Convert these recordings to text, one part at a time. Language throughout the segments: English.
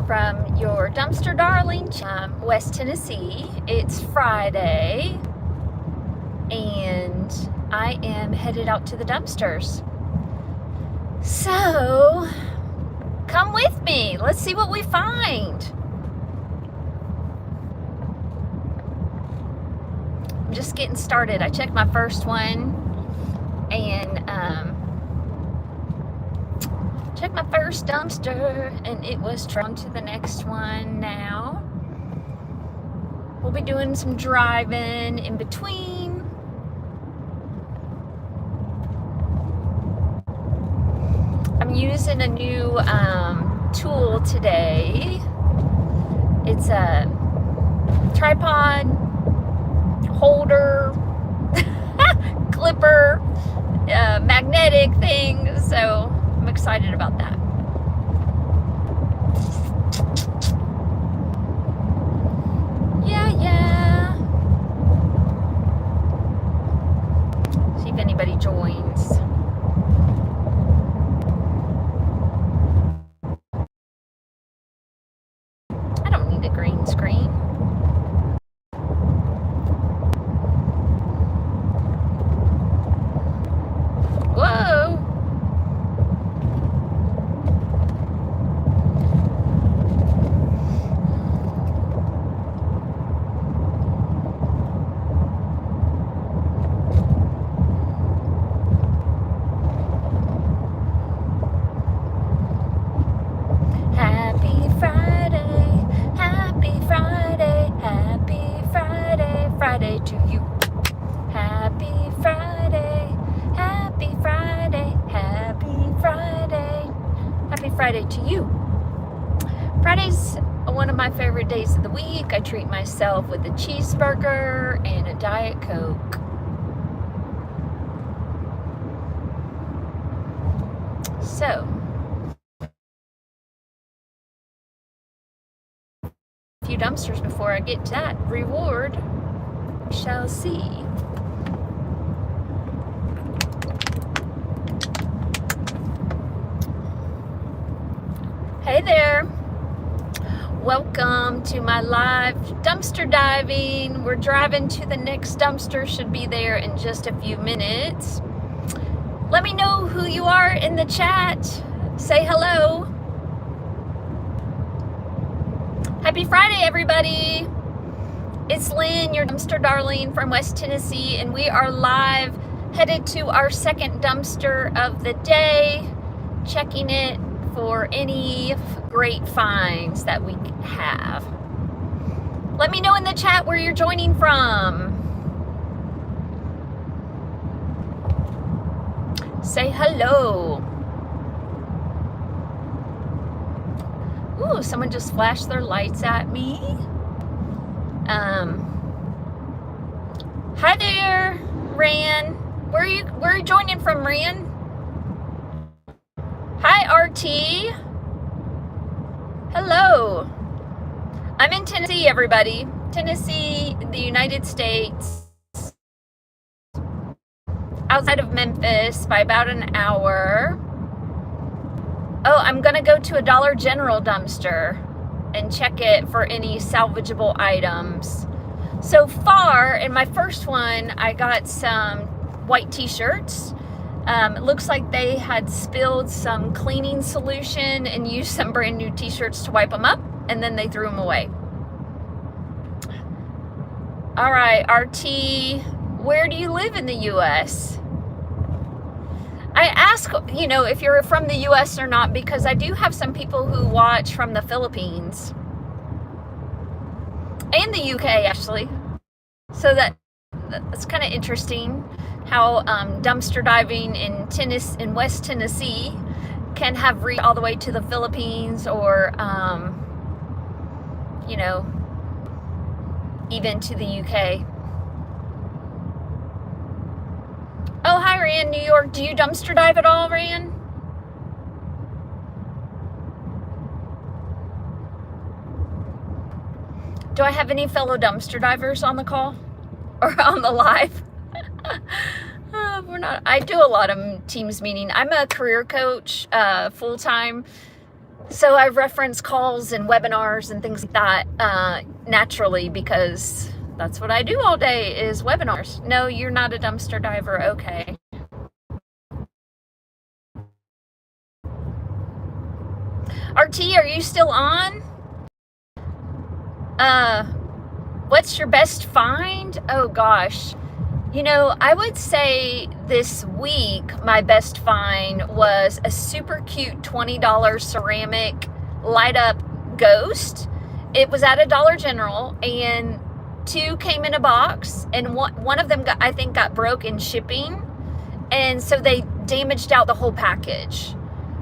from your dumpster darling, West Tennessee. It's Friday, and I am headed out to the dumpsters. So, come with me. Let's see what we find. I'm just getting started. I checked my first one, and checked my first dumpster, and it was on to the next one now. We'll be doing some driving in between. I'm using a new tool today. It's a tripod holder clipper magnetic thing, so I'm excited about that. Yeah. See if anybody joins. I don't need a green screen. Whoa! Happy Friday, happy Friday, happy Friday, Friday to you. Happy Friday, happy Friday, happy Friday, happy Friday to you. Friday's one of my favorite days of the week. I treat myself with a cheeseburger and a Diet Coke. So, a few dumpsters before I get to that reward. We shall see. Hey there. Welcome to my live dumpster diving. We're driving to the next dumpster, should be there in just a few minutes. Let me know who you are in the chat. Say hello. Happy Friday, everybody. It's Lynn, your dumpster darling from West Tennessee, and we are live, headed to our second dumpster of the day, checking it for any great finds that we have. Let me know in the chat where you're joining from. Say hello. Ooh, someone just flashed their lights at me. Hi there, Ran. Where are you joining from, Ran? Hi, RT. Hello. I'm in Tennessee, everybody. Tennessee, the United States. Outside of Memphis by about an hour. Oh, I'm gonna go to a Dollar General dumpster and check it for any salvageable items. So far, in my first one, I got some white t-shirts. It looks like they had spilled some cleaning solution and used some brand new t-shirts to wipe them up, and then they threw them away. All right, RT, where do you live in the U.S.? I ask, if you're from the U.S. or not, because I do have some people who watch from the Philippines and the U.K. actually. So that's kind of interesting how dumpster diving in West Tennessee can have reached all the way to the Philippines or, even to the UK. Oh, hi, Rand, New York. Do you dumpster dive at all, Rand? Do I have any fellow dumpster divers on the call or on the live? We're not. I do a lot of Teams meeting. I'm a career coach, full-time, So I reference calls and webinars and things like that naturally, because that's what I do all day is webinars. No, you're not a dumpster diver. Okay. RT, are you still on? What's your best find? Oh gosh. You know, I would say this week my best find was a super cute $20 ceramic light up ghost. It was at a Dollar General, and 2 came in a box, and one of them I think got broke in shipping, and so they damaged out the whole package.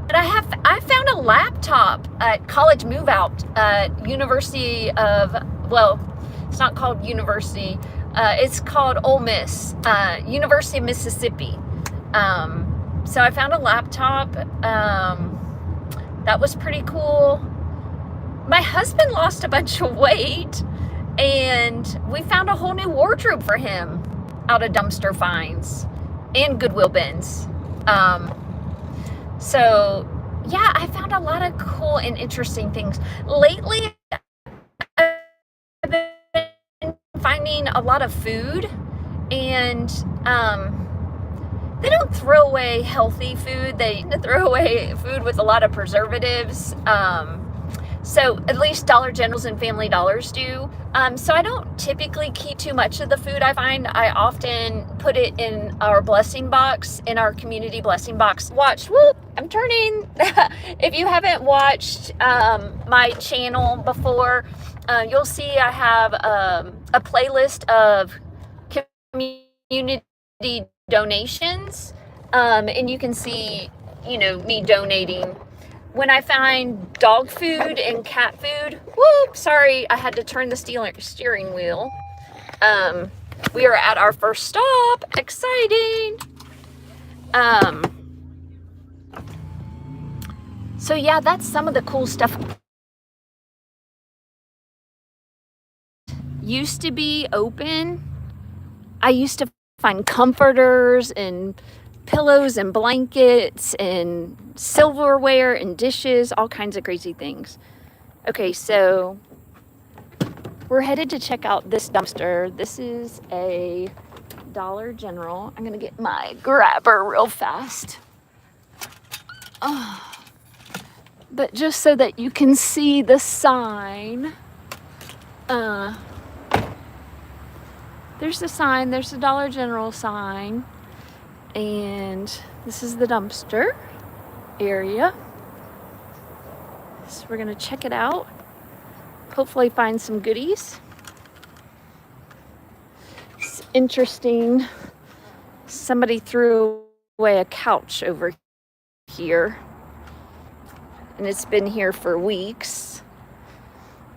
But I found a laptop at College Move Out at University of, well, it's not called University. It's called Ole Miss, University of Mississippi. So I found a laptop. That was pretty cool. My husband lost a bunch of weight, and we found a whole new wardrobe for him out of dumpster finds and Goodwill bins. So yeah, I found a lot of cool and interesting things. Lately, I've been finding a lot of food, and they don't throw away healthy food. They throw away food with a lot of preservatives. So at least Dollar Generals and Family Dollars do. So I don't typically keep too much of the food I find. I often put it in our blessing box, in our community blessing box. I'm turning. If you haven't watched my channel before, you'll see I have a playlist of community donations, and you can see, you know, me donating. When I find dog food and cat food, sorry, I had to turn the steering wheel. We are at our first stop. Exciting. So yeah, that's some of the cool stuff. Used to be open. I used to find comforters and pillows and blankets and silverware and dishes, all kinds of crazy things. Okay, so we're headed to check out this dumpster. This is a Dollar General. I'm gonna get my grabber real fast. But just so that you can see the sign. There's the sign, there's the Dollar General sign. And this is the dumpster area. So we're gonna check it out. Hopefully find some goodies. It's interesting. Somebody threw away a couch over here, and it's been here for weeks.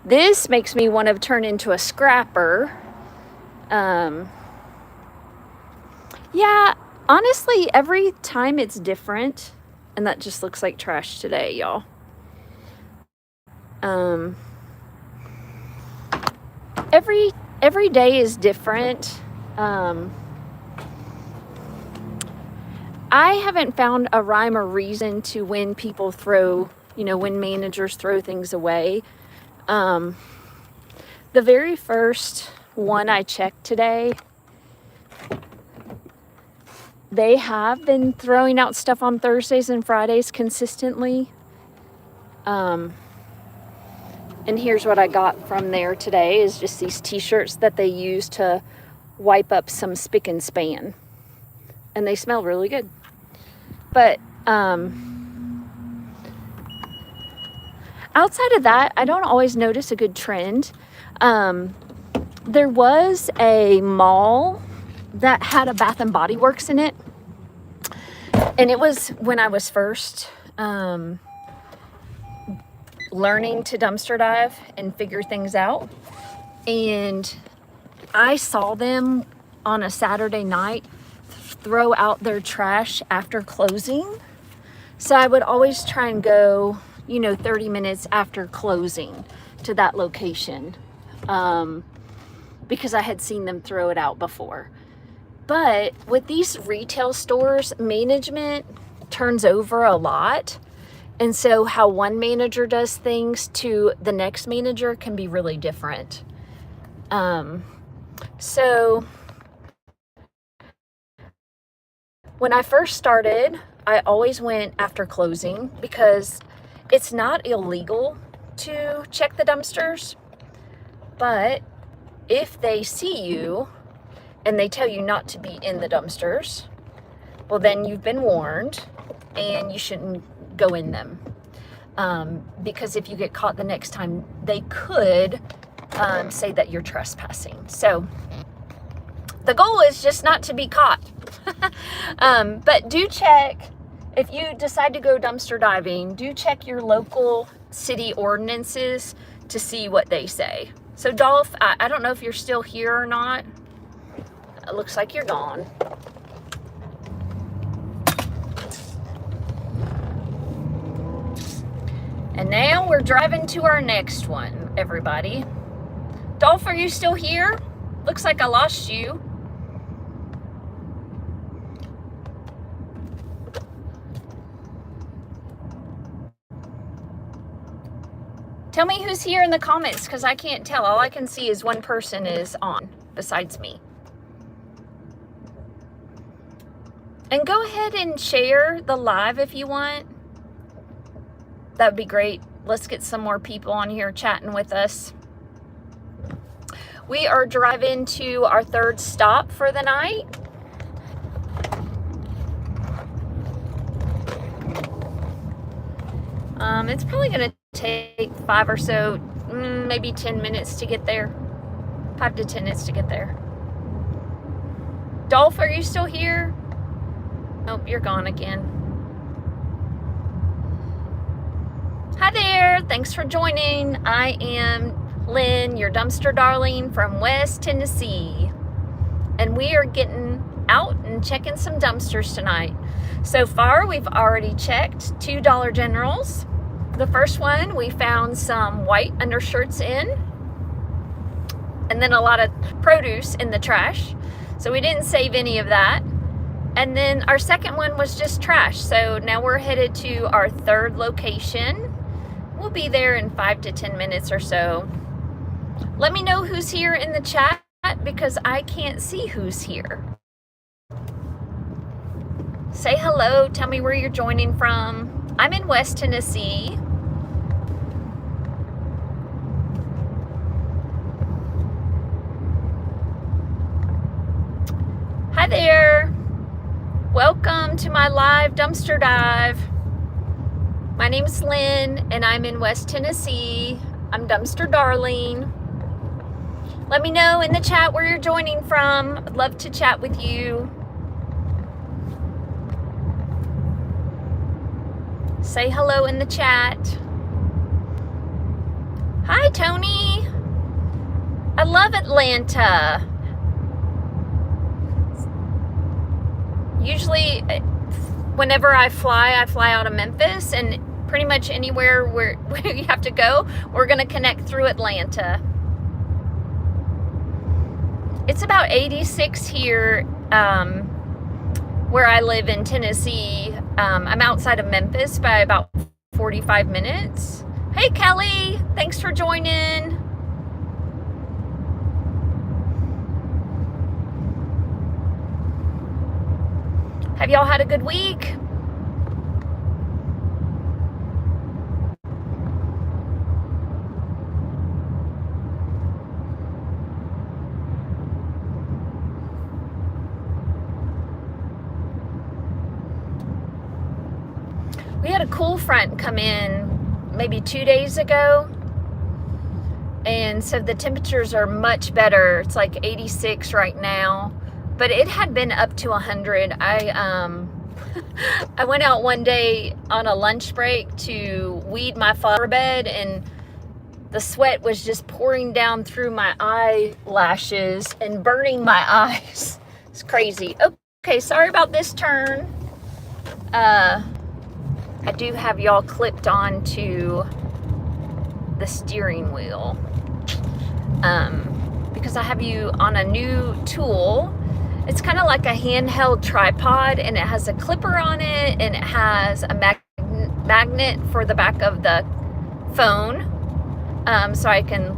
This makes me want to turn into a scrapper. Yeah, honestly, every time it's different, and that just looks like trash today, y'all. Every day is different. I haven't found a rhyme or reason to when people throw, when managers throw things away. The very first one I checked today, they have been throwing out stuff on Thursdays and Fridays consistently. And here's what I got from there today is just these t-shirts that they use to wipe up some spick and span. And they smell really good. But outside of that, I don't always notice a good trend. There was a mall that had a Bath and Body Works in it. And it was when I was first learning to dumpster dive and figure things out. And I saw them on a Saturday night throw out their trash after closing. So I would always try and go, 30 minutes after closing to that location, because I had seen them throw it out before. But with these retail stores, management turns over a lot. And so how one manager does things to the next manager can be really different. So when I first started, I always went after closing because it's not illegal to check the dumpsters. But if they see you and they tell you not to be in the dumpsters, well, then you've been warned and you shouldn't go in them. Because if you get caught the next time, they could say that you're trespassing. So the goal is just not to be caught. But do check, if you decide to go dumpster diving, do check your local city ordinances to see what they say. So Dolph, I don't know if you're still here or not. It looks like you're gone. And now we're driving to our next one, everybody. Dolph, are you still here? Looks like I lost you. Tell me who's here in the comments, because I can't tell. All I can see is one person is on besides me. And go ahead and share the live if you want. That would be great. Let's get some more people on here chatting with us. We are driving to our third stop for the night. It's probably going to take 5 or so, maybe 10 minutes to get there. 5 to 10 minutes to get there. Dolph, are you still here? Oh, you're gone again. Hi there, thanks for joining. I am Lynn, your dumpster darling from West Tennessee. And we are getting out and checking some dumpsters tonight. So far, we've already checked 2 Dollar Generals. The first one, we found some white undershirts in, and then a lot of produce in the trash. So we didn't save any of that. And then our second one was just trash. So now we're headed to our third location. We'll be there in 5 to 10 minutes or so. Let me know who's here in the chat because I can't see who's here. Say hello, tell me where you're joining from. I'm in West Tennessee. Hi there. Welcome to my live dumpster dive. My name is Lynn and I'm in West Tennessee. I'm Dumpster Darling. Let me know in the chat where you're joining from. I'd love to chat with you. Say hello in the chat. Hi, Tony. I love Atlanta. Usually, whenever I fly out of Memphis, and pretty much anywhere where you have to go, we're going to connect through Atlanta. It's about 86 here where I live in Tennessee. I'm outside of Memphis by about 45 minutes. Hey, Kelly, thanks for joining. Have y'all had a good week? We had a cool front come in maybe 2 days ago, and so the temperatures are much better. It's like 86 right now, but it had been up to 100. I went out one day on a lunch break to weed my flower bed, and the sweat was just pouring down through my eyelashes and burning my eyes. It's crazy. Okay, sorry about this turn. I do have y'all clipped onto the steering wheel because I have you on a new tool. It's kind of like a handheld tripod, and it has a clipper on it, and it has a magnet for the back of the phone, so I can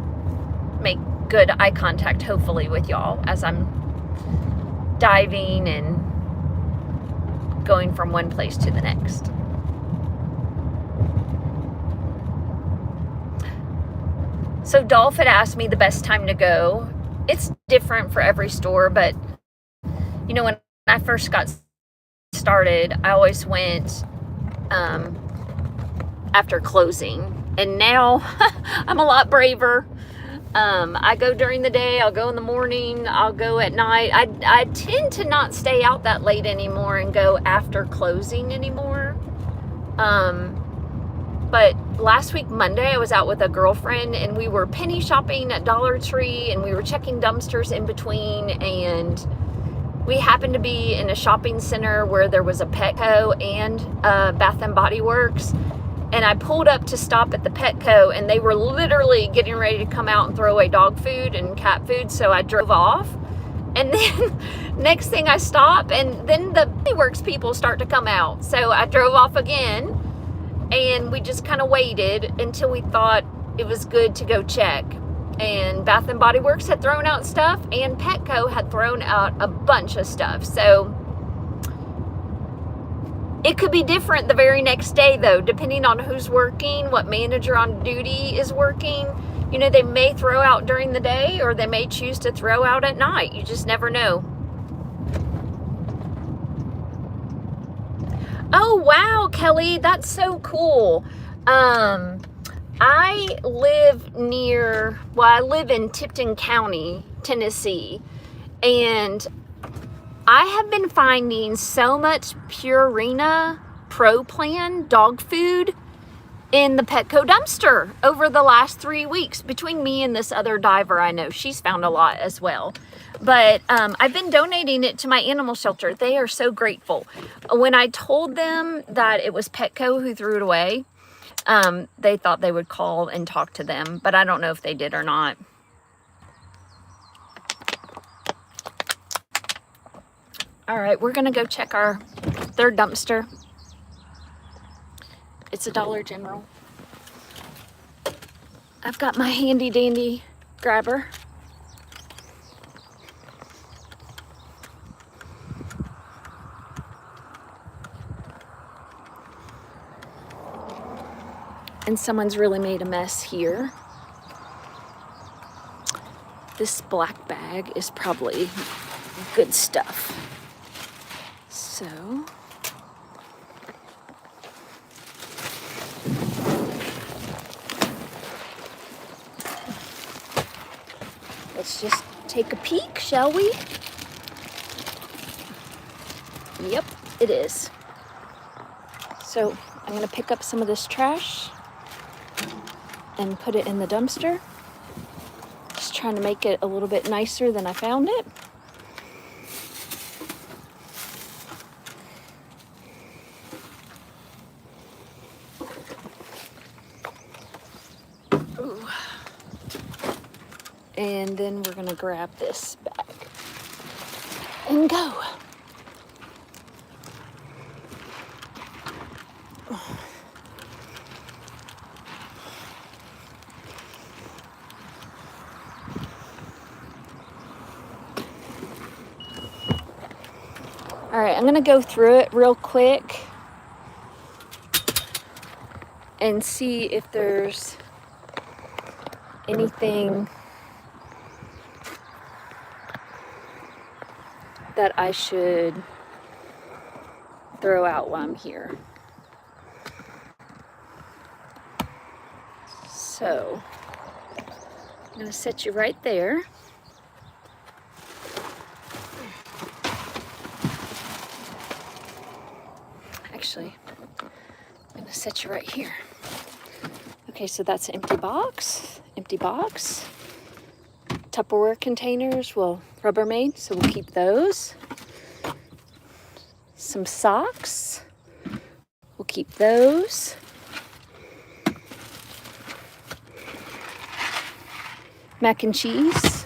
make good eye contact, hopefully, with y'all as I'm diving and going from one place to the next. So Dolph had asked me the best time to go. It's different for every store, but you know, when I first got started, I always went after closing, and now I'm a lot braver. I go during the day, I'll go in the morning, I'll go at night. I tend to not stay out that late anymore and go after closing anymore. But last week, Monday, I was out with a girlfriend and we were penny shopping at Dollar Tree and we were checking dumpsters in between, and we happened to be in a shopping center where there was a Petco and Bath and Body Works. And I pulled up to stop at the Petco and they were literally getting ready to come out and throw away dog food and cat food. So I drove off. And then next thing I stop, and then the Body Works people start to come out. So I drove off again, and we just kind of waited until we thought it was good to go check. And Bath and Body Works had thrown out stuff, and Petco had thrown out a bunch of stuff. So it could be different the very next day, though, depending on who's working, what manager on duty is working. You know, they may throw out during the day, or they may choose to throw out at night. You just never know. Oh, wow, Kelly, that's so cool. I live I live in Tipton County, Tennessee, and I have been finding so much Purina Pro Plan dog food in the Petco dumpster over the last 3 weeks. Between me and this other diver I know, she's found a lot as well. But I've been donating it to my animal shelter. They are so grateful. When I told them that it was Petco who threw it away, they thought they would call and talk to them, but I don't know if they did or not. All right, we're gonna go check our third dumpster. It's a Dollar General. I've got my handy dandy grabber. And someone's really made a mess here. This black bag is probably good stuff. So let's just take a peek, shall we? Yep, it is. So I'm gonna pick up some of this trash and put it in the dumpster. Just trying to make it a little bit nicer than I found it. Ooh. And then we're gonna grab this bag and go. All right, I'm gonna go through it real quick and see if there's anything that I should throw out while I'm here. So I'm gonna set you right there. Actually, I'm gonna set you right here. Okay, so that's an empty box. Tupperware containers, well, Rubbermaid, so we'll keep those. Some socks, we'll keep those. Mac and cheese,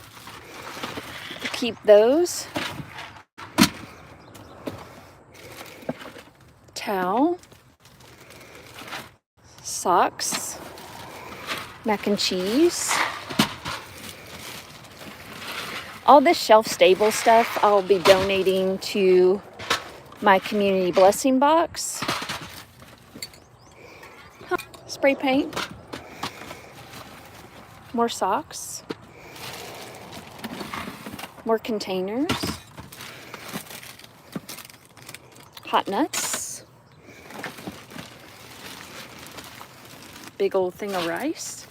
we'll keep those. Towel. socks, mac and cheese. All this shelf-stable stuff I'll be donating to my community blessing box. Spray paint. More socks. More containers. Hot nuts. Big old thing of rice.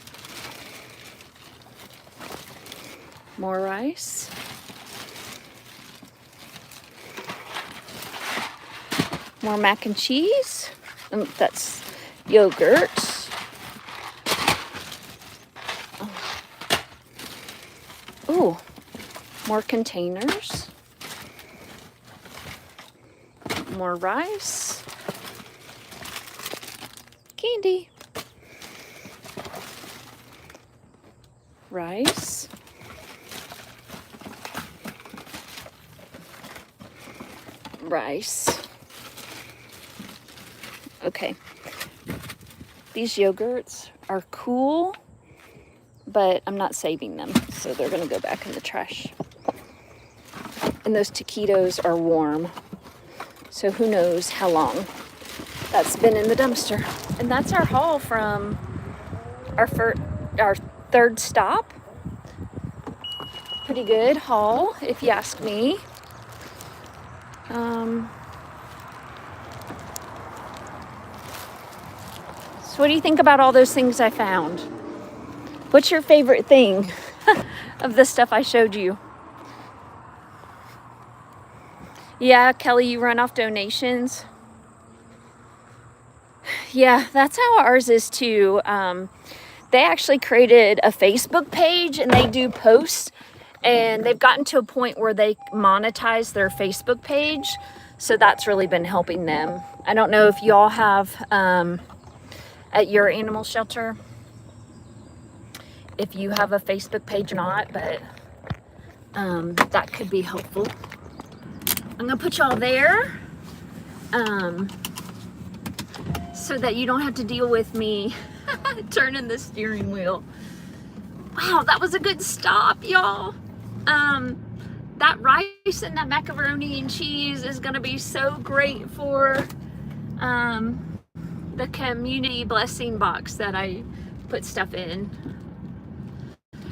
More rice. More mac and cheese. That's yogurt. Ooh, more containers. More rice. Candy. Rice. Rice. Okay. These yogurts are cool, but I'm not saving them, so they're gonna go back in the trash. And those taquitos are warm, so who knows how long that's been in the dumpster. And that's our haul from our third stop. Pretty good haul, if you ask me. So what do you think about all those things I found? What's your favorite thing of the stuff I showed you? Yeah, Kelly, you run off donations. Yeah, that's how ours is too. They actually created a Facebook page and they do posts, and they've gotten to a point where they monetize their Facebook page. So that's really been helping them. I don't know if y'all have at your animal shelter, if you have a Facebook page or not, but that could be helpful. I'm gonna put y'all there so that you don't have to deal with me turning the steering wheel. Wow, that was a good stop, y'all. That rice and that macaroni and cheese is gonna be so great for the community blessing box that I put stuff in.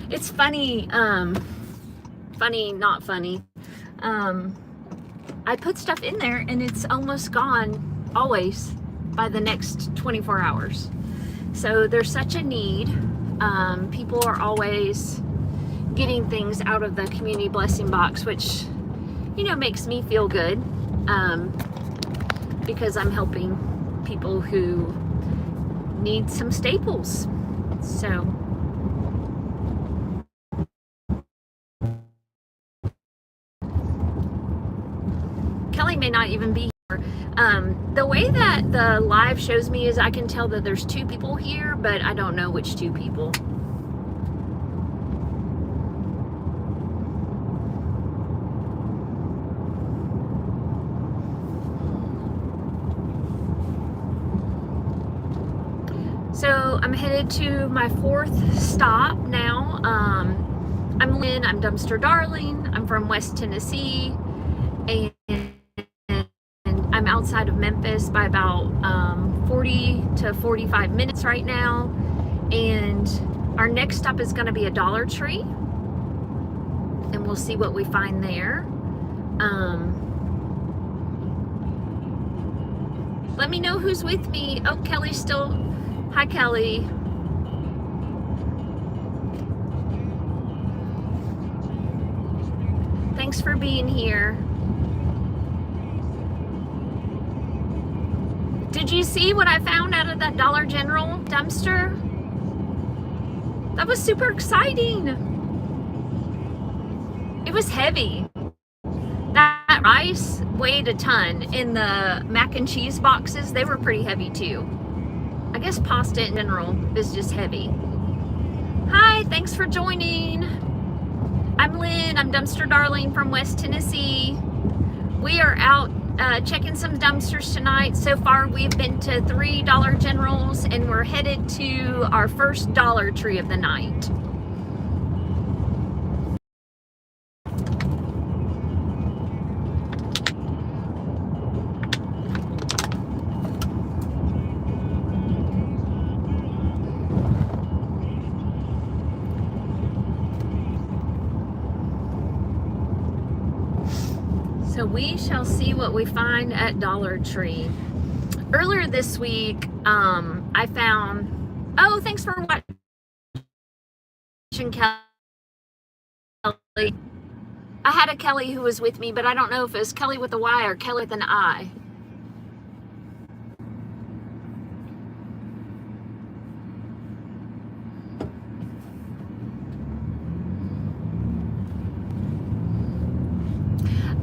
It's funny, funny, not funny. I put stuff in there and it's almost gone, always, by the next 24 hours. So there's such a need. People are always getting things out of the community blessing box, which, you know, makes me feel good, because I'm helping people who need some staples. So Kelly may not even be here. The way that the live shows me is I can tell that there's 2 people here, but I don't know which 2 people. So I'm headed to my 4th stop now. I'm Lynn, I'm Dumpster Darling. I'm from West Tennessee, and I'm outside of Memphis by about 40 to 45 minutes right now. And our next stop is gonna be a Dollar Tree, and we'll see what we find there. Let me know who's with me. Oh, Kelly's still. Hi, Kelly. Thanks for being here. Did you see what I found out of that Dollar General dumpster? That was super exciting. It was heavy. That rice weighed a ton. In the mac and cheese boxes, they were pretty heavy too. I guess pasta in general is just heavy. Hi, thanks for joining. I'm Lynn, I'm Dumpster Darling from West Tennessee. We are out checking some dumpsters tonight. So far we've been to 3 Dollar Generals and we're headed to our first Dollar Tree of the night. So we shall see what we find at Dollar Tree. Earlier this week, I found, oh, thanks for watching, Kelly. I had a Kelly who was with me, but I don't know if it was Kelly with a Y or Kelly with an I.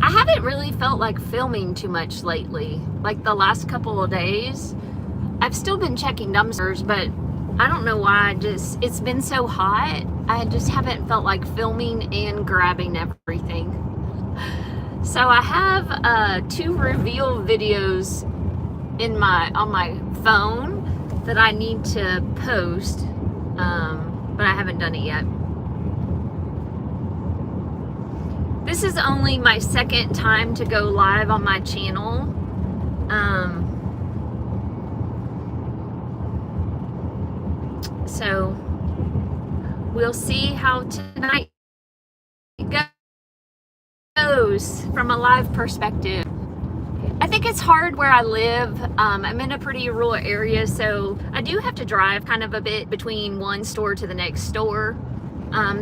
I haven't really felt like filming too much lately. Like the last couple of days, I've still been checking dumpsters, but I don't know why. It's been so hot. I just haven't felt like filming and grabbing everything. So I have 2 reveal videos on my phone that I need to post, but I haven't done it yet. This is only my second time to go live on my channel. So we'll see how tonight goes from a live perspective. I think it's hard where I live. I'm in a pretty rural area, so I do have to drive kind of a bit between one store to the next store.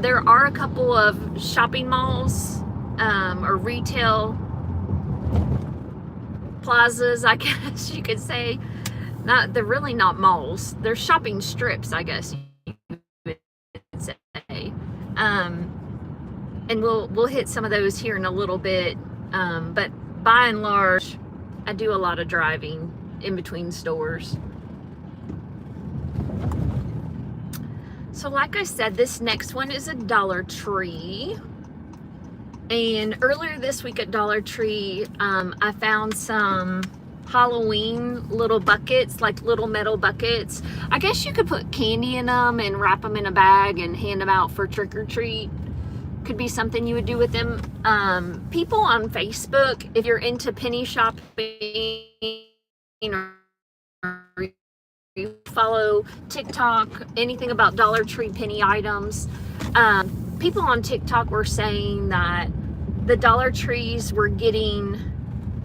There are a couple of shopping malls or retail plazas, I guess you could say. They're really not malls. They're shopping strips, I guess you would say. And we'll hit some of those here in a little bit. But by and large, I do a lot of driving in between stores. So like I said, this next one is a Dollar Tree. And earlier this week at Dollar Tree, I found some Halloween little buckets, like little metal buckets. I guess you could put candy in them and wrap them in a bag and hand them out for trick or treat. Could be something you would do with them. People on Facebook, if you're into penny shopping or you follow TikTok, anything about Dollar Tree penny items, people on TikTok were saying that the Dollar Trees were getting,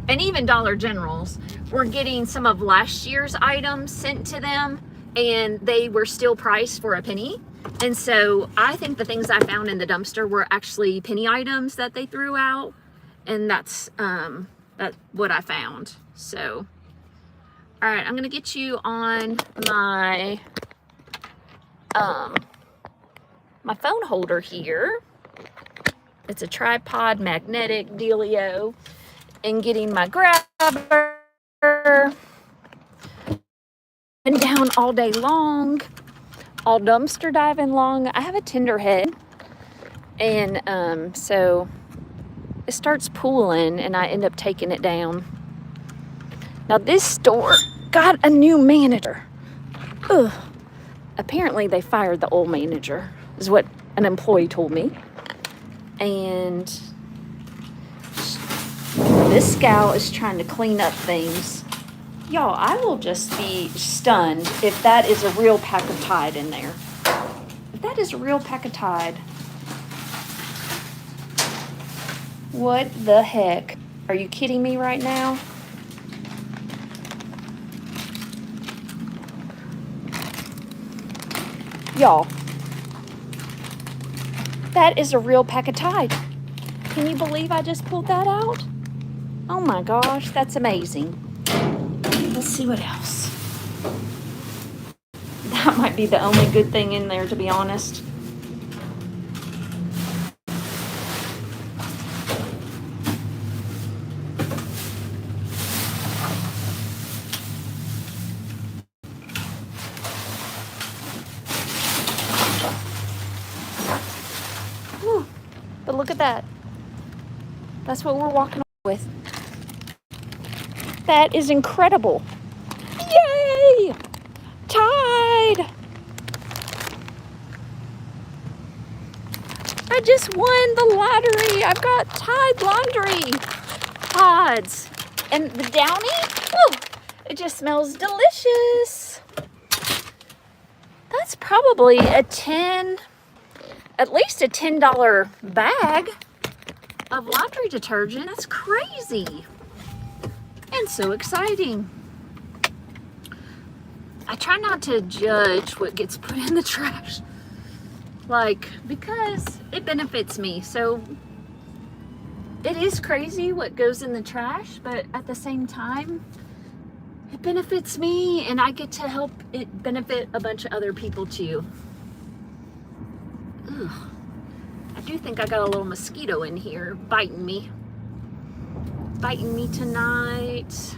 and even Dollar Generals, were getting some of last year's items sent to them, and they were still priced for a penny. And so I think the things I found in the dumpster were actually penny items that they threw out, and that's what I found. So, all right, I'm gonna get you on my my phone holder here. It's a tripod magnetic dealio, and getting my grabber. Been down all day long, all dumpster diving long. I have a tender head, and so it starts pooling and I end up taking it down. Now this store got a new manager. Ugh. Apparently they fired the old manager, is what an employee told me. And this gal is trying to clean up things. Y'all, I will just be stunned if that is a real pack of Tide in there. If that is a real pack of Tide. What the heck? Are you kidding me right now? Y'all, that is a real pack of Tide. Can you believe I just pulled that out? Oh my gosh, that's amazing. Let's see what else. That might be the only good thing in there, to be honest. Whew. But look at that. That's what we're walking with. That is incredible. Yay! Tide! I just won the lottery. I've got Tide laundry pods. And the Downy, oh, it just smells delicious. That's probably at least a $10 bag of laundry detergent. That's crazy. And so exciting. I try not to judge what gets put in the trash. Because it benefits me. So it is crazy what goes in the trash, but at the same time, it benefits me and I get to help it benefit a bunch of other people too. Ugh. I do think I got a little mosquito in here biting me. Biting me tonight.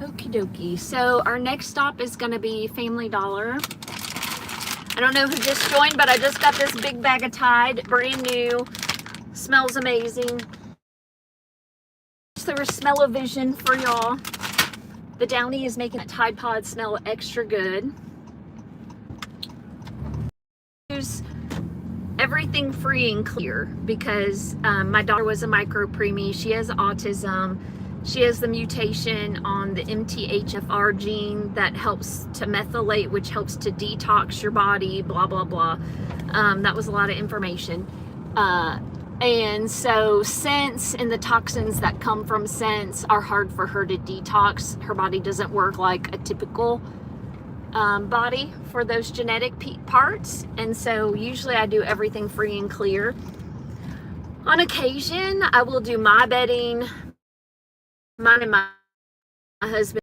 Okie dokie. So our next stop is going to be Family Dollar. I don't know who just joined, but I just got this big bag of Tide, brand new. Smells amazing. So there's smell-o-vision for y'all. The Downy is making a Tide Pod smell extra good. Use everything free and clear because my daughter was a micro-preemie. She has autism. She has the mutation on the MTHFR gene that helps to methylate, which helps to detox your body, blah, blah, blah. That was a lot of information. And so scents and the toxins that come from scents are hard for her to detox. Her body doesn't work like a typical body for those genetic parts. And so usually I do everything free and clear. On occasion, I will do my bedding, mine and my husband,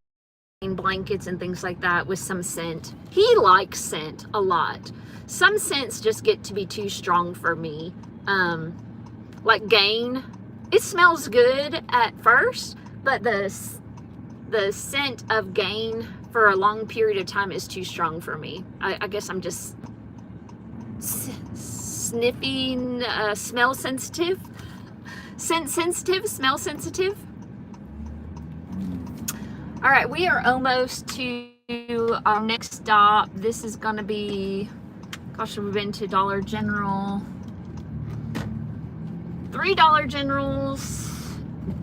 blankets and things like that with some scent. He likes scent a lot. Some scents just get to be too strong for me. Like Gain, it smells good at first, but the scent of Gain for a long period of time is too strong for me. I guess I'm just sniffing, smell sensitive, scent sensitive, smell sensitive. All right, we are almost to our next stop. This is gonna be, gosh, we've been to Dollar General, 3 Dollar Generals,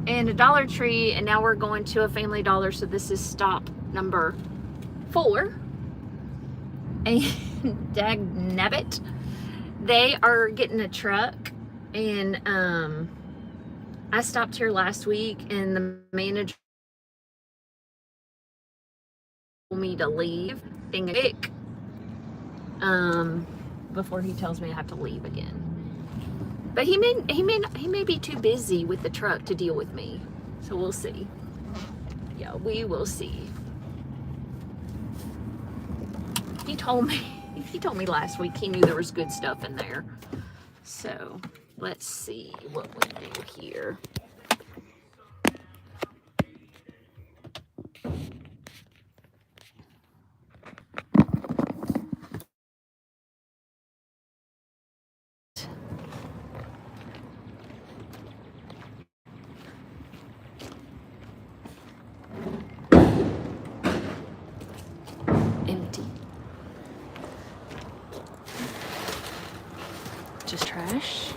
and a Dollar Tree, and now we're going to a Family Dollar, so this is stop number 4. And dagnabbit, they are getting a truck, and I stopped here last week, and the manager told me to leave before he tells me I have to leave again. But he may be too busy with the truck to deal with me. So we'll see. Yeah, we will see. He told me last week he knew there was good stuff in there. So let's see what we do here. Just trash.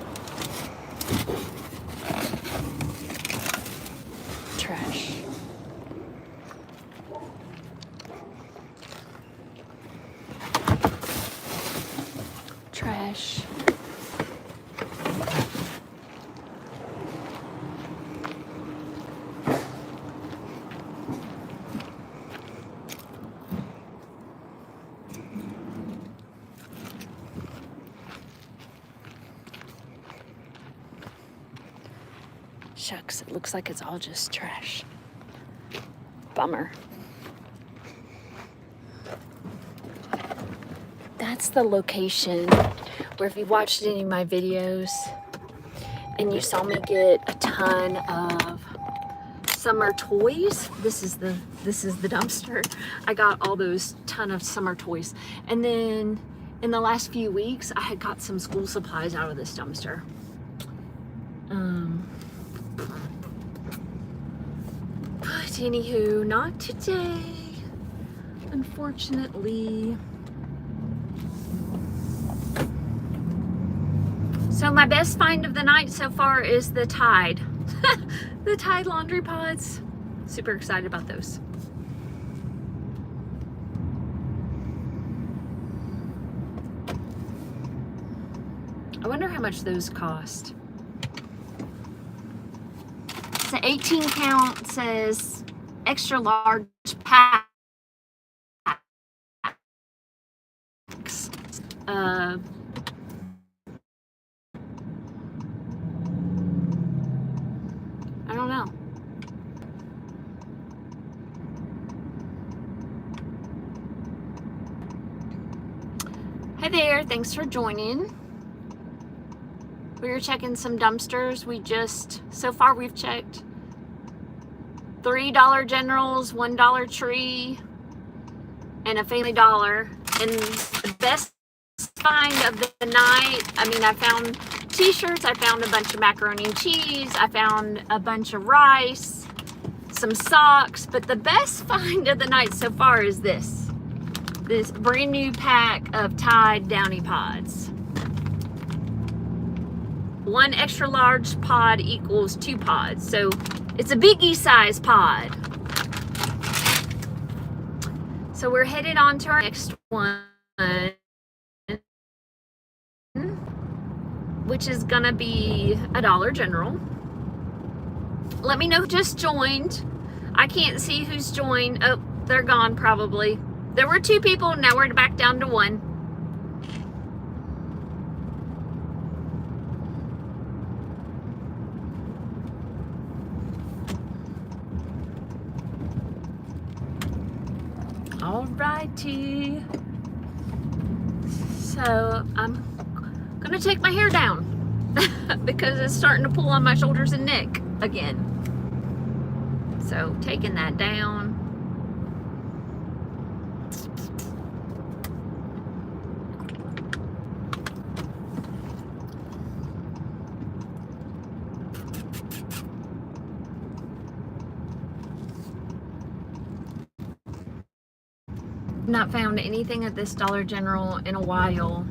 Trash. Trash. Shucks, it looks like it's all just trash. Bummer. That's the location where, if you watched any of my videos and you saw me get a ton of summer toys. This is the dumpster. I got all those ton of summer toys. And then in the last few weeks, I had got some school supplies out of this dumpster. But anywho, not today, unfortunately. So my best find of the night so far is the Tide. The Tide laundry pods. Super excited about those. I wonder how much those cost. It's an 18 count, says extra large packs. I don't know. Hi there, thanks for joining. We were checking some dumpsters. So far we've checked $3 Generals, $1 Tree, and a Family Dollar. And the best find of the night, I mean, I found t-shirts, I found a bunch of macaroni and cheese, I found a bunch of rice, some socks, but the best find of the night so far is this brand new pack of Tide Downy Pods. 1 extra large pod equals 2 pods, so it's a biggie size pod. So we're headed on to our next one, which is gonna be a Dollar General. Let me know who just joined. I can't see who's joined. Oh, they're gone probably. There were 2 people, now we're back down to 1. Alrighty. So I'm gonna take my hair down because it's starting to pull on my shoulders and neck again. So taking that down. Not found anything at this Dollar General in a while.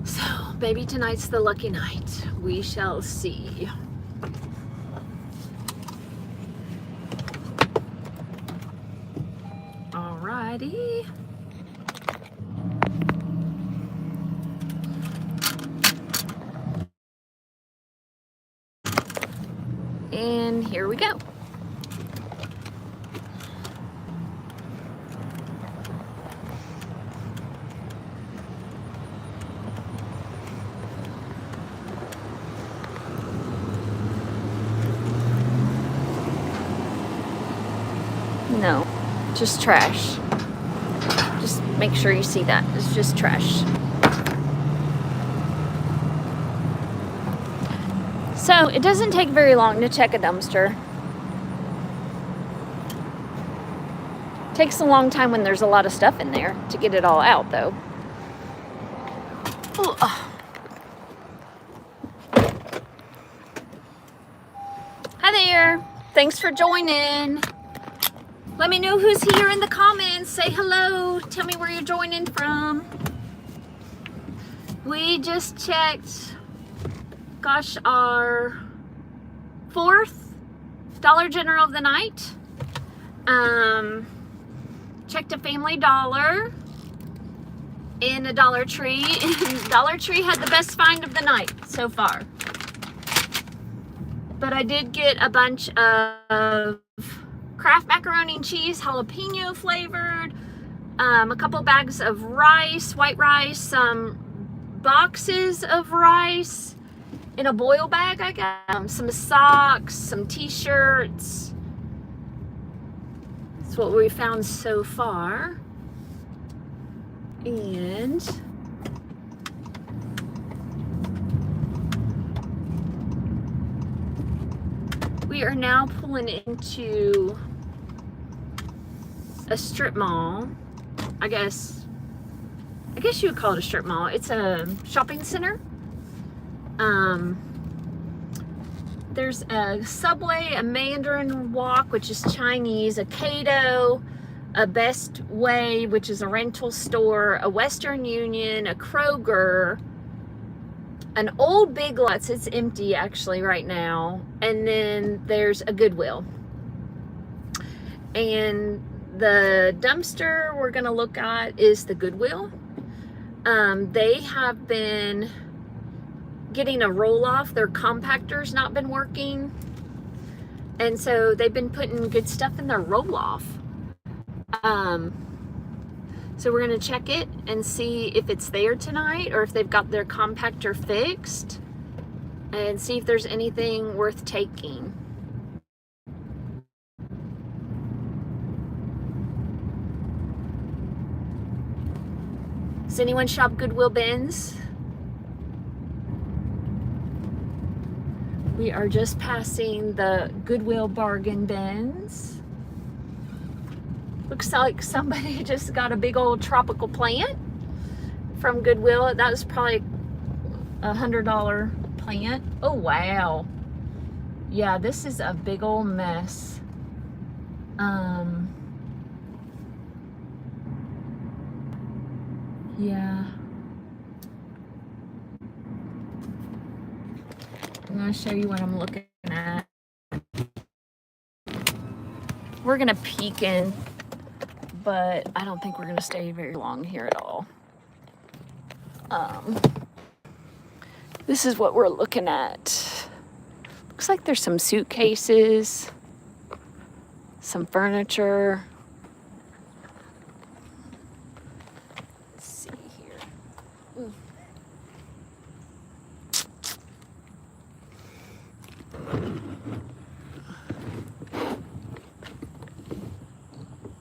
So maybe tonight's the lucky night. We shall see. Alrighty. And here we go. No, just trash. Just make sure you see that. It's just trash. So it doesn't take very long to check a dumpster. Takes a long time when there's a lot of stuff in there to get it all out though. Ooh. Hi there. Thanks for joining. Let me know who's here in the comments. Say hello. Tell me where you're joining from. We just checked, gosh, our 4th Dollar General of the night. Checked a Family Dollar and a Dollar Tree. And Dollar Tree had the best find of the night so far. But I did get a bunch of Kraft macaroni and cheese, jalapeno flavored, a couple bags of rice, white rice, some boxes of rice in a boil bag. I got some socks, some t-shirts. That's what we found so far. And we We are now pulling into a strip mall. I guess you would call it a strip mall. It's a shopping center. There's a Subway, a Mandarin Walk, which is Chinese, a Cato, a Best Way, which is a rental store, a Western Union, a Kroger, an old Big Lots. It's empty actually right now. And then there's a Goodwill. And the dumpster we're gonna look at is the Goodwill. They have been getting a roll-off. Their compactor's not been working. And so they've been putting good stuff in their roll-off. So we're gonna check it and see if it's there tonight or if they've got their compactor fixed and see if there's anything worth taking. Does anyone shop Goodwill bins? We are just passing the Goodwill bargain bins. Looks like somebody just got a big old tropical plant from Goodwill. That was probably $100 plant. Oh, wow. Yeah, this is a big old mess. Yeah. I'm going to show you what I'm looking at. We're going to peek in, but I don't think we're going to stay very long here at all. This is what we're looking at. Looks like there's some suitcases, some furniture. Let's see here. Ooh.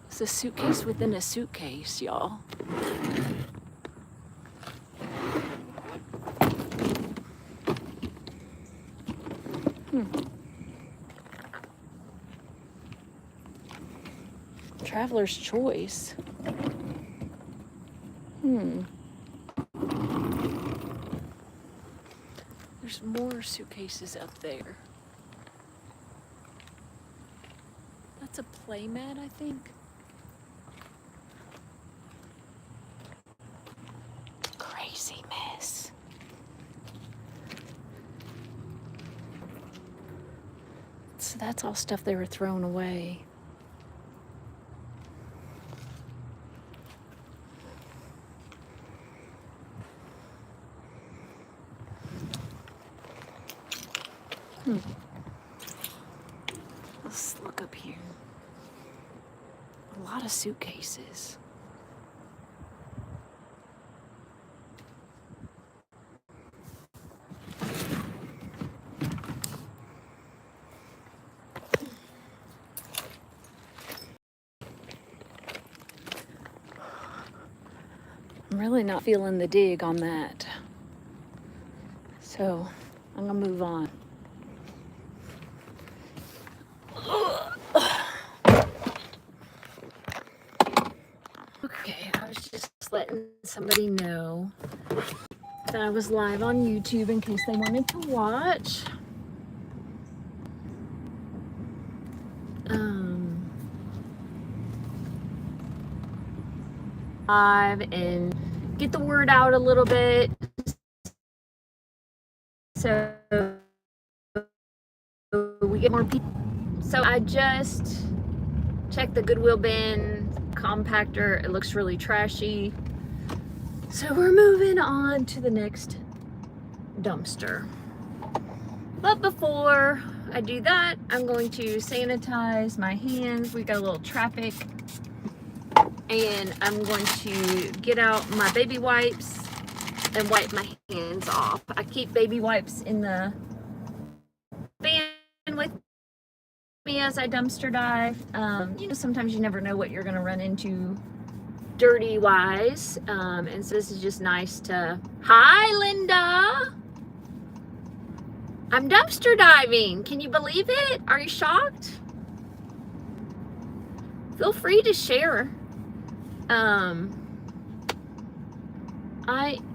It's a suitcase within a suitcase, y'all. Traveler's Choice. There's more suitcases up there. That's a playmat, I think. Crazy mess. So that's all stuff they were throwing away. Let's look up here. A lot of suitcases. I'm really not feeling the dig on that. So I'm gonna move on. Okay, I was just letting somebody know that I was live on YouTube in case they wanted to watch. Live and get the word out a little bit. So we get more people. So I just checked the Goodwill bin compactor. It looks really trashy. So we're moving on to the next dumpster. But before I do that, I'm going to sanitize my hands. We got a little traffic. And I'm going to get out my baby wipes and wipe my hands off. I keep baby wipes in the van with me as I dumpster dive. You know, sometimes you never know what you're going to run into dirty wise. And so this is just nice to... Hi, Linda! I'm dumpster diving. Can you believe it? Are you shocked? Feel free to share.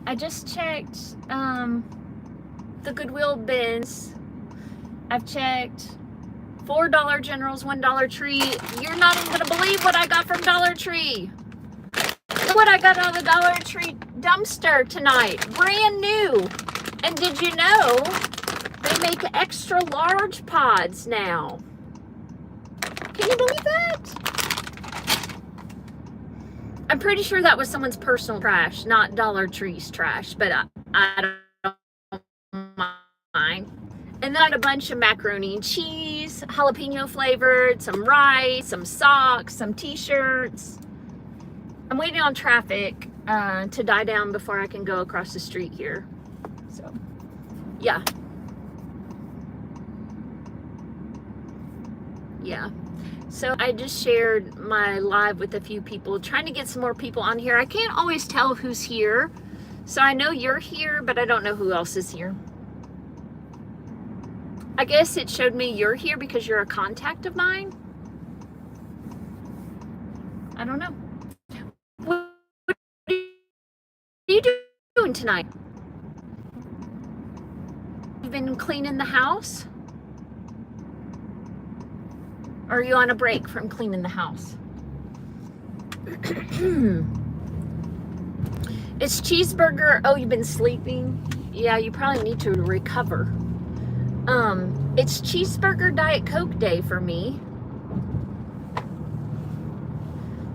I just checked the Goodwill bins. I've checked $4 Generals, $1 Tree. You're not even gonna believe what I got from Dollar Tree. What I got out of the Dollar Tree dumpster tonight, brand new. And did you know they make extra large pods now? Can you believe that? I'm pretty sure that was someone's personal trash, not Dollar Tree's trash, but I don't mind. And then I had a bunch of macaroni and cheese, jalapeno flavored, some rice, some socks, some t-shirts. I'm waiting on traffic to die down before I can go across the street here. So, yeah. Yeah. So I just shared my live with a few people, trying to get some more people on here. I can't always tell who's here. So I know you're here, but I don't know who else is here. I guess it showed me you're here because you're a contact of mine. I don't know. What are you doing tonight? You've been cleaning the house? Or are you on a break from cleaning the house? It's cheeseburger. Oh, you've been sleeping? Yeah, you probably need to recover. It's cheeseburger Diet Coke day for me.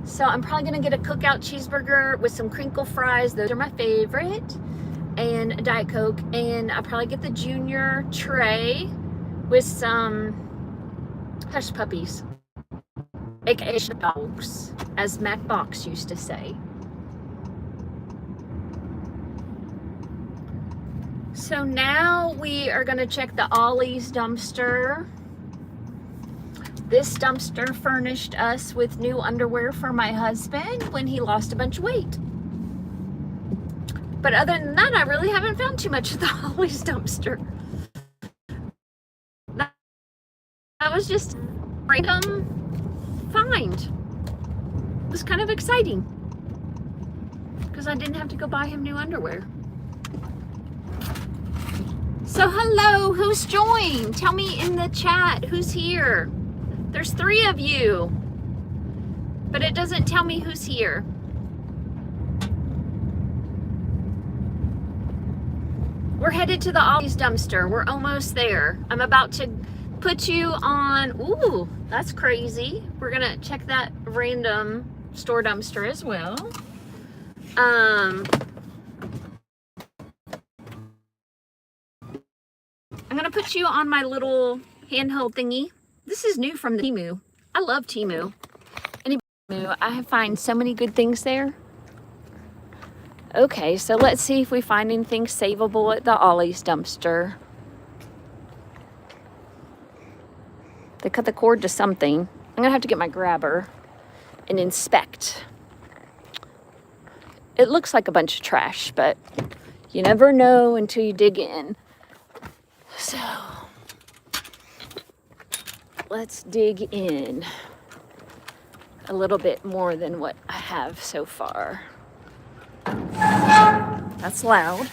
So I'm probably gonna get a cookout cheeseburger with some crinkle fries. Those are my favorite. And a Diet Coke. And I'll probably get the junior tray with some hush puppies. AKA dogs, as Mac Box used to say. So now we are going to check the Ollie's dumpster. This dumpster furnished us with new underwear for my husband when he lost a bunch of weight. But other than that, I really haven't found too much at the Ollie's dumpster. That was just a random find. It was kind of exciting because I didn't have to go buy him new underwear. So hello, who's joined? Tell me in the chat who's here. There's 3 of you, but it doesn't tell me who's here. We're headed to the Ollie's dumpster. We're almost there. I'm about to put you on. Ooh, that's crazy. We're gonna check that random store dumpster as well. I'm gonna put you on my little handheld thingy. This is new from the Temu. I love Temu. I find so many good things there. Okay, so let's see if we find anything savable at the Ollie's dumpster. They cut the cord to something. I'm gonna have to get my grabber and inspect. It looks like a bunch of trash, but you never know until you dig in. So let's dig in a little bit more than what I have so far. That's loud.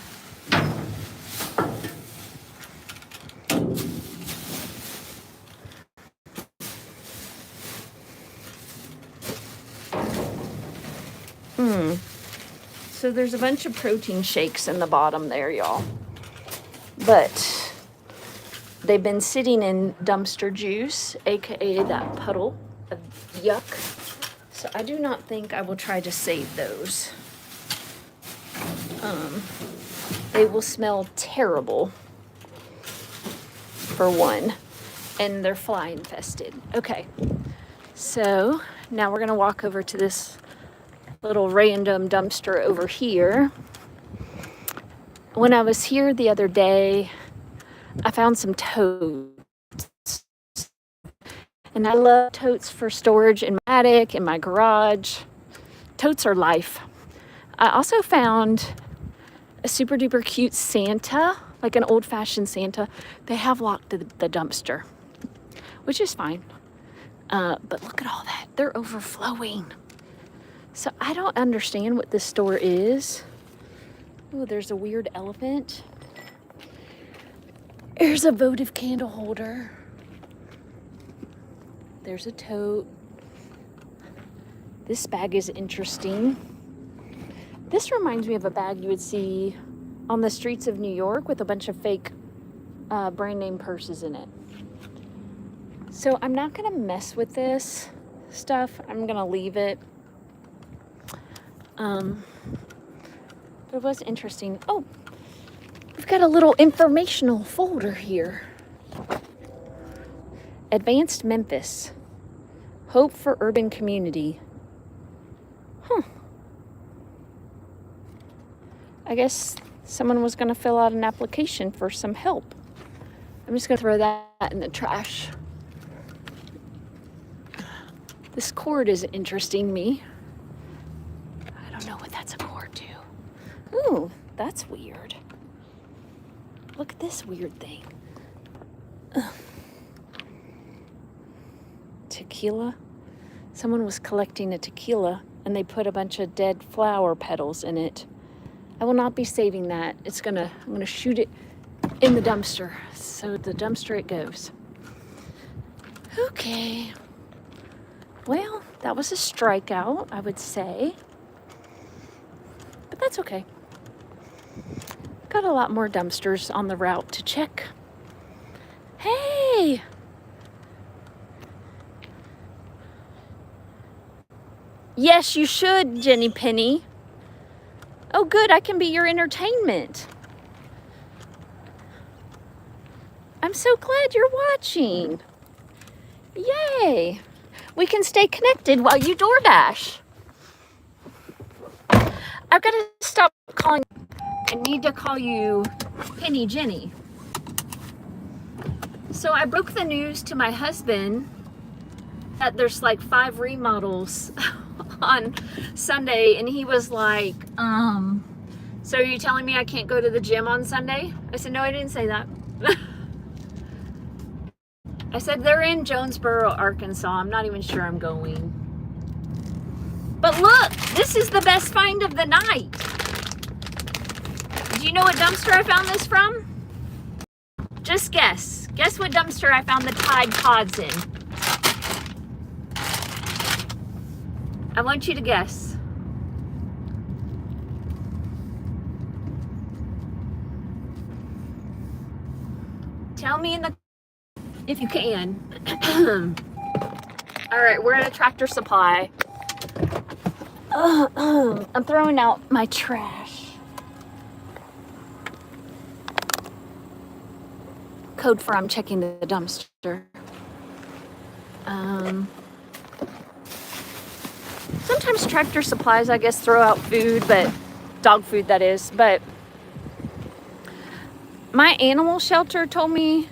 So there's a bunch of protein shakes in the bottom there, y'all. But they've been sitting in dumpster juice, aka that puddle of yuck. So I do not think I will try to save those. They will smell terrible, for one, and they're fly infested. Okay, so now we're gonna walk over to this little random dumpster over here. When I was here the other day, I found some totes. And I love totes for storage in my attic, in my garage. Totes are life. I also found a super duper cute Santa like an old-fashioned Santa. They have locked the dumpster, which is fine. But look at all that. They're overflowing. So I don't understand what this store is. Oh, there's a weird elephant. There's a votive candle holder. There's a tote. This bag is interesting. This reminds me of a bag you would see on the streets of New York with a bunch of fake brand name purses in it. So I'm not gonna mess with this stuff. I'm gonna leave it. But it was interesting. Oh, we've got a little informational folder here. Advanced Memphis. Hope for Urban Community. Huh. I guess someone was going to fill out an application for some help. I'm just going to throw that in the trash. This cord is interesting me. I don't know what that's a cord to. Ooh, that's weird. Look at this weird thing. Tequila. Someone was collecting a tequila and they put a bunch of dead flower petals in it. I will not be saving that. I'm gonna shoot it in the dumpster. So the dumpster it goes. Okay. Well, that was a strikeout, I would say. But that's okay. Got a lot more dumpsters on the route to check. Hey! Yes, you should, Jenny Penny. Oh, good, I can be your entertainment. I'm so glad you're watching. Yay! We can stay connected while you DoorDash. I've got to stop calling. I need to call you Penny Jenny. So I broke the news to my husband that there's like 5 remodels on Sunday, and he was like, so are you telling me I can't go to the gym on Sunday? I said, no, I didn't say that. I said, they're in Jonesboro, Arkansas. I'm not even sure I'm going. But look, this is the best find of the night. Do you know what dumpster I found this from? Just guess. Guess what dumpster I found the Tide Pods in. I want you to guess. Tell me if you can. All right, we're at a Tractor Supply. I'm throwing out my trash. Code for I'm checking the dumpster. Sometimes Tractor Supplies, I guess, throw out food, but dog food, that is. But my animal shelter told me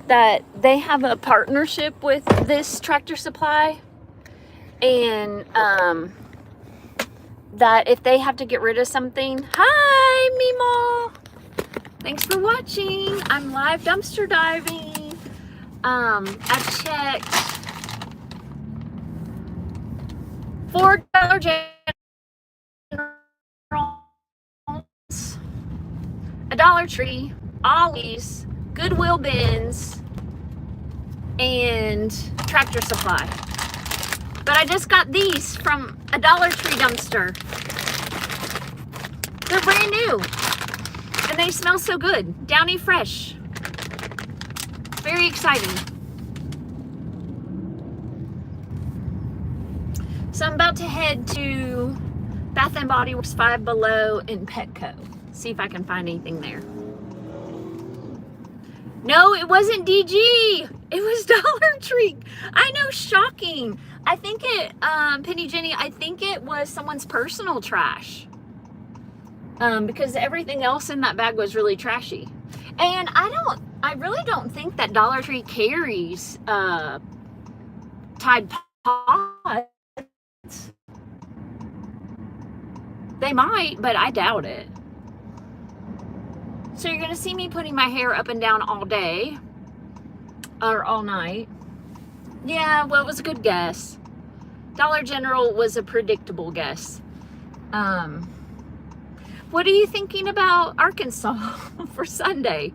that they have a partnership with this Tractor Supply, and that if they have to get rid of something, hi, Mimo. Thanks for watching. I'm live dumpster diving. I checked $4 Generals, a Dollar Tree, Ollie's, Goodwill bins, and Tractor Supply. But I just got these from a Dollar Tree dumpster. They're brand new. And they smell so good. Downy Fresh. Very exciting. So I'm about to head to Bath & Body Works, Five Below, and Petco. See if I can find anything there. No, it wasn't DG. It was Dollar Tree. I know, shocking. I think it, Penny Jenny, I think it was someone's personal trash. Because everything else in that bag was really trashy. And I really don't think that Dollar Tree carries Tide Pods. They might, but I doubt it. So you're gonna see me putting my hair up and down all day or all night. Yeah, well, it was a good guess. Dollar General was a predictable guess. What are you thinking about Arkansas for Sunday?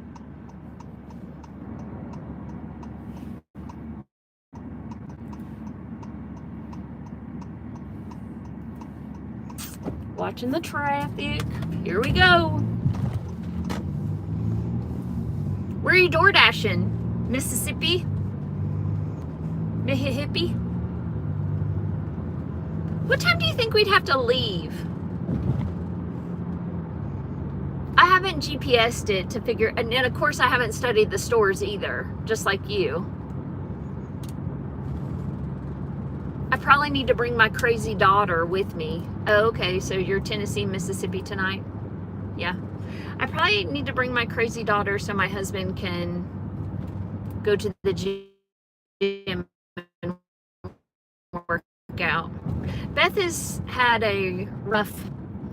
Watching the traffic. Here we go. Where are you door dashing? Mississippi? Mississippi? What time do you think we'd have to leave? I haven't GPSed it to figure, and of course I haven't studied the stores either, just like you. I probably need to bring my crazy daughter with me. Oh, okay, so you're Tennessee, Mississippi tonight? Yeah. I probably need to bring my crazy daughter so my husband can go to the gym and work out. Beth has had a rough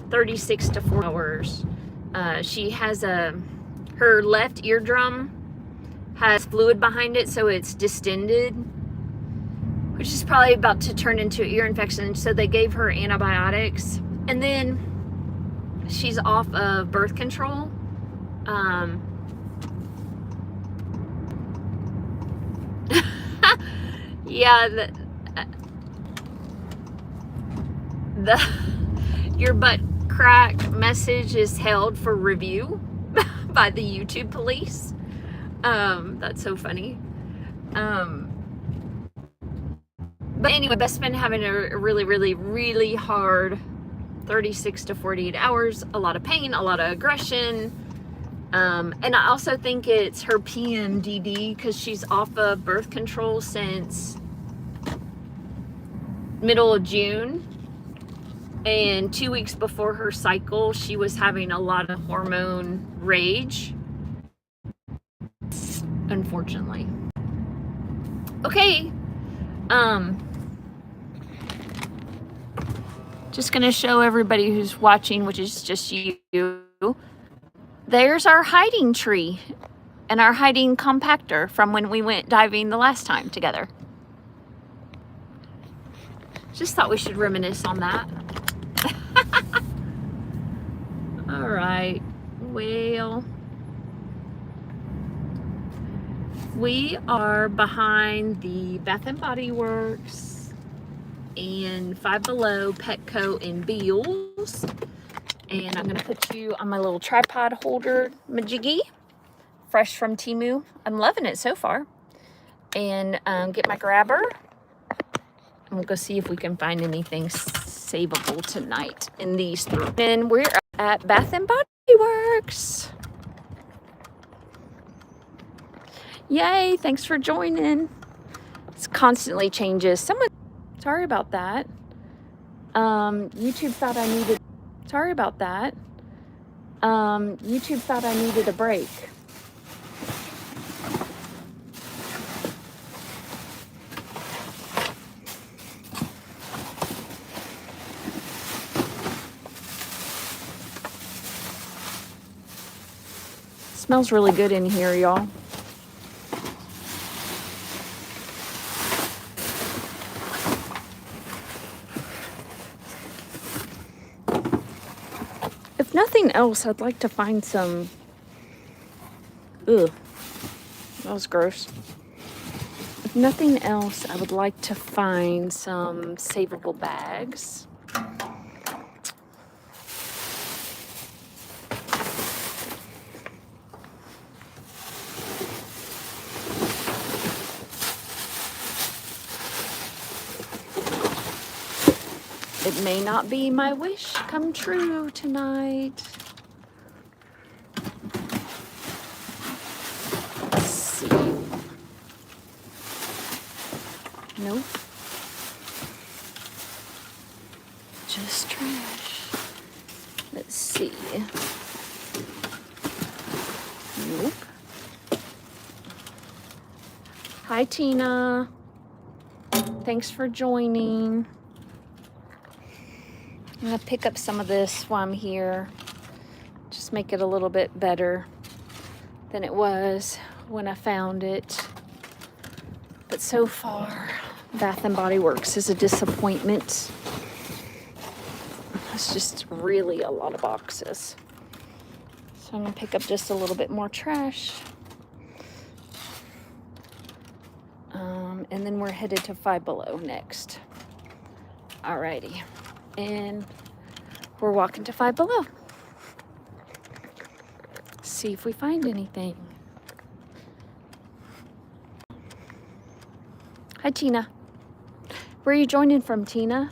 36 to 40 hours. She has her left eardrum has fluid behind it, so it's distended, which is probably about to turn into an ear infection. So they gave her antibiotics, and then she's off of birth control. Yeah, your butt crack message is held for review by the YouTube police. That's so funny. But anyway, Beth's been having a really hard 36 to 48 hours, a lot of pain, a lot of aggression. And I also think it's her PMDD because she's off of birth control since middle of June. And 2 weeks before her cycle, she was having a lot of hormone rage, unfortunately. Okay. Just gonna show everybody who's watching, which is just you. There's our hiding tree and our hiding compactor from when we went diving the last time together. Just thought we should reminisce on that. All right, well, we are behind the Bath and Body Works and Five Below, Petco, and Beals. And I'm gonna put you on my little tripod holder majiggy, fresh from Temu. I'm loving it so far. And get my grabber. And we'll go see if we can find anything savable tonight in these three. And we're at Bath and Body Works. Yay, thanks for joining. It constantly changes. Sorry about that. YouTube thought I needed a break. Smells really good in here, y'all. If nothing else, I'd like to find some... Ugh, that was gross. If nothing else, I would like to find some savable bags. It may not be my wish come true tonight. Let's see. Nope. Just trash. Let's see. Nope. Hi, Tina. Thanks for joining. I'm gonna pick up some of this while I'm here. Just make it a little bit better. than it was when I found it. But so far, Bath & Body Works is a disappointment. It's just really a lot of boxes. So I'm gonna pick up just a little bit more trash. And then we're headed to Five Below next. Alrighty. And we're walking to Five Below. See if we find anything. Hi, Tina. Where are you joining from, Tina?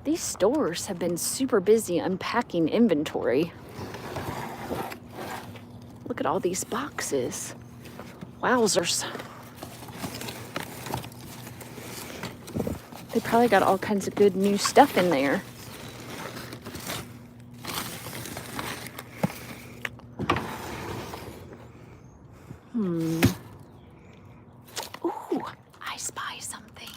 These stores have been super busy unpacking inventory. Look at all these boxes. Wowzers. They probably got all kinds of good new stuff in there. Ooh, I spy something.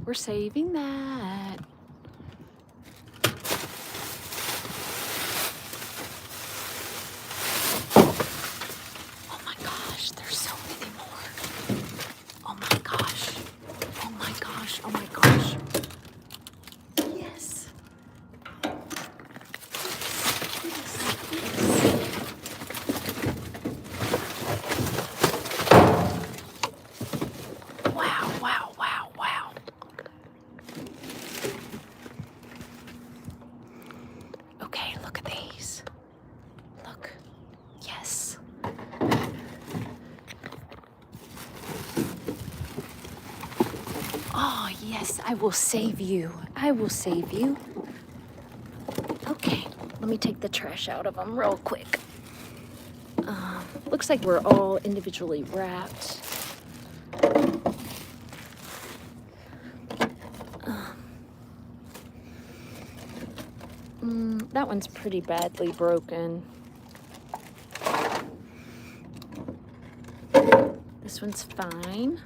We're saving that. Oh my gosh, there's so many more. Oh my gosh. Oh my gosh. Oh my gosh. Yes. Wow, wow, wow, wow. Okay, look at these. Look. Yes. Oh, yes, I will save you. I will save you. Okay, let me take the trash out of them real quick. Looks like we're all individually wrapped. That one's pretty badly broken. This one's fine.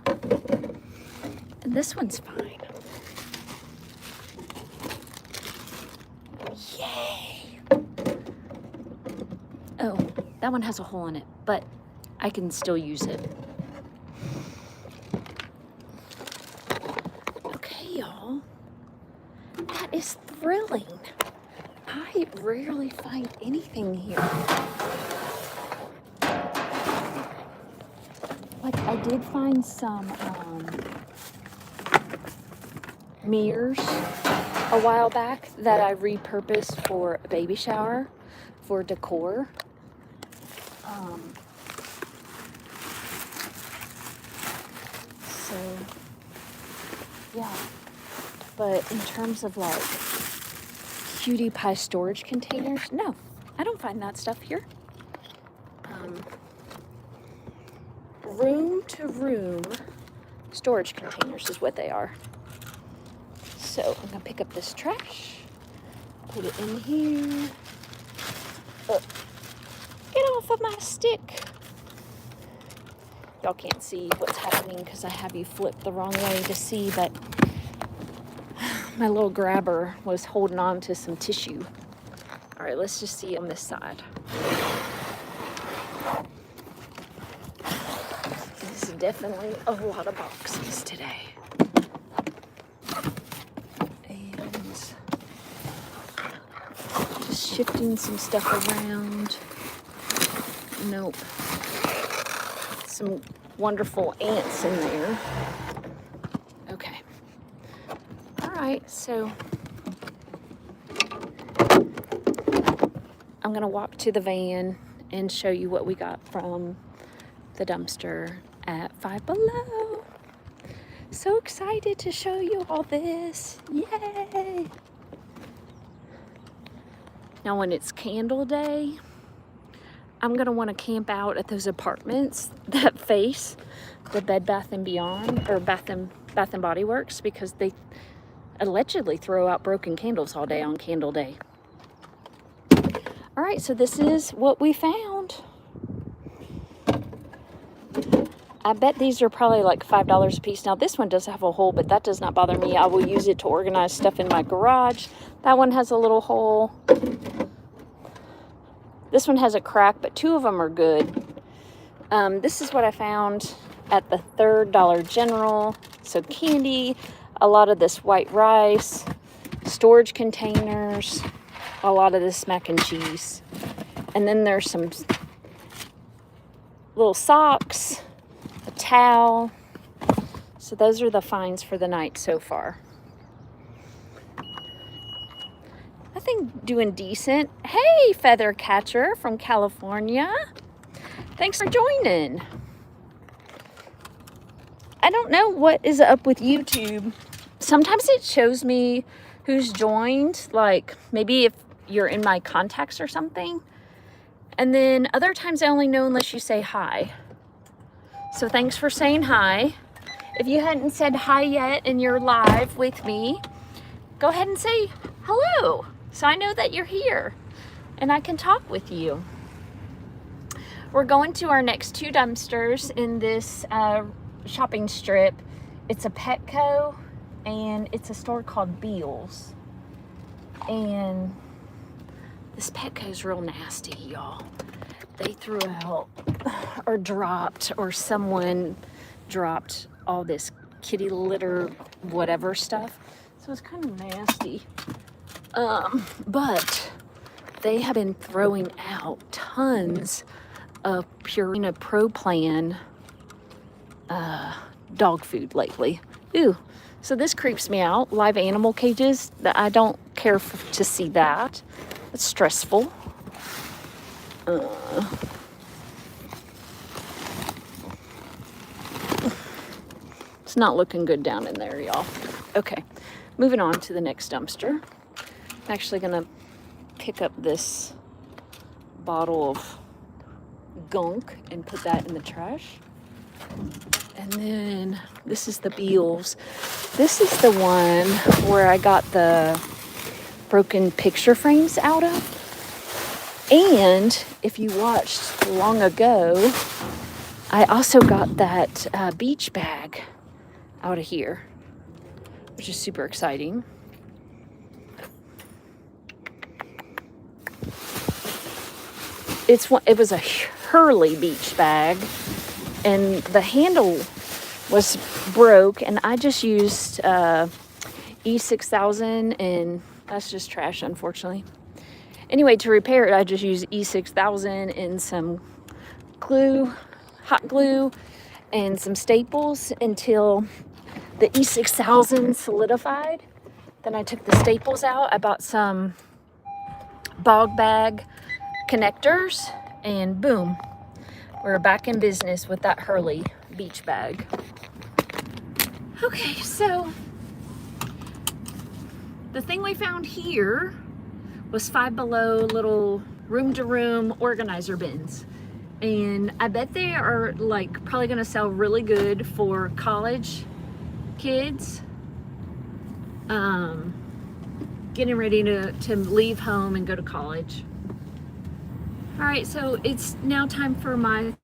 And this one's fine. Yay! Oh, that one has a hole in it, but I can still use it. Okay, y'all. That is thrilling. I rarely find anything here. Like, I did find some mirrors a while back that I repurposed for a baby shower for decor. So, yeah. But in terms of like cutie pie storage containers, no, I don't find that stuff here. Room to room storage containers is what they are. So I'm gonna pick up this trash, put it in here. Get off of my stick. Y'all can't see what's happening because I have you flipped the wrong way to see, but my little grabber was holding on to some tissue. All right, let's just see on this side. This is definitely a lot of boxes today. And just shifting some stuff around. Nope. Some wonderful ants in there. Okay. All right, so I'm gonna walk to the van and show you what we got from the dumpster at Five Below. So excited to show you all this. Yay! Now when it's candle day, I'm gonna want to camp out at those apartments that face the Bed Bath & Beyond or Bath & Body Works, because they allegedly throw out broken candles all day on Candle Day. All right, so this is what we found. I bet these are probably like $5 a piece. Now this one does have a hole, but that does not bother me. I will use it to organize stuff in my garage. That one has a little hole. This one has a crack, but 2 of them are good. This is what I found at the third Dollar General. So candy, a lot of this white rice, storage containers, a lot of this mac and cheese. And then there's some little socks, a towel. So those are the finds for the night so far. I think doing decent. Hey, Feather Catcher from California. Thanks for joining. I don't know what is up with YouTube. Sometimes it shows me who's joined, like maybe if you're in my contacts or something. And then other times I only know unless you say hi. So thanks for saying hi. If you hadn't said hi yet and you're live with me, go ahead and say hello. So I know that you're here and I can talk with you. We're going to our next 2 dumpsters in this shopping strip. It's a Petco and it's a store called Beals. And this Petco's real nasty, y'all. They threw out or dropped, or someone dropped all this kitty litter, whatever stuff. So it's kind of nasty. But they have been throwing out tons of Purina Pro Plan dog food lately. Ooh, so this creeps me out. Live animal cages, that I don't care to see that. It's stressful. It's not looking good down in there, y'all. Okay, moving on to the next dumpster. I'm actually gonna pick up this bottle of gunk and put that in the trash. And then this is the Beals. This is the one where I got the broken picture frames out of. And if you watched long ago, I also got that beach bag out of here, which is super exciting. It was a Hurley beach bag, and the handle was broke, and I just used E6000, and that's just trash, unfortunately. Anyway, to repair it, I just used E6000 and some glue, hot glue, and some staples until the E6000 solidified. Then I took the staples out. I bought some bog bag connectors, and boom, we're back in business with that Hurley beach bag. Okay, so the thing we found here was Five Below little room-to-room organizer bins. And I bet they are like probably gonna sell really good for college kids getting ready to leave home and go to college. All right, so it's now time for my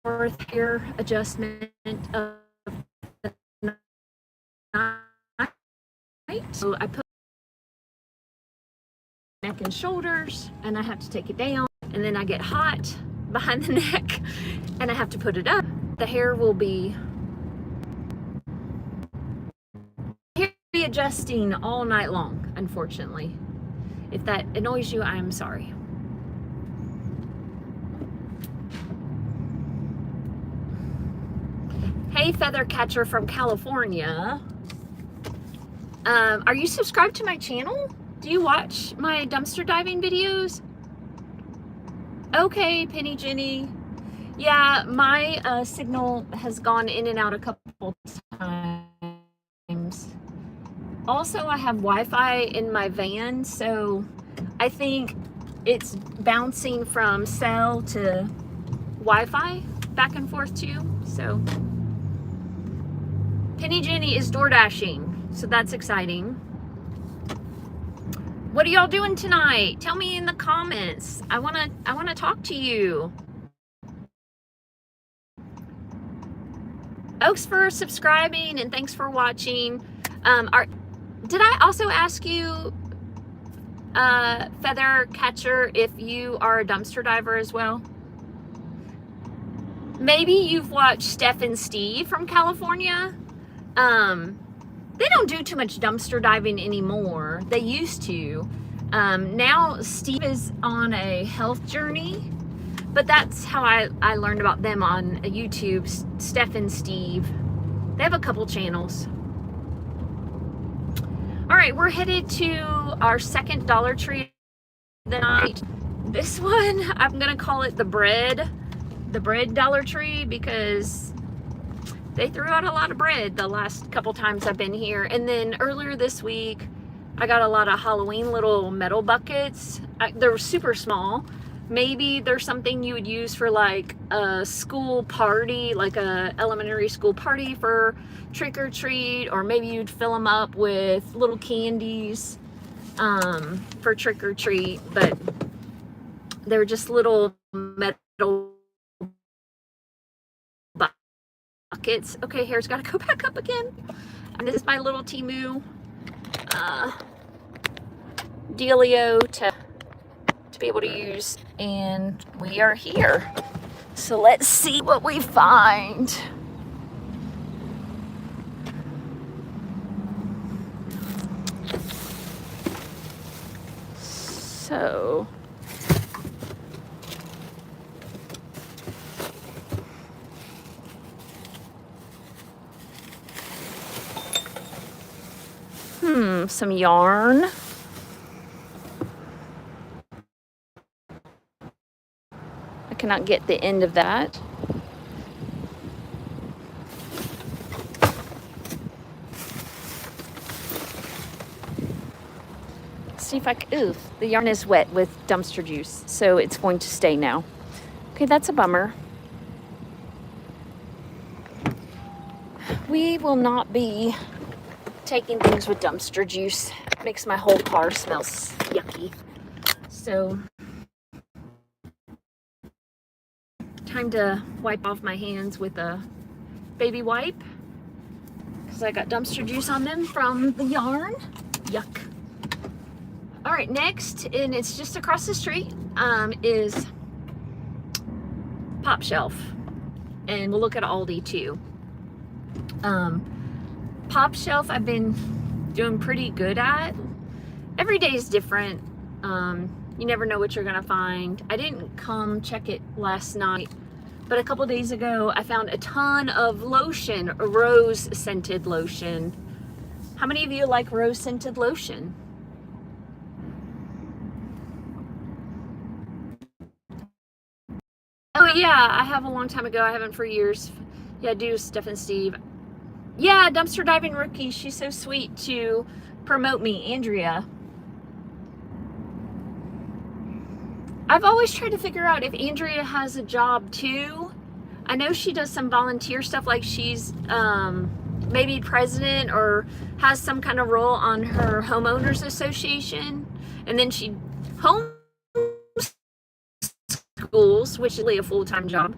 4th hair adjustment of the night. So I put neck and shoulders, and I have to take it down, and then I get hot behind the neck and I have to put it up. The hair will be adjusting all night long, unfortunately. If that annoys you, I am sorry. Hey, Feather Catcher from California. Are you subscribed to my channel? Do you watch my dumpster diving videos? Okay, Penny Jenny. Yeah, my signal has gone in and out a couple times. Also, I have Wi-Fi in my van, so I think it's bouncing from cell to Wi-Fi back and forth too. So Penny Jenny is door dashing, so that's exciting. What are y'all doing tonight? Tell me in the comments. I wanna talk to you. Thanks for subscribing and thanks for watching. Did I also ask you, Feather Catcher, if you are a dumpster diver as well? Maybe you've watched Steph and Steve from California. They don't do too much dumpster diving anymore. They used to. Now Steve is on a health journey, but that's how I learned about them on YouTube. Steph and Steve. They have a couple channels. All right, we're headed to our second Dollar Tree of the night. This one, I'm gonna call it the bread Dollar Tree, because they threw out a lot of bread the last couple times I've been here. And then earlier this week, I got a lot of Halloween little metal buckets. They're super small. Maybe there's something you would use for like a school party, like a elementary school party for trick or treat, or maybe you'd fill them up with little candies for trick or treat. But they're just little metal buckets. Okay, hair's got to go back up again. And this is my little Temu dealio to be able to use, and we are here. So let's see what we find. So some yarn. I cannot get the end of that. See if I can, ooh, the yarn is wet with dumpster juice, so it's going to stay now. Okay, that's a bummer. We will not be taking things with dumpster juice. It makes my whole car smell yucky. So, time to wipe off my hands with a baby wipe, because I got dumpster juice on them from the yarn. Yuck. All right, next, and it's just across the street, is Pop Shelf. And we'll look at Aldi too. Pop Shelf I've been doing pretty good at. Every day is different. You never know what you're gonna find. I didn't come check it last night, but a couple days ago I found a ton of lotion, rose scented lotion. How many of you like rose scented lotion? Oh yeah, I have a long time ago. I haven't for years. Yeah, I do, Steph and Steve. Yeah, Dumpster Diving Rookie. She's so sweet to promote me, Andrea. I've always tried to figure out if Andrea has a job too. I know she does some volunteer stuff, like she's maybe president or has some kind of role on her homeowners association, and then she homeschools, which is really a full-time job.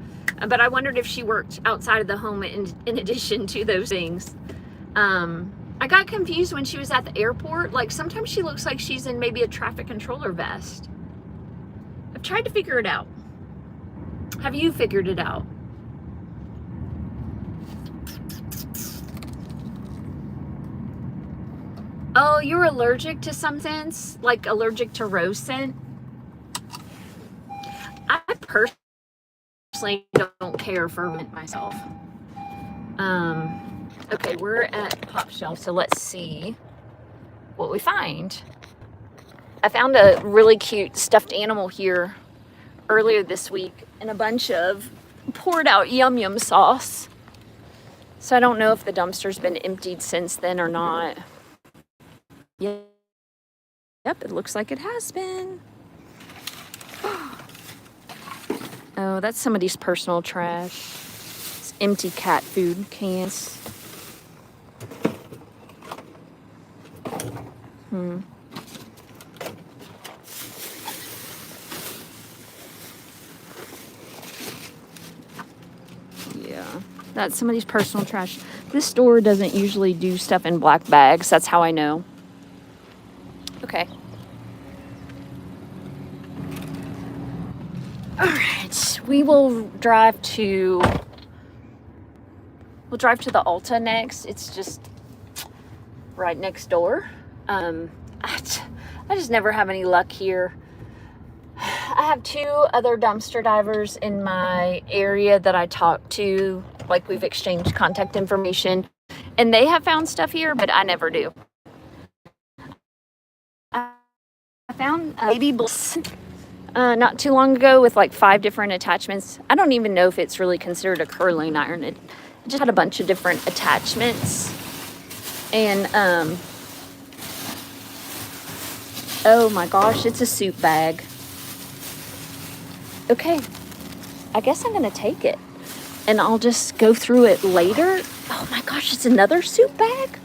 But I wondered if she worked outside of the home in addition to those things. I got confused when she was at the airport. Like, sometimes she looks like she's in maybe a traffic controller vest. I've tried to figure it out. Have you figured it out? Oh, you're allergic to some scents? Like allergic to rose scent? I personally don't care for mint myself. Okay, we're at Pop Shelf, so let's see what we find. I found a really cute stuffed animal here earlier this week and a bunch of poured out yum yum sauce. So I don't know if the dumpster's been emptied since then or not. Yep, it looks like it has been. Oh, that's somebody's personal trash. It's empty cat food cans. That's somebody's personal trash. This store doesn't usually do stuff in black bags. That's how I know. Okay. All right. We'll drive to the Ulta next. It's just right next door. I just never have any luck here. I have 2 other dumpster divers in my area that I talk to, like we've exchanged contact information, and they have found stuff here, but I never do. I found a baby bliss not too long ago with like 5 different attachments. I don't even know if it's really considered a curling iron. It just had a bunch of different attachments, and oh my gosh, it's a soup bag. Okay, I guess I'm gonna take it and I'll just go through it later. Oh my gosh, it's another soup bag?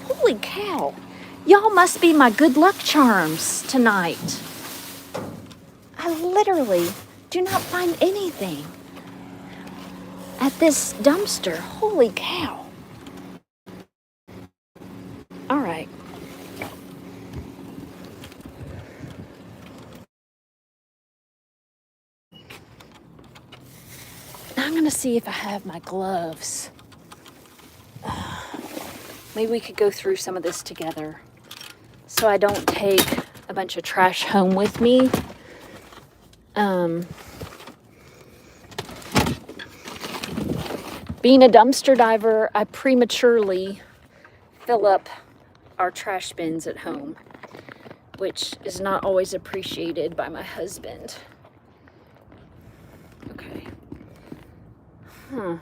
Holy cow. Y'all must be my good luck charms tonight. I literally do not find anything at this dumpster. Holy cow. All right. I'm gonna see if I have my gloves. Maybe we could go through some of this together so I don't take a bunch of trash home with me. Being a dumpster diver, I prematurely fill up our trash bins at home, which is not always appreciated by my husband. Okay. I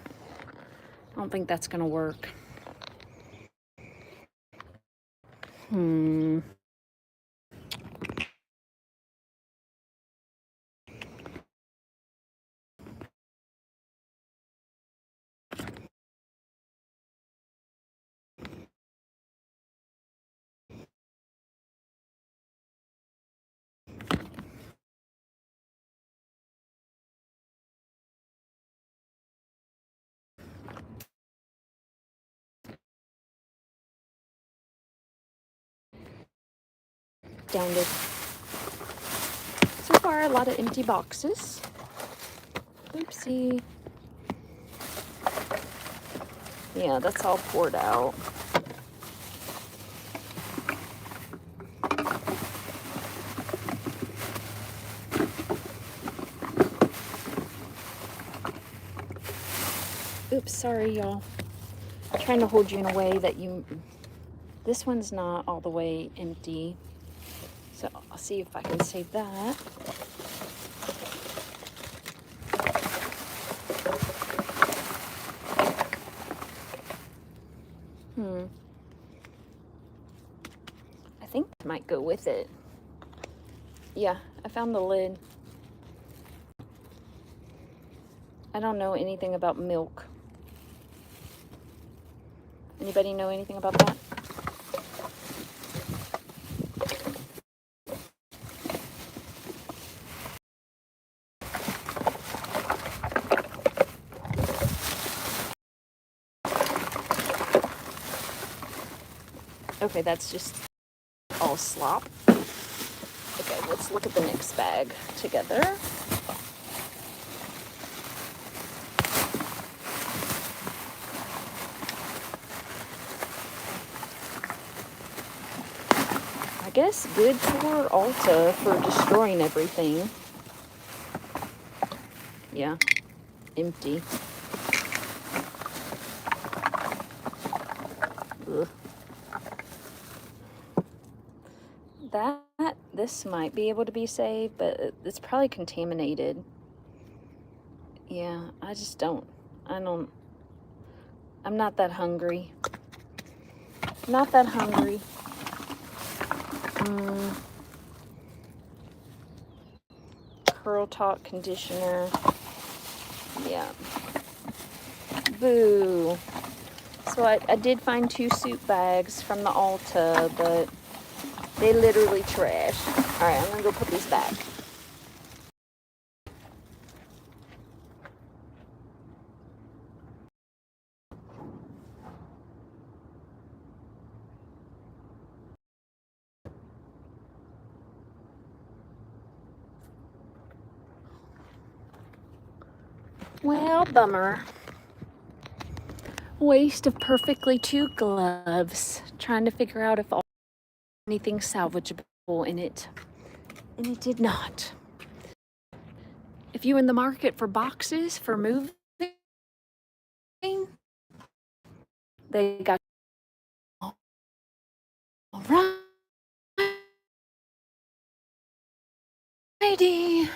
don't think that's gonna work. Down to so far a lot of empty boxes. Oopsie. Yeah, that's all poured out. Oops, sorry y'all. I'm trying to hold you in a way that this one's not all the way empty. So I'll see if I can save that. I think that might go with it. Yeah, I found the lid. I don't know anything about milk. Anybody know anything about that? Okay, that's just all slop. Okay, let's look at the next bag together. I guess good for Ulta for destroying everything. Yeah, empty. Ugh. This might be able to be saved, but it's probably contaminated. Yeah, I'm not that hungry. Not that hungry. Curl Talk conditioner. Yeah. Boo. So I did find 2 soup bags from the Ulta, but they literally trash. Alright, I'm gonna go put these back. Well, bummer. Waste of perfectly 2 gloves. Trying to figure out if anything salvageable in it. And it did not. If you're in the market for boxes for moving, they got all righty.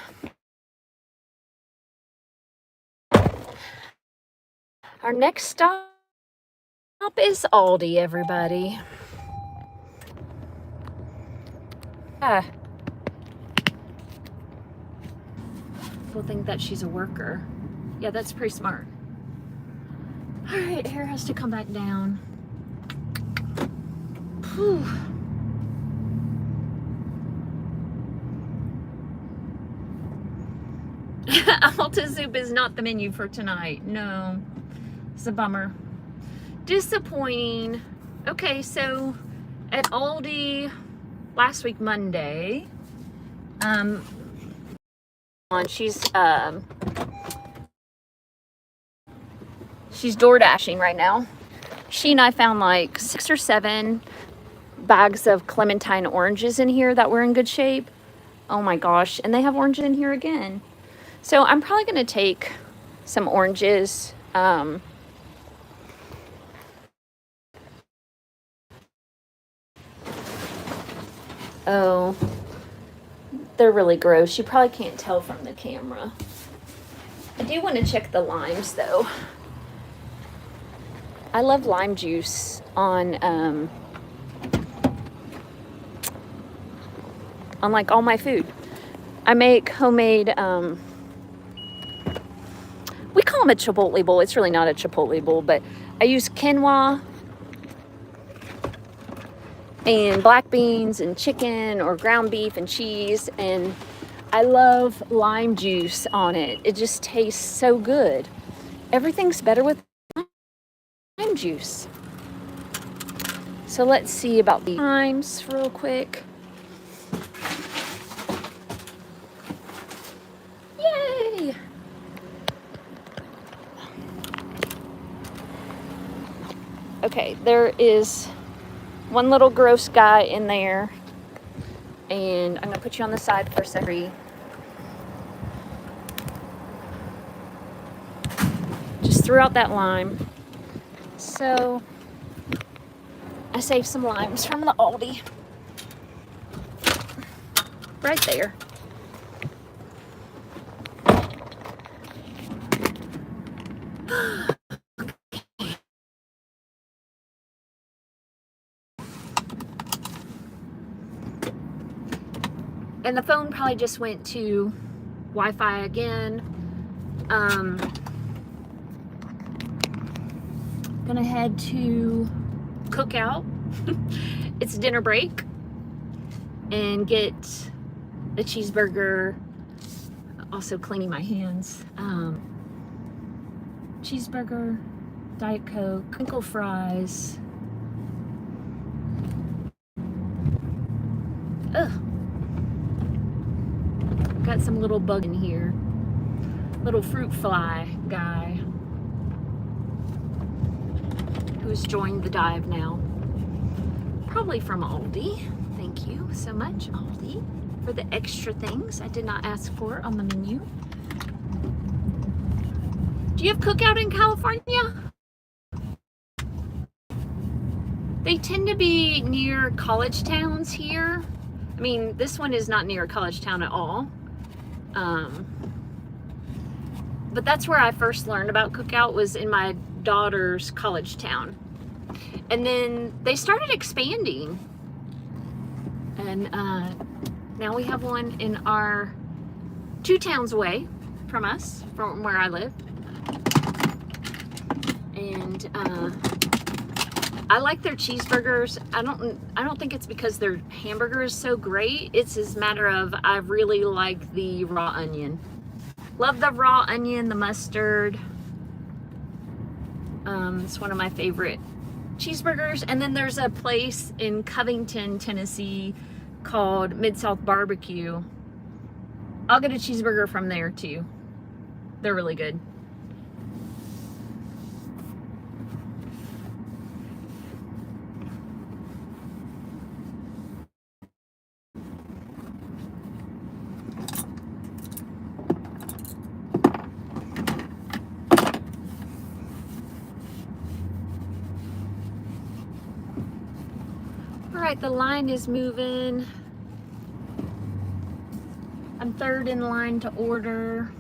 Our next stop is Aldi, everybody. People think that she's a worker. Yeah, that's pretty smart. All right, hair has to come back down. Whew. Alta soup is not the menu for tonight. No, it's a bummer. Disappointing. Okay, so at Aldi last week Monday, she's door dashing right now. She and I found like 6 or 7 bags of clementine oranges in here that were in good shape. Oh my gosh, and they have oranges in here again. So I'm probably gonna take some oranges. Oh, they're really gross. You probably can't tell from the camera. I do want to check the limes though. I love lime juice on like all my food. I make homemade, we call them a chipotle bowl. It's really not a chipotle bowl, but I use quinoa and black beans and chicken or ground beef and cheese, and I love lime juice on it. It just tastes so good. Everything's better with lime juice. So let's see about the limes real quick. Yay! Okay, there is one little gross guy in there, and I'm gonna put you on the side for a second. Just threw out that lime. So I saved some limes from the Aldi. Right there. And the phone probably just went to Wi-Fi again. Gonna head to Cookout. It's dinner break. And get a cheeseburger. Also cleaning my hands. Cheeseburger, Diet Coke, crinkle fries. Ugh. Got some little bug in here. Little fruit fly guy who's joined the dive now. Probably from Aldi. Thank you so much, Aldi, for the extra things I did not ask for on the menu. Do you have Cookout in California? They tend to be near college towns here. I mean, this one is not near a college town at all. But that's where I first learned about Cookout, was in my daughter's college town. And then they started expanding. And now we have one in our 2 towns away from us, from where I live. And I like their cheeseburgers. I don't think it's because their hamburger is so great. It's a matter of I really like the raw onion. Love the raw onion, the mustard. It's one of my favorite cheeseburgers. And then there's a place in Covington, Tennessee called Mid-South Barbecue. I'll get a cheeseburger from there too. They're really good. right, the line is moving. I'm third in line to order.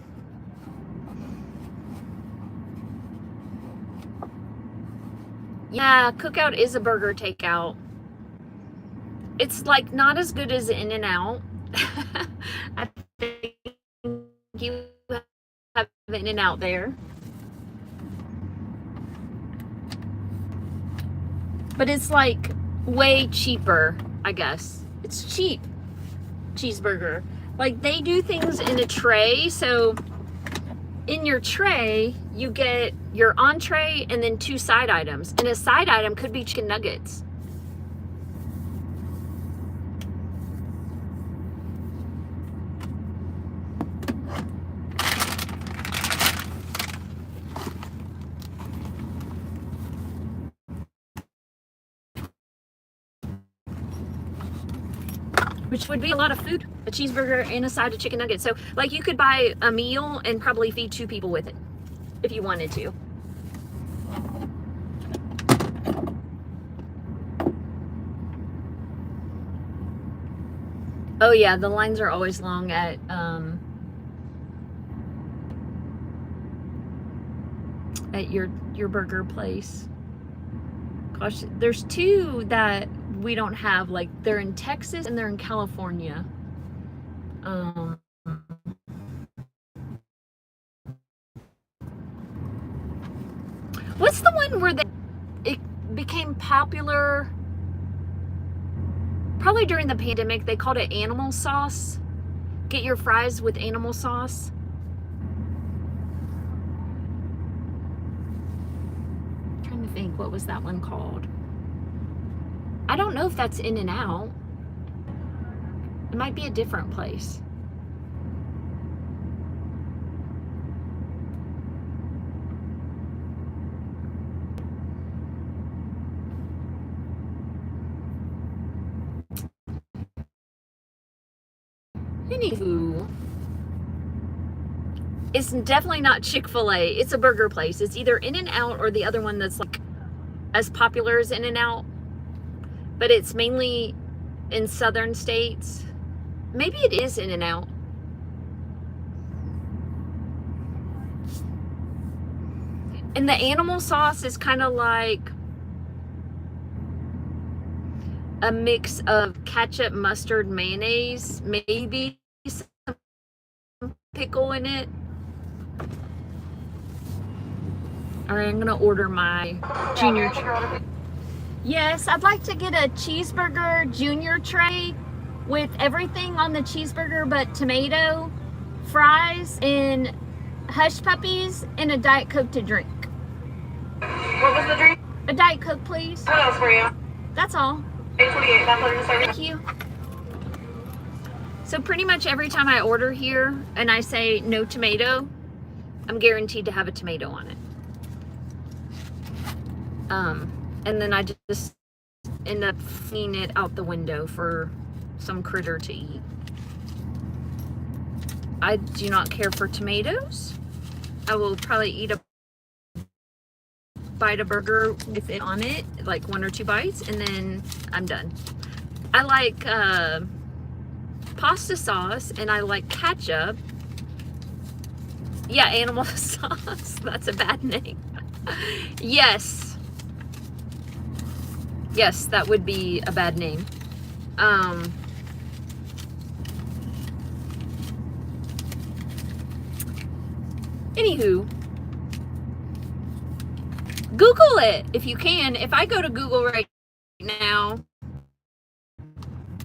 Yeah, Cookout is a burger takeout. It's like not as good as In-N-Out. I think you have In-N-Out there. But it's like way cheaper, I guess. It's cheap cheeseburger. Like they do things in a tray, so in your tray you get your entree and then 2 side items, and a side item could be chicken nuggets. Which would be a lot of food, a cheeseburger and a side of chicken nuggets. So like you could buy a meal and probably feed 2 people with it if you wanted to. Oh yeah, the lines are always long at your burger place. Gosh, there's 2 that we don't have. Like they're in Texas and they're in California. What's the one where it became popular? Probably during the pandemic. They called it animal sauce. Get your fries with animal sauce. I'm trying to think, what was that one called? I don't know if that's In-N-Out. It might be a different place. Anywho, it's definitely not Chick-fil-A. It's a burger place. It's either In-N-Out or the other one that's like as popular as In-N-Out, but it's mainly in southern states. Maybe it is In-N-Out. And the animal sauce is kind of like a mix of ketchup, mustard, mayonnaise, maybe some pickle in it. All right, I'm gonna order my junior. Yes, I'd like to get a cheeseburger junior tray with everything on the cheeseburger but tomato, fries, and hush puppies, and a Diet Coke to drink. What was the drink? A Diet Coke, please. What else for you? That's all. 828, that pleasure service. Thank you. So pretty much every time I order here and I say no tomato, I'm guaranteed to have a tomato on it. And then I just end up flinging it out the window for some critter to eat. I do not care for tomatoes. I will probably eat a bite of burger with it on it, like 1 or 2 bites, and then I'm done. I like pasta sauce, and I like ketchup. Yeah, animal sauce. That's a bad name. Yes. Yes, that would be a bad name. Anywho, Google it if you can. If I go to Google right now,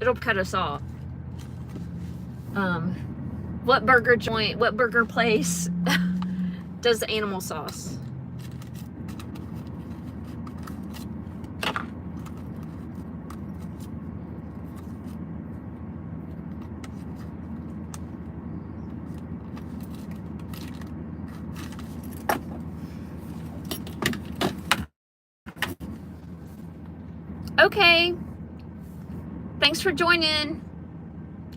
it'll cut us off. What burger joint, what burger place does the animal sauce? Okay. Thanks for joining.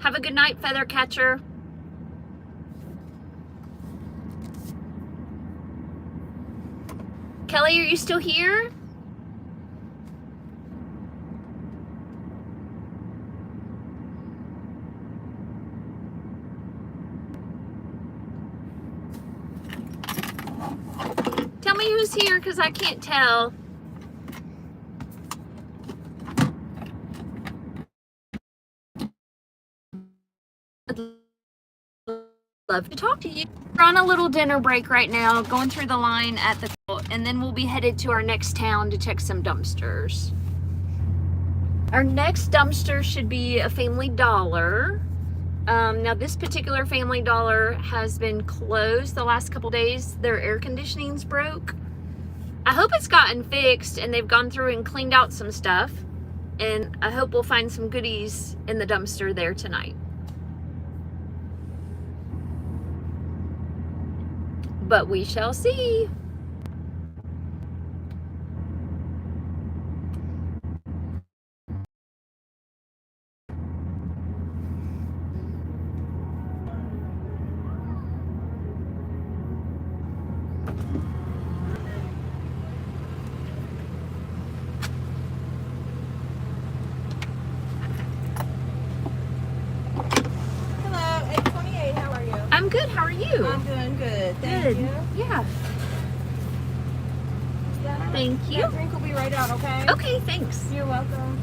Have a good night, feather catcher. Kelly, are you still here? me who's here because I can't tell. I'd love to talk to you. We're on a little dinner break right now, going through the line at the, and then we'll be headed to our next town to check some dumpsters. Our next dumpster should be a Family Dollar. Now this particular Family Dollar has been closed the last couple days. Their air conditioning's broke. I hope it's gotten fixed and they've gone through and cleaned out some stuff. And I hope we'll find some goodies in the dumpster there tonight. But we shall see. Hello, 828. How are you? I'm good. How are you? I'm doing good. Thank Good. you. Yeah. Thank you. That drink will be right out, okay? Okay, thanks. You're welcome.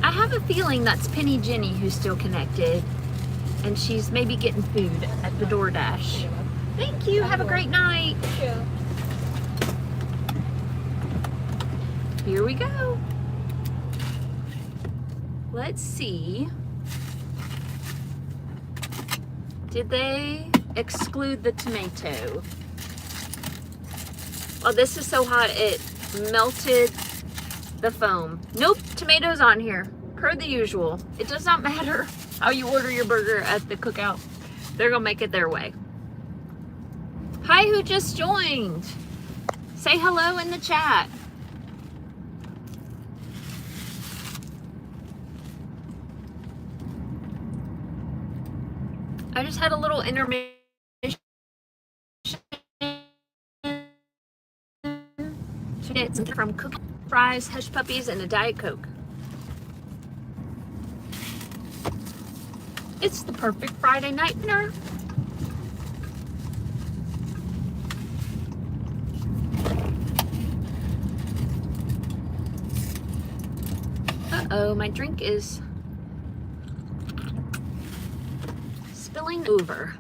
I have a feeling that's Penny Jenny who's still connected, and she's maybe getting food at the DoorDash. Thank you. Have a great night. Sure. Here we go. Let's see. Did they exclude the tomato? Oh, this is so hot it melted the foam. Nope, tomatoes on here, per the usual. It does not matter how you order your burger at the cookout. They're gonna make it their way. Hi, who just joined? Say hello in the chat. I just had a little intermission to get something from Cook Fries, Hush Puppies, and a Diet Coke. It's the perfect Friday night dinner. Uh-oh, my drink is spilling over.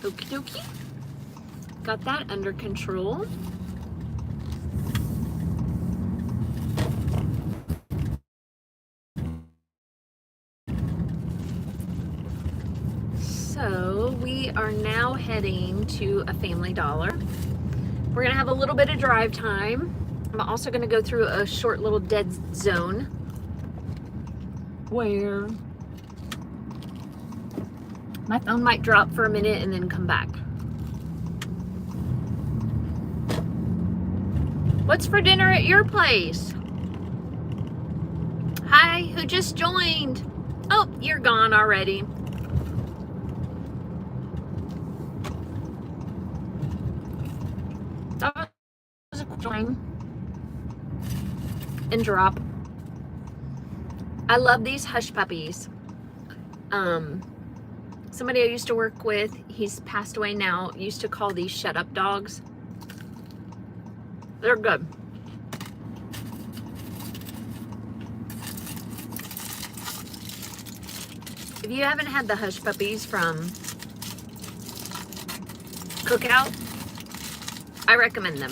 Okie dokie. Got that under control. So we are now heading to a Family Dollar. We're gonna have a little bit of drive time. I'm also gonna go through a short little dead zone where my phone might drop for a minute and then come back. What's for dinner at your place? Hi, who just joined? Oh, you're gone already. That was a quick join and drop. I love these Hush Puppies. Somebody I used to work with, he's passed away now, used to call these shut up dogs. They're good. If you haven't had the Hush Puppies from Cookout, I recommend them.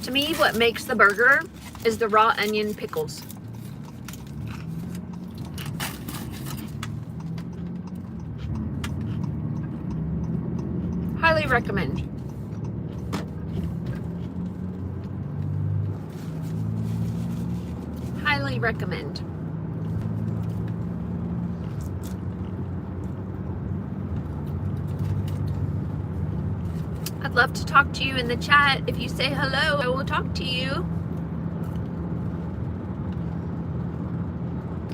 To me, what makes the burger is the raw onion pickles. Highly recommend. Highly recommend. love to talk to you in the chat. If you say hello, I will talk to you.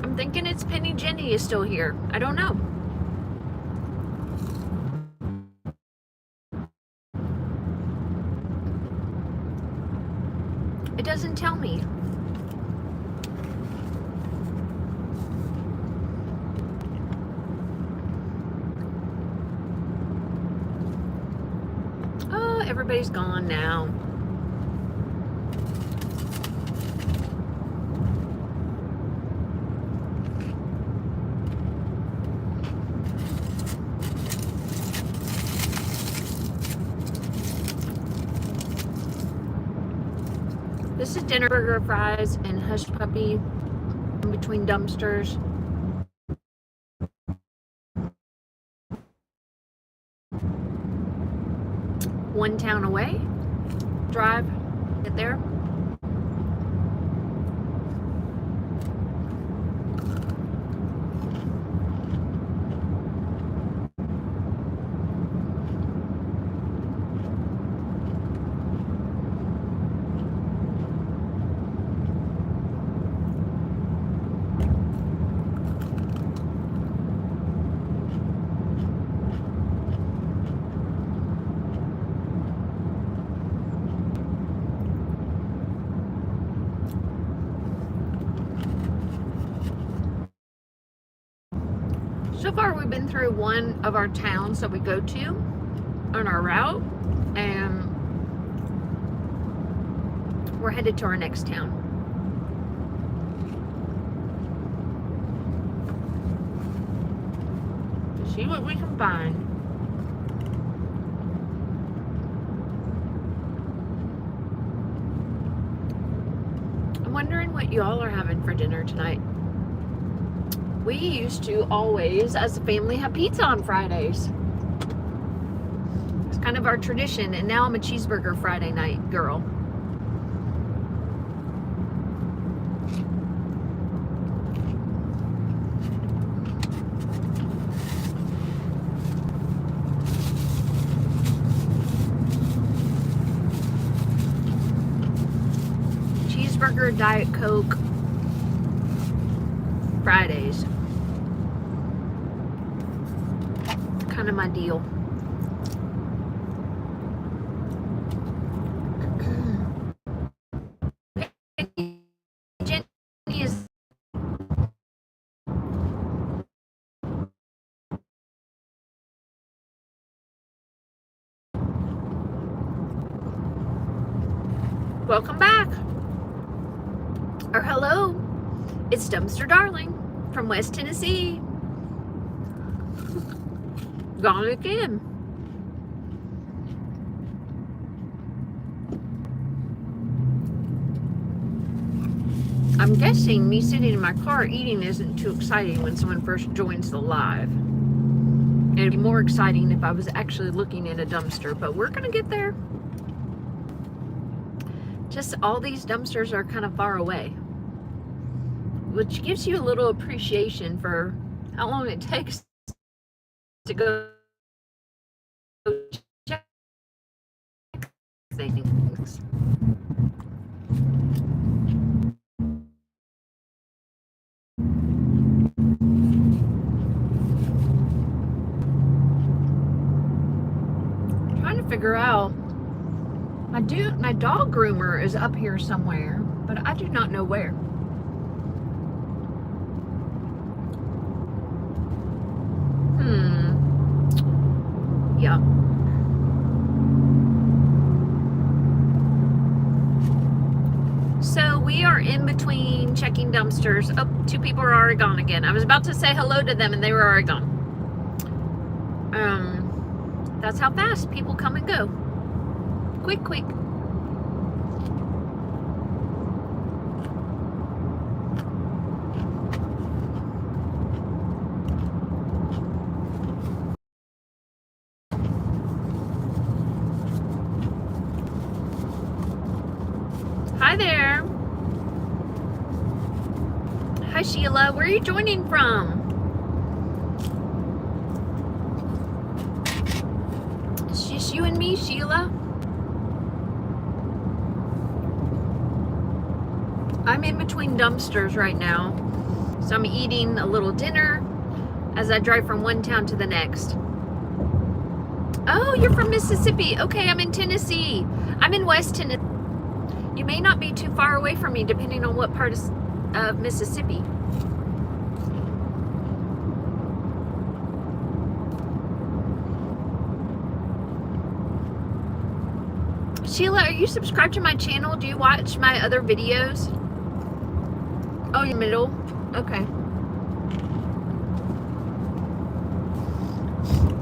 I'm thinking it's Penny Jenny is still here. I don't know. It doesn't tell me. Oh, everybody's gone now. This is dinner, burger, fries, and hush puppy in between dumpsters. One town away. Drive, get there. So far, we've been through one of our towns that we go to on our route, and we're headed to our next town. To see what we can find. I'm wondering what y'all are having for dinner tonight. We used to always, as a family, have pizza on Fridays. It's kind of our tradition, and now I'm a cheeseburger Friday night girl. Cheeseburger, Diet Coke, Fridays. Kind of my deal. Jenny is welcome back. Or hello. It's Dumpster Darling from West Tennessee. Gone again. I'm guessing me sitting in my car eating isn't too exciting when someone first joins the live. It'd be more exciting if I was actually looking at a dumpster, but we're gonna get there. Just all these dumpsters are kind of far away, which gives you a little appreciation for how long it takes to go check things. I'm trying to figure out, my dog groomer is up here somewhere, but I do not know where. Yeah. So we are in between checking dumpsters. Oh, two people are already gone again. I was about to say hello to them and they were already gone. That's how fast people come and go. Quick, quick. Hi there. Hi Sheila, where are you joining from? just you and me, Sheila? I'm in between dumpsters right now. So I'm eating a little dinner as I drive from one town to the next. Oh, you're from Mississippi. Okay, I'm in Tennessee. I'm in West Tennessee. You may not be too far away from me depending on what part of Mississippi. Sheila, are you subscribed to my channel? Do you watch my other videos? Oh, you're middle? Okay.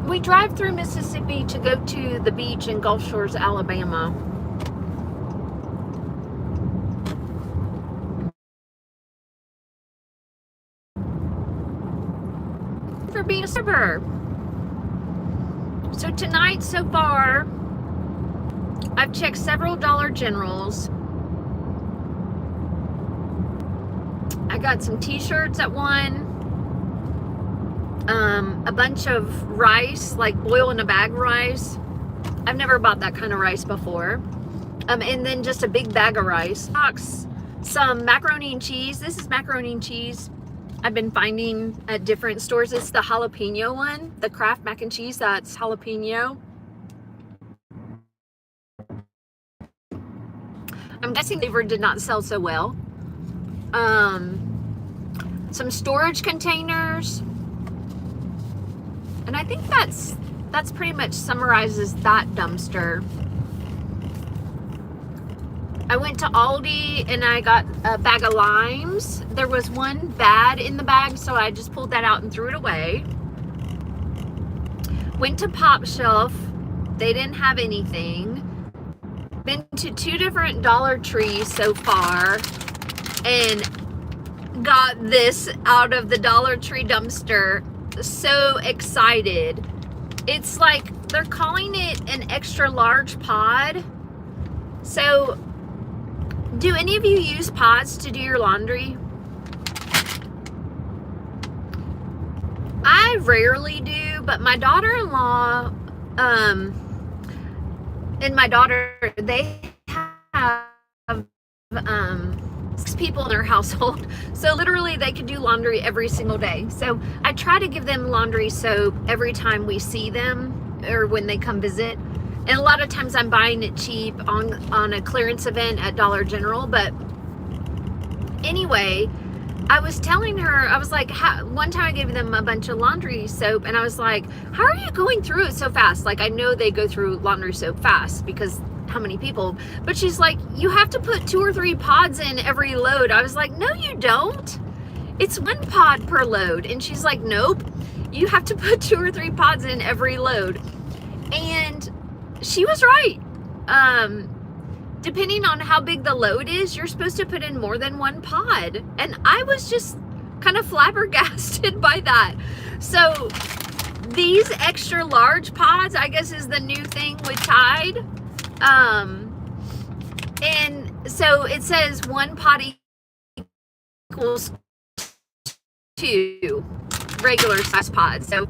We drive through Mississippi to go to the beach in Gulf Shores, Alabama. For being a suburb. So tonight so far, I've checked several Dollar Generals. I got some t-shirts at one. A bunch of rice, like boil in a bag rice. I've never bought that kind of rice before. And then just a big bag of rice. Some macaroni and cheese. This is macaroni and cheese I've been finding at different stores. It's the jalapeno one, the Kraft mac and cheese that's jalapeno. I'm guessing the flavor did not sell so well. Some storage containers. And I think that's pretty much summarizes that dumpster. I went to Aldi and I got a bag of limes. There was one bad in the bag, so I just pulled that out and threw it away. Went to Pop Shelf. They didn't have anything. Been to 2 different Dollar Trees so far and got this out of the Dollar Tree dumpster. So excited. It's like they're calling it an extra large pod. So do any of you use pods to do your laundry? I rarely do, but my daughter-in-law and my daughter, they have 6 people in their household, so literally they could do laundry every single day. So I try to give them laundry soap every time we see them or when they come visit. And a lot of times I'm buying it cheap on a clearance event at Dollar General. But anyway, I was telling her, I was like, one time I gave them a bunch of laundry soap and I was like, how are you going through it so fast? Like, I know they go through laundry soap fast because how many people, but she's like, you have to put 2 or 3 pods in every load. I was like, no, you don't. It's 1 pod per load. And she's like, nope, you have to put 2 or 3 pods in every load. And she was right. Depending on how big the load is, you're supposed to put in more than 1 pod. And I was just kind of flabbergasted by that. So these extra large pods, I guess, is the new thing with Tide. And so it says 1 pod equals 2 regular size pods. So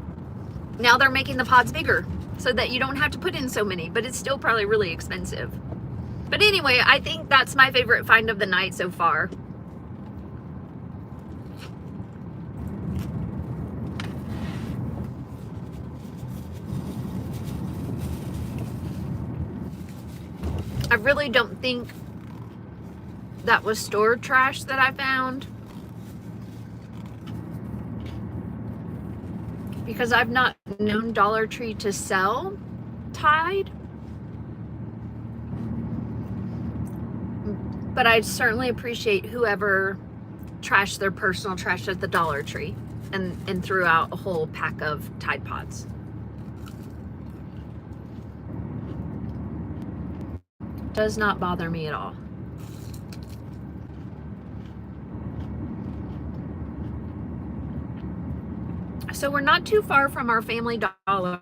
now they're making the pods bigger so that you don't have to put in so many, but it's still probably really expensive. But anyway, I think that's my favorite find of the night so far. I really don't think that was store trash that I found, because I've not known Dollar Tree to sell Tide. But I certainly appreciate whoever trashed their personal trash at the Dollar Tree and threw out a whole pack of Tide Pods. Does not bother me at all. So we're not too far from our Family Dollar.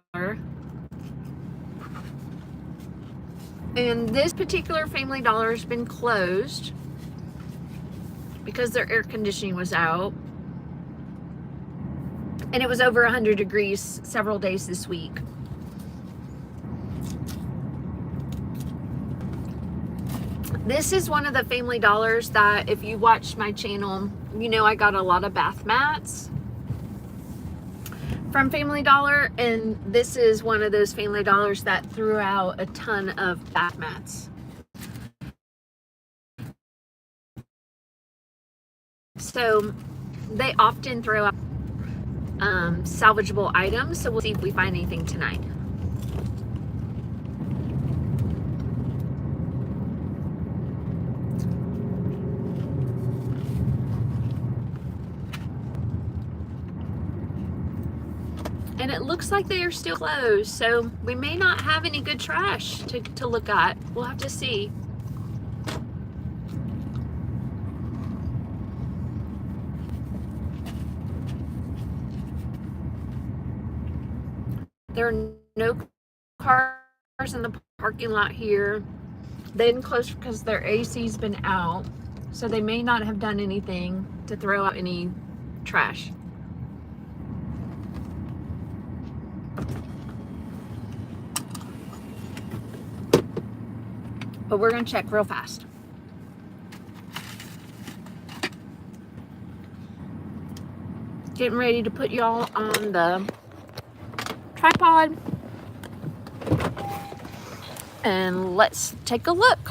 And this particular Family Dollar has been closed because their air conditioning was out. And it was over 100 degrees several days this week. This is one of the Family Dollars that if you watch my channel, you know I got a lot of bath mats from Family Dollar, and this is one of those Family Dollars that threw out a ton of bath mats. So they often throw out salvageable items, so we'll see if we find anything tonight. And it looks like they are still closed, so we may not have any good trash to look at. We'll have to see. There are no cars in the parking lot here. They didn't close because their AC's been out, so they may not have done anything to throw out any trash. But we're gonna check real fast. Getting ready to put y'all on the tripod. And let's take a look.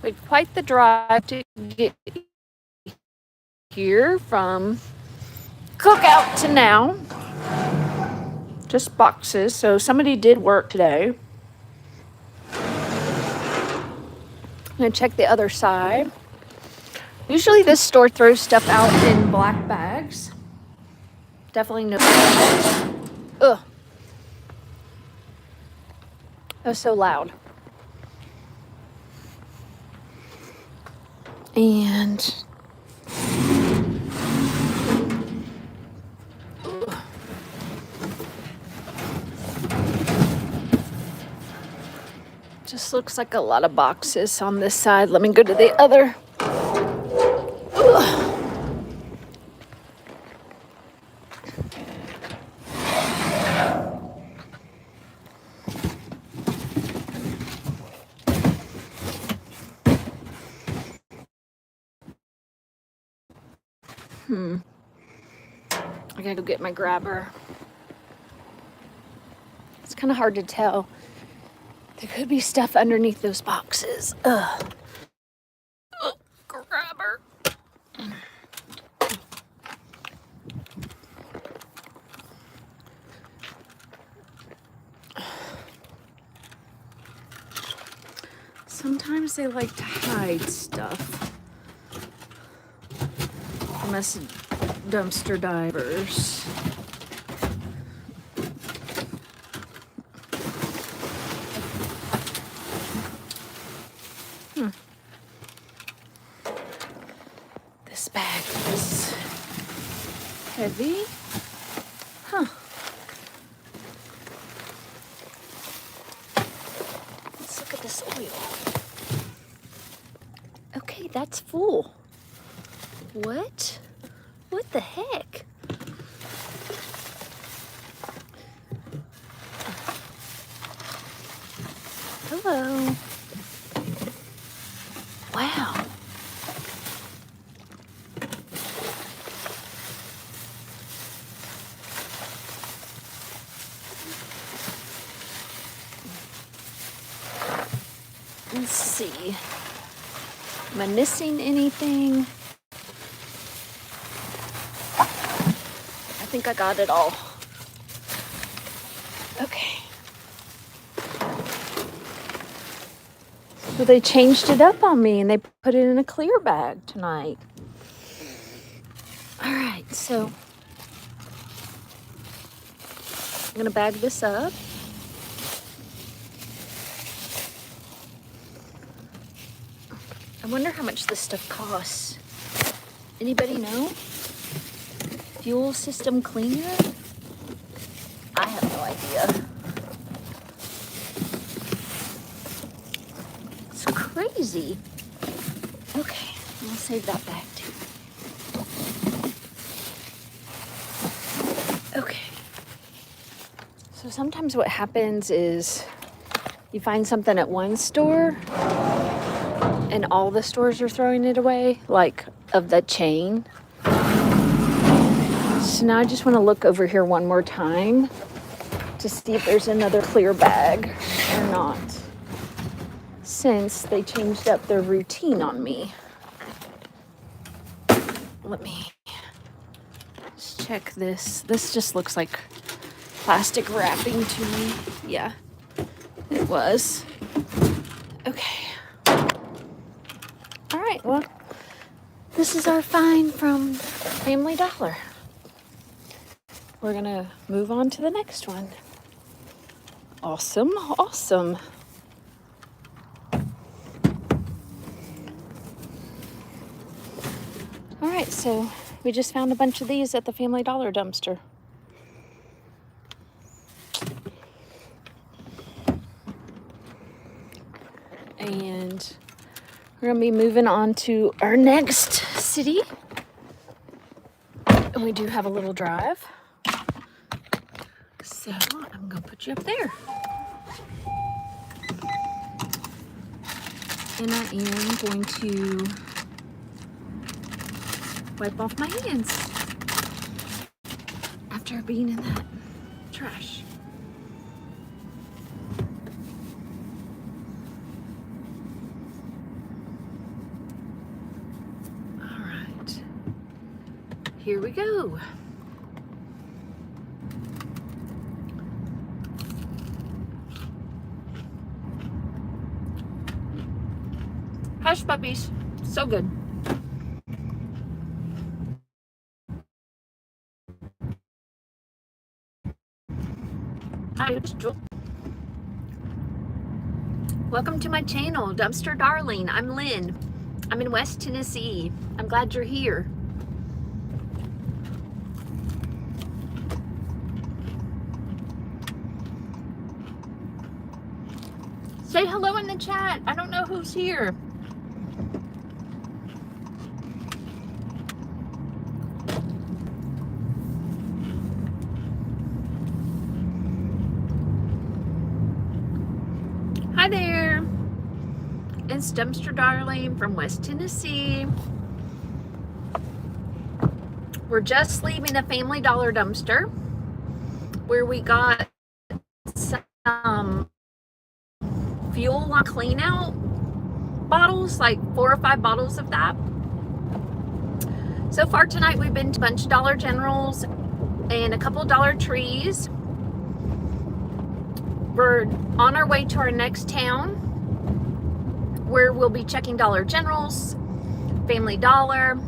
We've quite the drive to get here from Cookout to now. Just boxes, so somebody did work today. I'm gonna check the other side. Usually this store throws stuff out in black bags. Definitely no. Ugh. That was so loud. And just looks like a lot of boxes on this side. Let me go to the other. Ugh. I gotta go get my grabber. It's kind of hard to tell. There could be stuff underneath those boxes. Ugh. Oh, grabber. Sometimes they like to hide stuff from us dumpster divers. This bag is heavy. Huh. Let's look at this oil. Okay, that's full. What? What the heck? Hello. Wow. Let's see. Am I missing anything? I think I got it all. Okay. So they changed it up on me and they put it in a clear bag tonight. All right, so I'm gonna bag this up. I wonder how much this stuff costs. Anybody know? Fuel system cleaner? I have no idea. It's crazy. Okay, I'll save that bag too. Okay. So sometimes what happens is You find something at one store and all the stores are throwing it away, like of the chain. So now I just want to look over here one more time to see if there's another clear bag or not, since they changed up their routine on me. Let me just check this. This just looks like plastic wrapping to me. Yeah, it was. Okay. All right, well, this is our find from Family Dollar. We're gonna move on to the next one. Awesome, awesome. All right, so we just found a bunch of these at the Family Dollar dumpster. And we're gonna be moving on to our next city. And we do have a little drive. So I'm gonna put you up there. And I am going to wipe off my hands after being in that trash. All right, here we go. Hush puppies, so good. Hi, it's Jewel. Welcome to my channel, Dumpster Darling. I'm Lynn. I'm in West Tennessee. I'm glad you're here. Say hello in the chat. I don't know who's here. Hi there, it's Dumpster Darling from West Tennessee. We're just leaving the Family Dollar dumpster where we got some fuel line clean out bottles, like 4 or 5 bottles of that. So far tonight we've been to a bunch of Dollar Generals and a couple Dollar Trees. We're on our way to our next town where we'll be checking Dollar Generals, Family Dollar,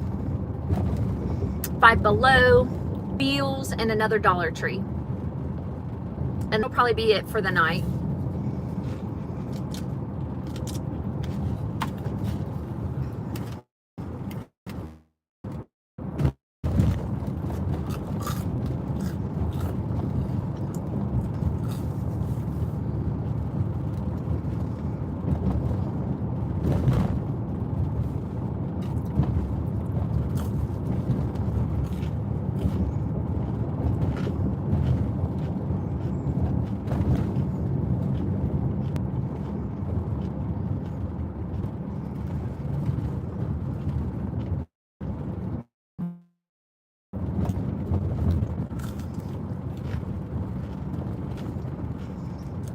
Five Below, Beals, and another Dollar Tree. And that'll probably be it for the night.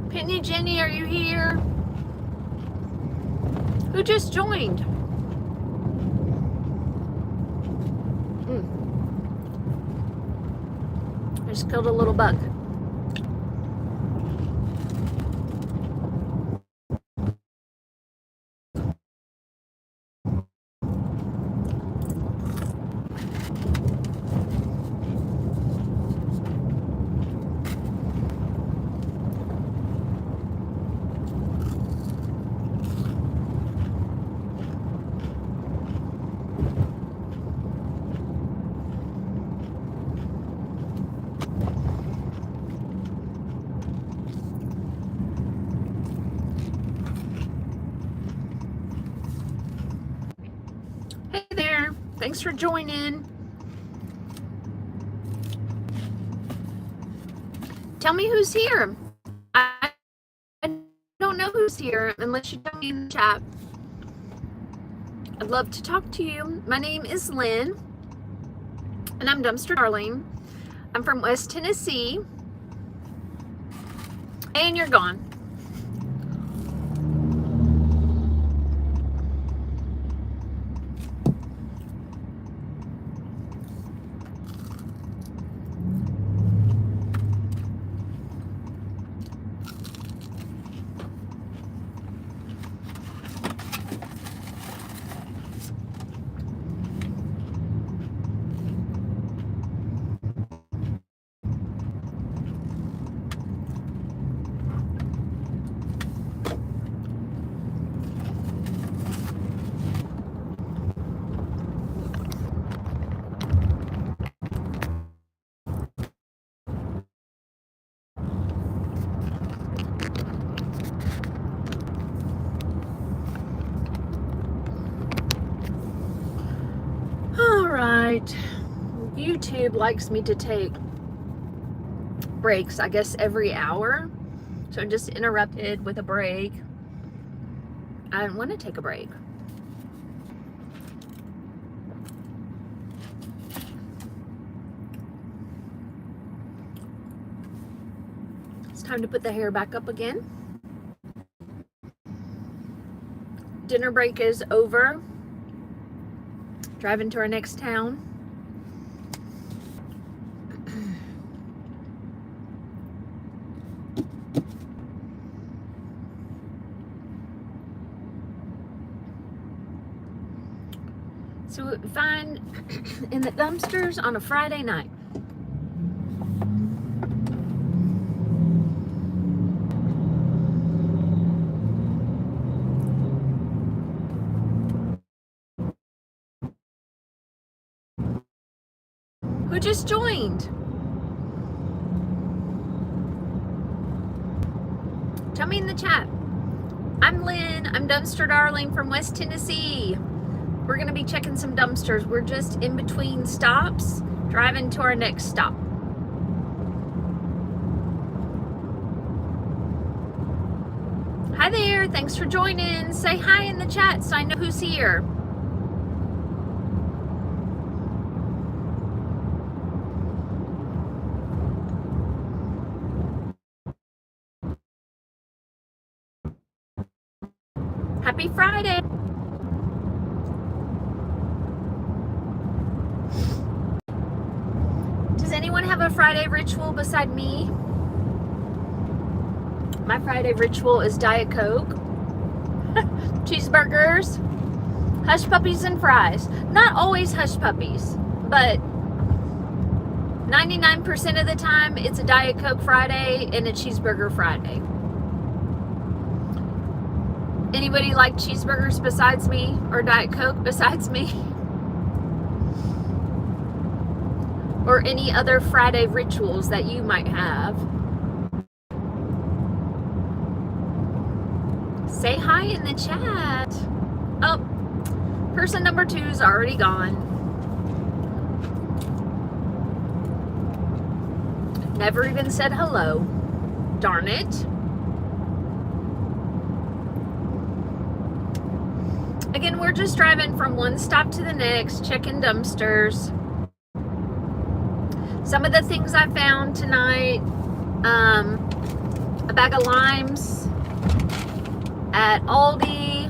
Pitney Jenny, are you here? Who just joined? I just killed a little bug. Hey there, thanks for joining. Tell me who's here. I don't know who's here unless you tell me in the chat. I'd love to talk to you. My name is Lynn, and I'm Dumpster Darling. I'm from West Tennessee, and you're gone. YouTube likes me to take breaks, I guess, every hour. So I'm just interrupted with a break. I don't want to take a break. It's time to put the hair back up again. Dinner break is over. Driving to our next town. So what we find in the dumpsters on a Friday night. Who just joined? Tell me in the chat. I'm Lynn. I'm Dumpster Darling from West Tennessee. We're going to be checking some dumpsters. We're just in between stops, driving to our next stop. Hi there. Thanks for joining. Say hi in the chat so I know who's here. Happy Friday. Does anyone have a Friday ritual beside me? My Friday ritual is Diet Coke, cheeseburgers, hush puppies, and fries. Not always hush puppies, but 99% of the time it's a Diet Coke Friday and a cheeseburger Friday. Anybody like cheeseburgers besides me or Diet Coke besides me? Or any other Friday rituals that you might have? Say hi in the chat. Oh, person number 2 is already gone. Never even said hello. Darn it. Again, we're just driving from one stop to the next, checking dumpsters. Some of the things I found tonight, a bag of limes at Aldi.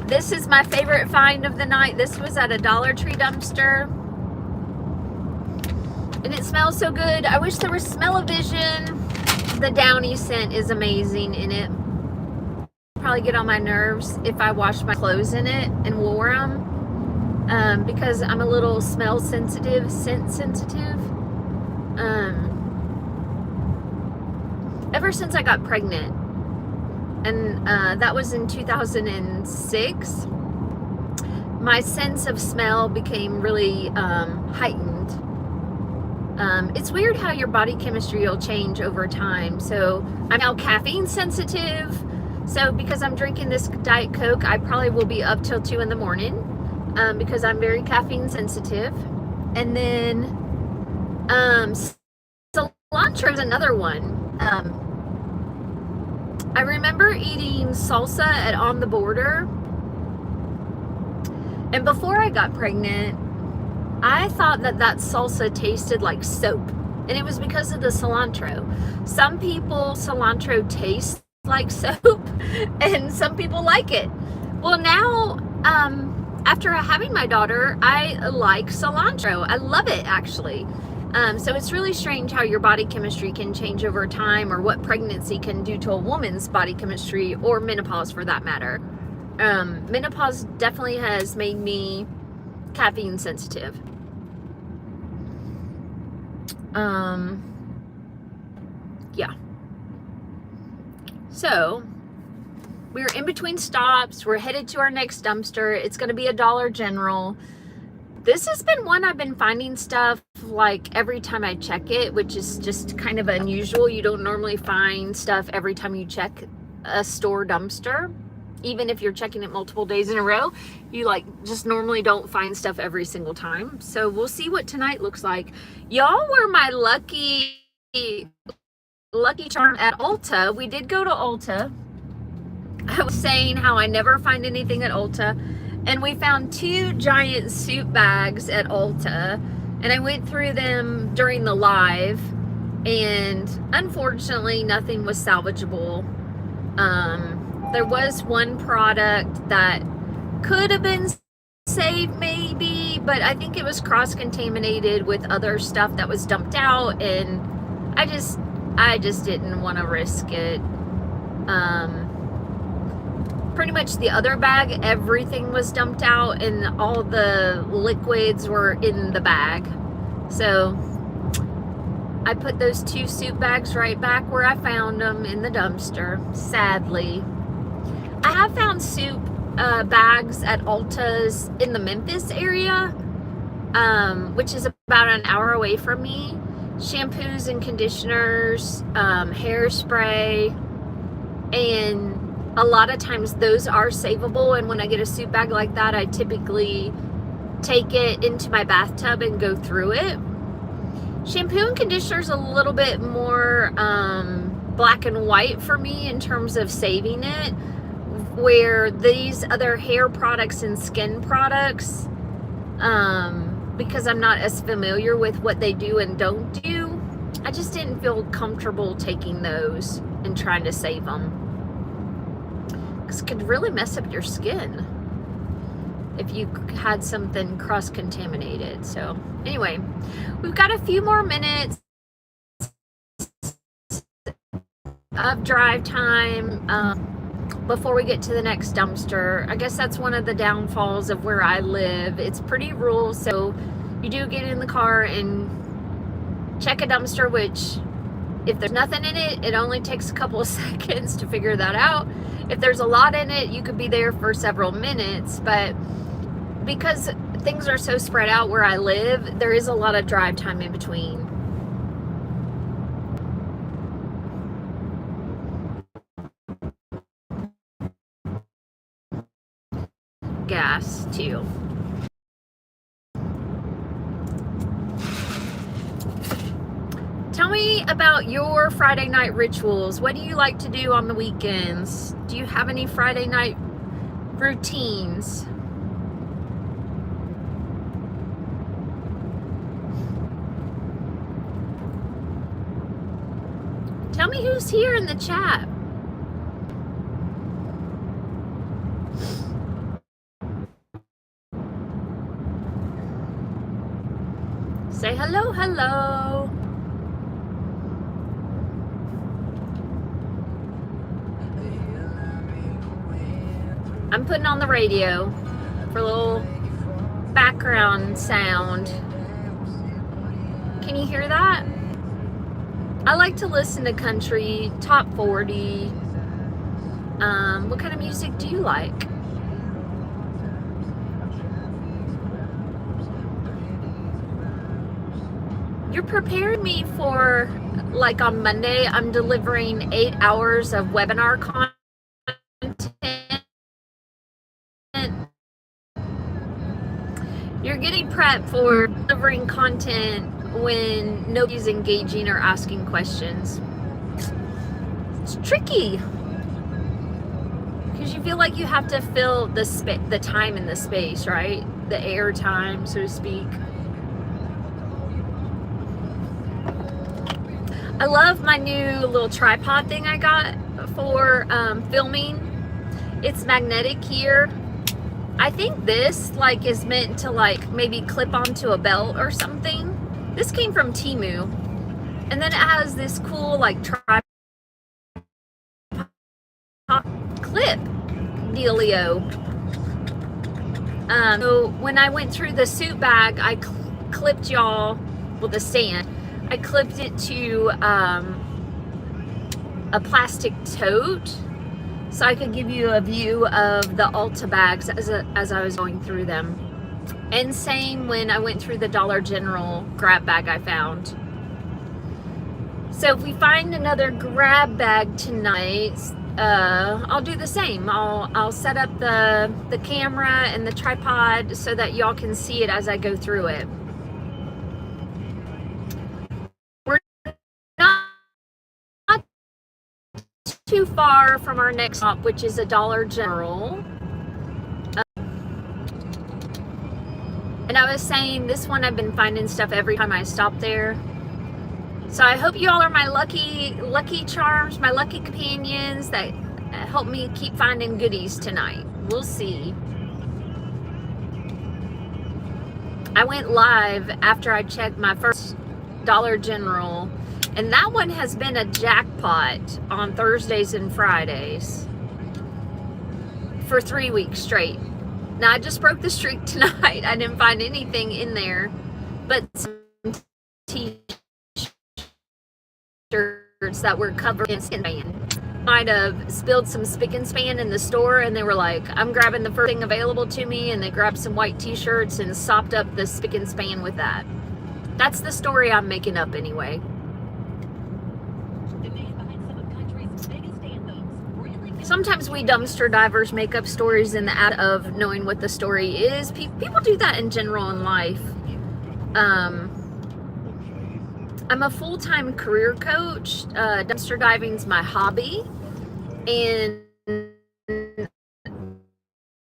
This is my favorite find of the night. This was at a Dollar Tree dumpster. And it smells so good. I wish there was smell-o-vision. The Downy scent is amazing in it. Probably get on my nerves if I washed my clothes in it and wore them. Because I'm a little smell sensitive, scent sensitive. Ever since I got pregnant, and that was in 2006, my sense of smell became really heightened. It's weird how your body chemistry will change over time. So I'm now caffeine sensitive. So because I'm drinking this Diet Coke, I probably will be up till 2 in the morning. Because I'm very caffeine sensitive. And then cilantro is another one. I remember eating salsa at On the Border. And before I got pregnant, I thought that salsa tasted like soap. And it was because of the cilantro. Some people, cilantro tastes like soap, and some people like it. Well, now, after having my daughter, I like cilantro. I love it, actually. So it's really strange how your body chemistry can change over time, or what pregnancy can do to a woman's body chemistry, or menopause for that matter. Menopause definitely has made me caffeine sensitive. Yeah. So we're in between stops. We're headed to our next dumpster. It's going to be a Dollar General. This has been one I've been finding stuff like every time I check it, which is just kind of unusual. You don't normally find stuff every time you check a store dumpster. Even if you're checking it multiple days in a row, you like just normally don't find stuff every single time. So we'll see what tonight looks like. Y'all were my lucky charm at Ulta. We did go to Ulta. I was saying how I never find anything at Ulta, and we found 2 giant soup bags at Ulta, and I went through them during the live, and unfortunately nothing was salvageable. There was one product that could have been saved maybe, but I think it was cross-contaminated with other stuff that was dumped out, and I just didn't want to risk it. Pretty much the other bag, everything was dumped out and all the liquids were in the bag. So I put those 2 soup bags right back where I found them, in the dumpster, sadly. I have found soup bags at Ulta's in the Memphis area, which is about an hour away from me. Shampoos and conditioners, hairspray, and a lot of times those are savable. And when I get a soup bag like that, I typically take it into my bathtub and go through it. Shampoo and conditioner is a little bit more black and white for me in terms of saving it, where these other hair products and skin products, because I'm not as familiar with what they do and don't do, I just didn't feel comfortable taking those and trying to save them, because it could really mess up your skin if you had something cross-contaminated. So anyway, we've got a few more minutes of drive time before we get to the next dumpster. I guess that's one of the downfalls of where I live. It's pretty rural, so you do get in the car and check a dumpster, which if there's nothing in it, it only takes a couple of seconds to figure that out. If there's a lot in it, you could be there for several minutes. But because things are so spread out where I live, there is a lot of drive time in between. Gas too. Tell me about your Friday night rituals. What do you like to do on the weekends? Do you have any Friday night routines? Tell me who's here in the chat. Say hello, hello. I'm putting on the radio for a little background sound. Can you hear that? I like to listen to country, top 40. What kind of music do you like? You're preparing me for, like on Monday, I'm delivering 8 hours of webinar content. You're getting prepped for delivering content when nobody's engaging or asking questions. It's tricky. feel like you have to fill the time in the space, right? The air time, so to speak. I love my new little tripod thing I got for filming. It's magnetic here. I think this like is meant to like maybe clip onto a belt or something. This came from Temu. And then it has this cool like tripod clip dealio. So when I went through the suit bag, I clipped y'all with the stand. I clipped it to a plastic tote so I could give you a view of the Ulta bags as I was going through them. And same when I went through the Dollar General grab bag I found. So if we find another grab bag tonight, I'll do the same. I'll set up the camera and the tripod so that y'all can see it as I go through it. We're not too far from our next stop, which is a Dollar General. And I was saying this one I've been finding stuff every time I stop there. So I hope you all are my lucky charms, my lucky companions that help me keep finding goodies tonight. We'll see. I went live after I checked my first Dollar General, and that one has been a jackpot on Thursdays and Fridays for 3 weeks straight. Now I just broke the streak tonight. I didn't find anything in there but some t-shirts that were covered in spick and span. Might have spilled some spick and span in the store, and they were like, I'm grabbing the first thing available to me, and they grabbed some white t-shirts and sopped up the spick and span with that. That's the story I'm making up anyway. Sometimes we dumpster divers make up stories in the act of knowing what the story is. People do that in general in life. I'm a full-time career coach. Dumpster diving's my hobby. And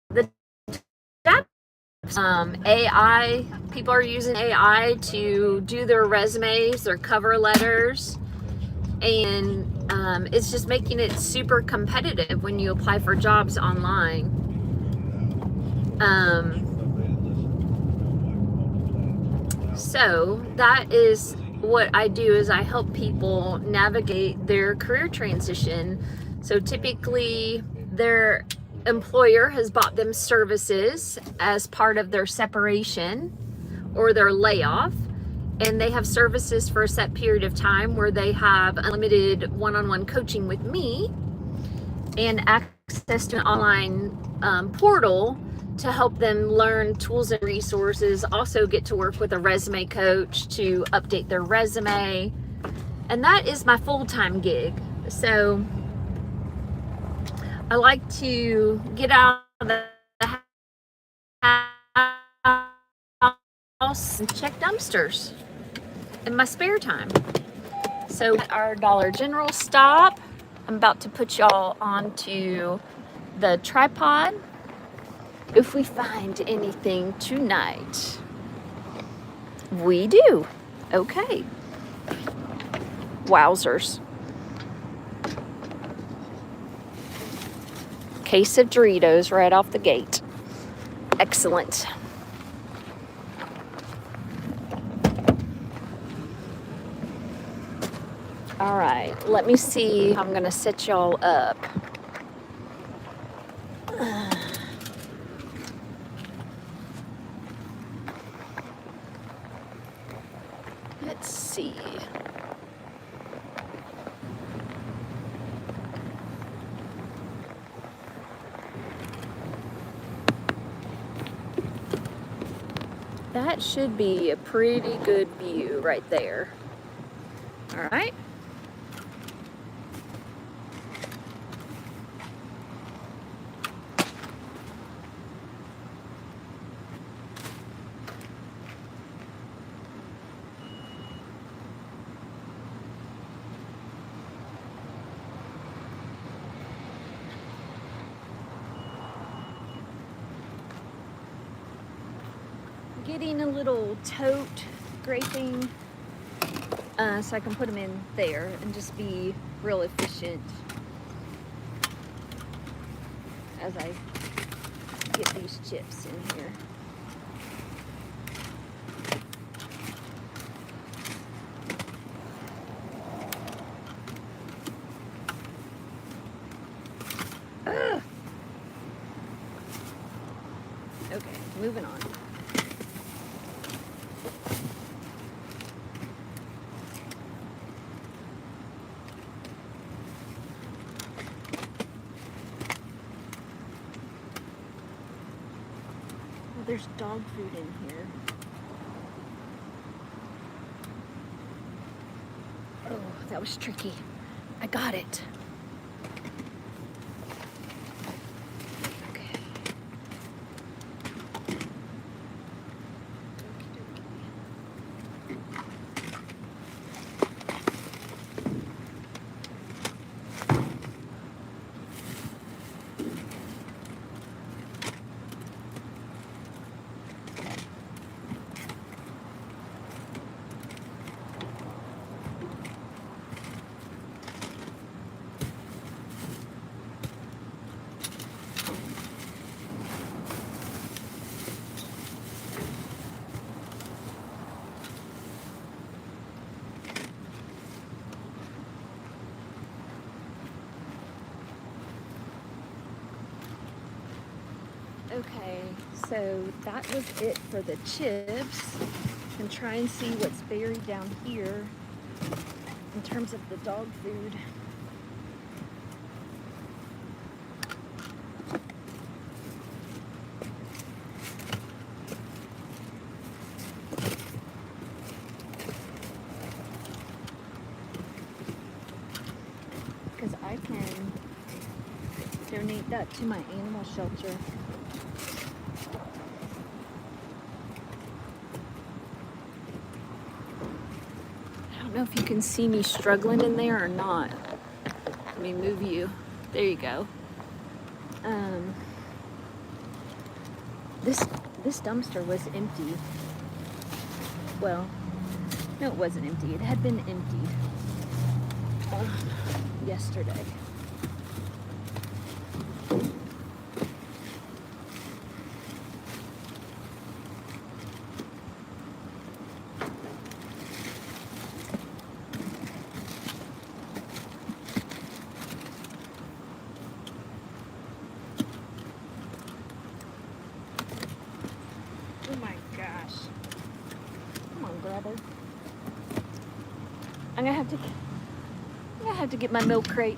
the AI, people are using AI to do their resumes, their cover letters. And it's just making it super competitive when you apply for jobs online. So that is what I do, is I help people navigate their career transition. So typically their employer has bought them services as part of their separation or their layoff. And they have services for a set period of time where they have unlimited one-on-one coaching with me and access to an online portal to help them learn tools and resources, also get to work with a resume coach to update their resume. And that is my full-time gig. So I like to get out of the house and check dumpsters in my spare time. So at our Dollar General stop, I'm about to put y'all onto the tripod if we find anything tonight. We do. Okay. Wowzers. Case of Doritos right off the gate. Excellent. All right, let me see how I'm gonna set y'all up. Let's see. That should be a pretty good view right there. All right. getting a little tote scraping so I can put them in there and just be real efficient as I get these chips in here. Ugh. Okay, moving on. Oh, there's dog food in here. Oh, that was tricky. I got it. Okay. Okay, so that was it for the chips. And try and see what's buried down here in terms of the dog food. Because I can donate that to my animal shelter. I don't know if you can see me struggling in there or not. Let me move you. There you go. This dumpster was empty. Well, no, it wasn't empty. It had been emptied yesterday. Oh my gosh. Come on, brother. I'm gonna have to get my milk crate.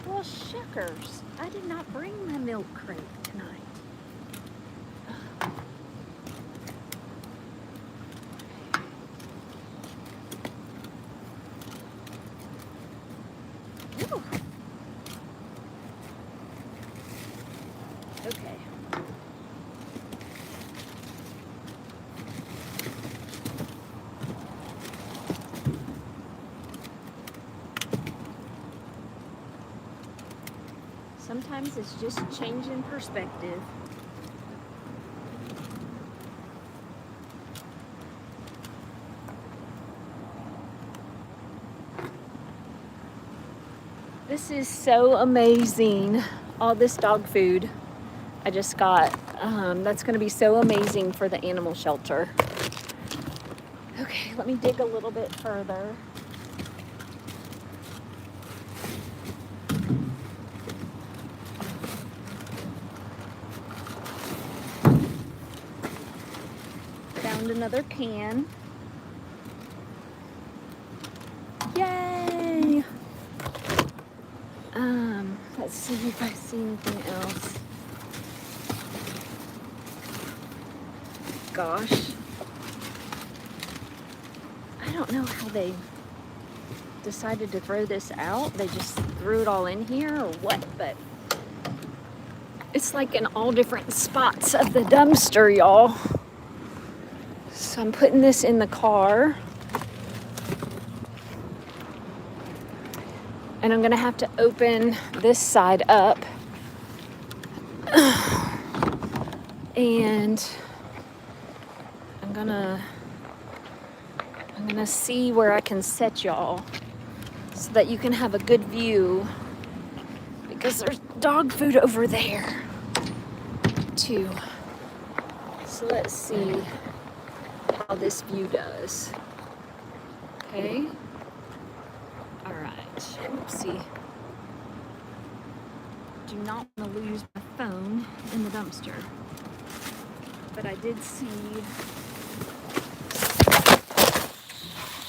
Well, shuckers. I did not bring my milk crate tonight. Ooh. Okay. Sometimes it's just changing perspective. This is so amazing. All this dog food I just got. That's going to be so amazing for the animal shelter. Okay, let me dig a little bit further. Found another can. Yay! Let's see if I see anything else. Gosh. I don't know how they decided to throw this out. They just threw it all in here or what, but It's like in all different spots of the dumpster, y'all. So I'm putting this in the car. And I'm gonna have to open this side up. And I'm gonna see where I can set y'all so that you can have a good view, because there's dog food over there too. So let's see how this view does. Okay. All right. Oopsie. Do not want to lose my phone in the dumpster. But I did see.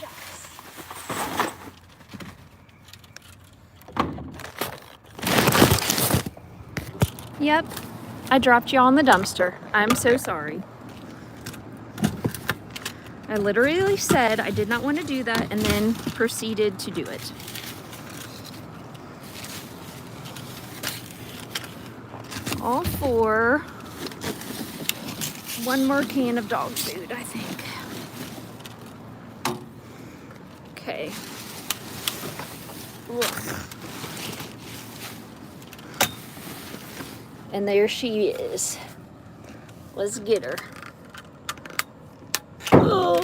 Shucks. Yep, I dropped y'all in the dumpster. I'm so sorry. I literally said I did not want to do that and then proceeded to do it. All for one more can of dog food, I think. Okay. Ugh. And there she is. Let's get her. Oh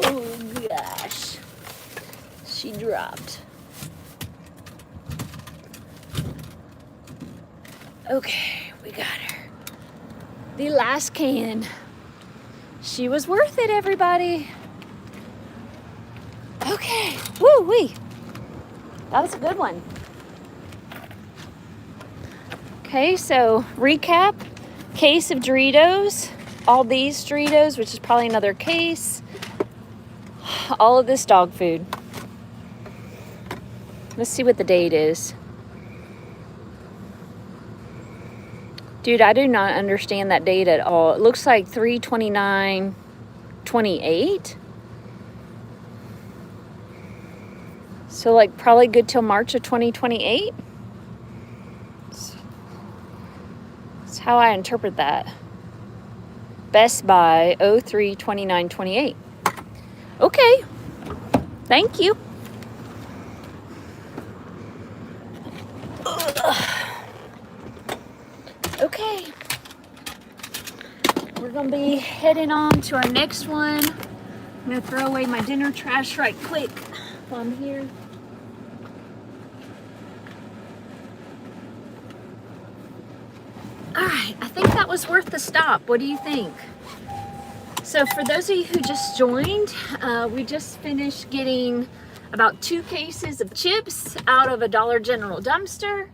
gosh. She dropped. Okay, we got her. The last can. She was worth it, everybody. Okay. Woo-wee. That was a good one. Okay, so recap. Case of Doritos. All these Doritos, which is probably another case. All of this dog food. Let's see what the date is. Dude, I do not understand that date at all. It looks like 3/29/28. So like probably good till March of 2028. That's how I interpret that. Best Buy 03/29/28. Okay. Thank you. Okay. We're gonna be heading on to our next one. I'm gonna throw away my dinner trash right quick while I'm here. All right, I think that was worth the stop. What do you think? So for those of you who just joined, we just finished getting about 2 cases of chips out of a Dollar General dumpster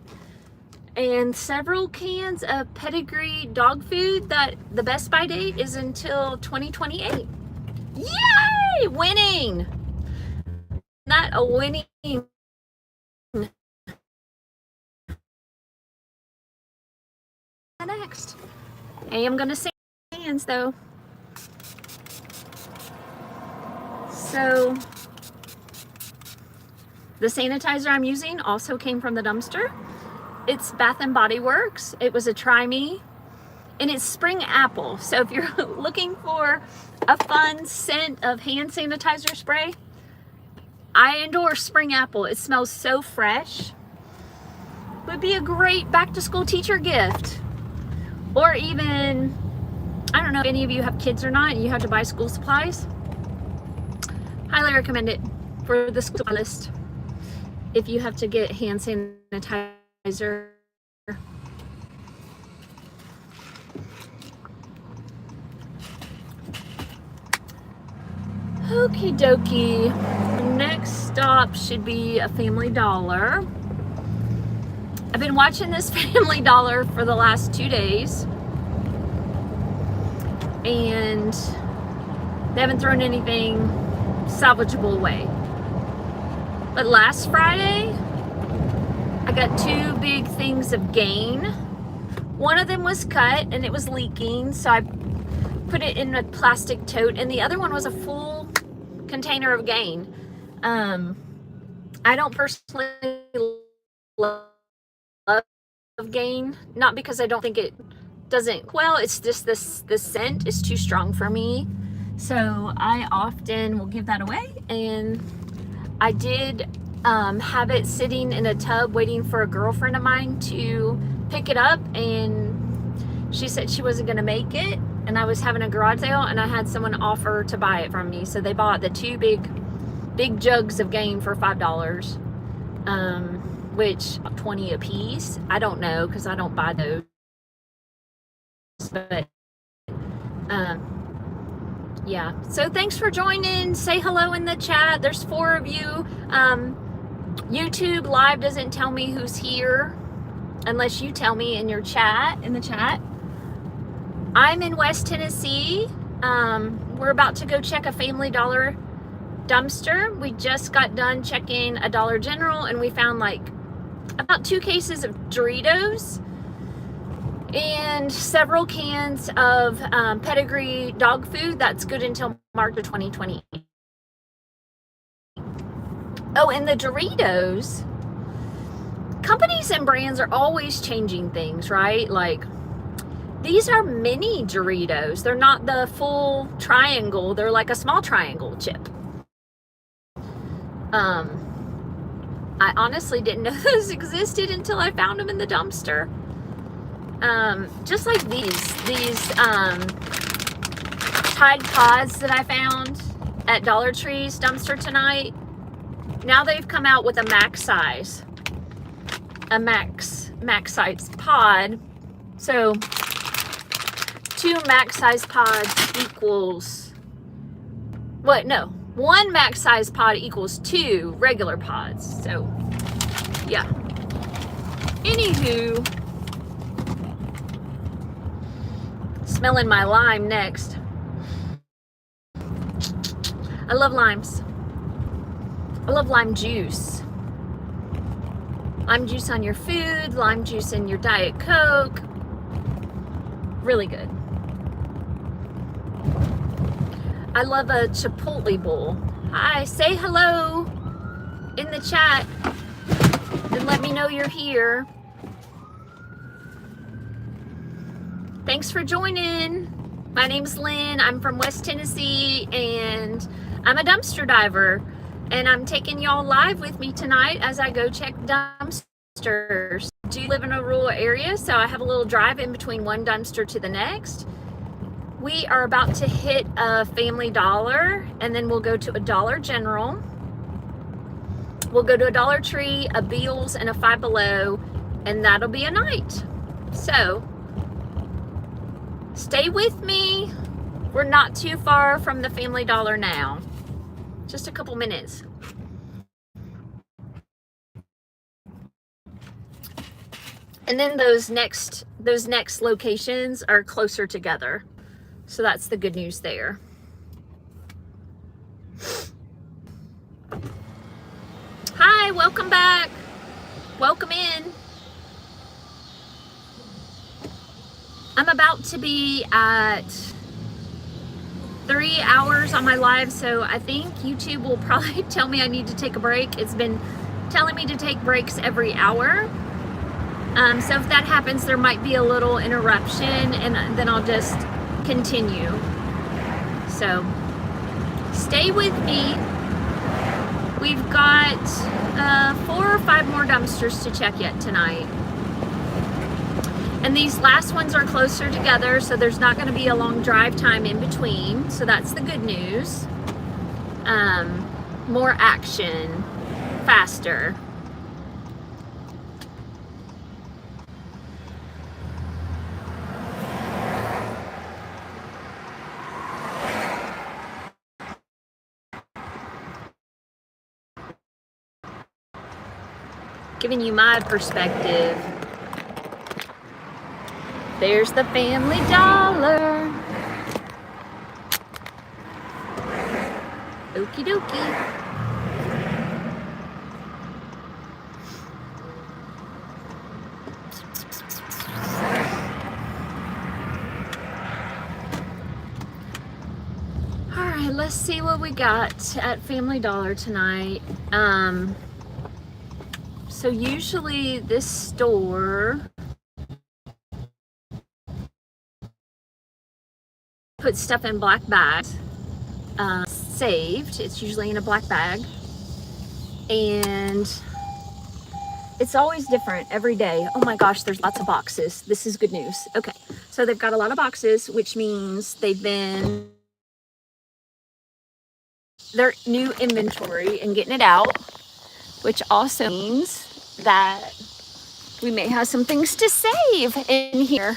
and several cans of Pedigree dog food that the Best Buy date is until 2028. Yay! Winning! Not a winning. Next. I am gonna say hands though. So the sanitizer I'm using also came from the dumpster. It's Bath and Body Works. It was a Try Me, and it's spring apple. So if you're looking for a fun scent of hand sanitizer spray, I endorse spring apple. It smells so fresh. Would be a great back to school teacher gift. Or even, I don't know if any of you have kids or not and you have to buy school supplies. Highly recommend it for the school list if you have to get hand sanitizer. Okie dokie. Next stop should be a Family Dollar. I've been watching this Family Dollar for the last 2 days, and they haven't thrown anything salvageable away. But last Friday, I got 2 big things of Gain. One of them was cut and it was leaking, so I put it in a plastic tote, and the other one was a full container of Gain. I don't personally love Gain, not because I don't think it doesn't, well, it's just this, the scent is too strong for me. So I often will give that away. And I did have it sitting in a tub waiting for a girlfriend of mine to pick it up, and she said she wasn't gonna make it, and I was having a garage sale and I had someone offer to buy it from me. So they bought the two big jugs of game for $5, which 20 a piece. I don't know, because I don't buy those, but yeah, so thanks for joining. Say hello in the chat. There's 4 of you. YouTube live doesn't tell me who's here unless you tell me in your chat, in the chat. I'm in West Tennessee. We're about to go check a Family Dollar dumpster. We just got done checking a Dollar General, and we found like about 2 cases of Doritos and several cans of Pedigree dog food that's good until March of 2020. Oh, and the Doritos, companies and brands are always changing things, right? Like, these are mini Doritos. They're not the full triangle. They're like a small triangle chip. I honestly didn't know those existed until I found them in the dumpster. Just like these Tide Pods that I found at Dollar Tree's dumpster tonight. Now they've come out with a max size pod. So 2 max size pods equals, what? No, 1 max size pod equals 2 regular pods. So yeah. Anywho, smelling my lime next. I love limes. I love lime juice. Lime juice on your food, lime juice in your Diet Coke. Really good. I love a Chipotle bowl. Hi, say hello in the chat and let me know you're here. Thanks for joining. My name's Lynn. I'm from West Tennessee, and I'm a dumpster diver. And I'm taking y'all live with me tonight as I go check dumpsters. I do live in a rural area, so I have a little drive in between one dumpster to the next. We are about to hit a Family Dollar, and then we'll go to a Dollar General. We'll go to a Dollar Tree, a Beals, and a Five Below, and that'll be a night. So stay with me. We're not too far from the Family Dollar now. Just a couple minutes. And then those next locations are closer together. So that's the good news there. Hi, welcome back. Welcome in. I'm about to be at 3 hours on my live, so I think YouTube will probably tell me I need to take a break. It's been telling me to take breaks every hour. So if that happens, there might be a little interruption, and then I'll just continue. So stay with me. We've got 4 or 5 more dumpsters to check yet tonight. And these last ones are closer together, so there's not going to be a long drive time in between. So that's the good news. More action, faster. Giving you my perspective. There's the Family Dollar. Okie dokie. All right, let's see what we got at Family Dollar tonight. So usually this store put stuff in black bags, saved. It's usually in a black bag. And it's always different every day. Oh my gosh, there's lots of boxes. This is good news. Okay, so they've got a lot of boxes, which means they've been their new inventory and getting it out, which also means that we may have some things to save in here.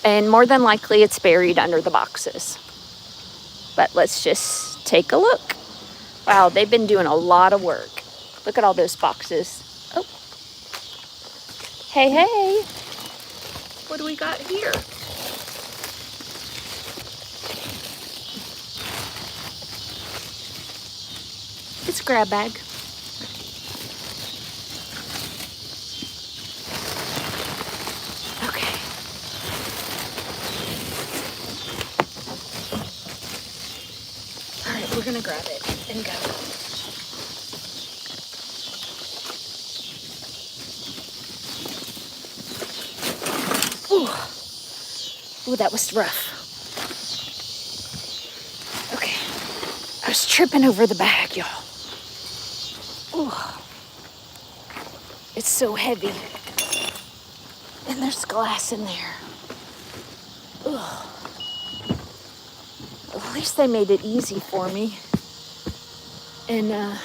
And more than likely it's buried under the boxes. But let's just take a look. Wow, they've been doing a lot of work. Look at all those boxes. Oh. Hey, hey. What do we got here? It's a grab bag. Okay. All right, we're gonna grab it and go. Ooh, that was rough. Okay, I was tripping over the bag, y'all. Ooh, it's so heavy. And there's glass in there. Ooh. At least they made it easy for me. And at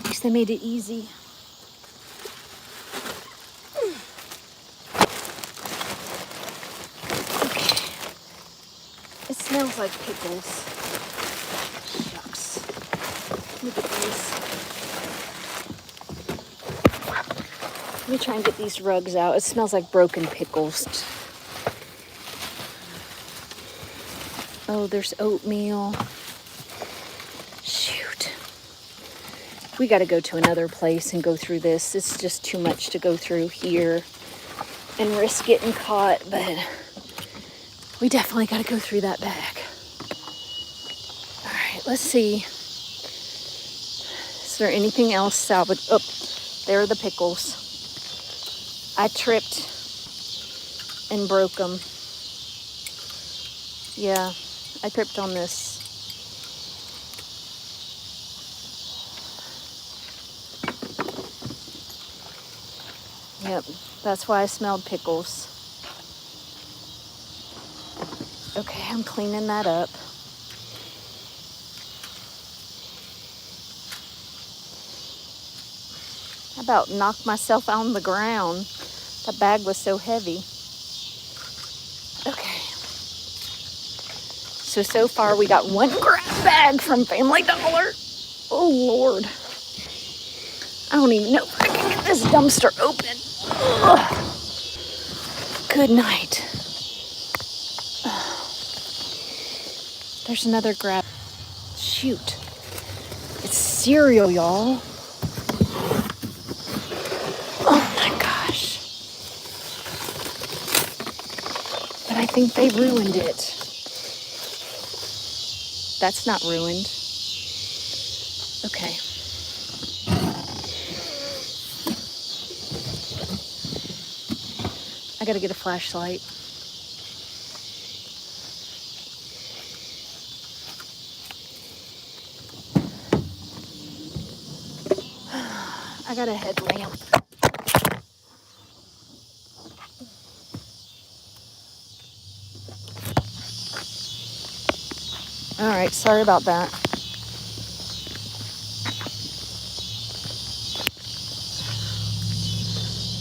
least they made it easy. Okay. It smells like pickles. Shucks. Look at these. Let me try and get these rugs out. It smells like broken pickles. Oh, there's oatmeal. Shoot. We got to go to another place and go through this. It's just too much to go through here and risk getting caught, but we definitely got to go through that bag. All right, let's see. Is there anything else salvaged? Oh, there are the pickles. I tripped and broke them. Yeah, I tripped on this. Yep, that's why I smelled pickles. Okay, I'm cleaning that up. I about knocked myself on the ground. The bag was so heavy. Okay. So far we got one grab bag from Family Dollar. Oh, Lord. I don't even know if I can get this dumpster open. Ugh. Good night. There's another grab. Shoot. It's cereal, y'all. Oh my gosh. But I think they ruined it. That's not ruined. Okay. I gotta get a flashlight. I got a headlamp. All right, sorry about that.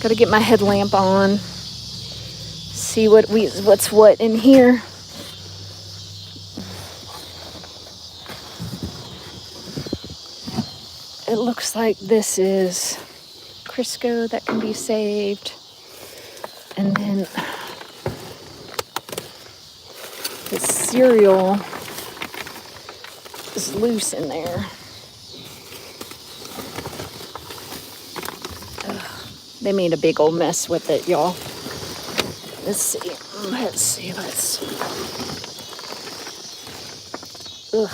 Gotta get my headlamp on. See what's what in here. It looks like this is Crisco that can be saved. And then the cereal is loose in there. Ugh, they made a big old mess with it, y'all. Let's see. Ugh.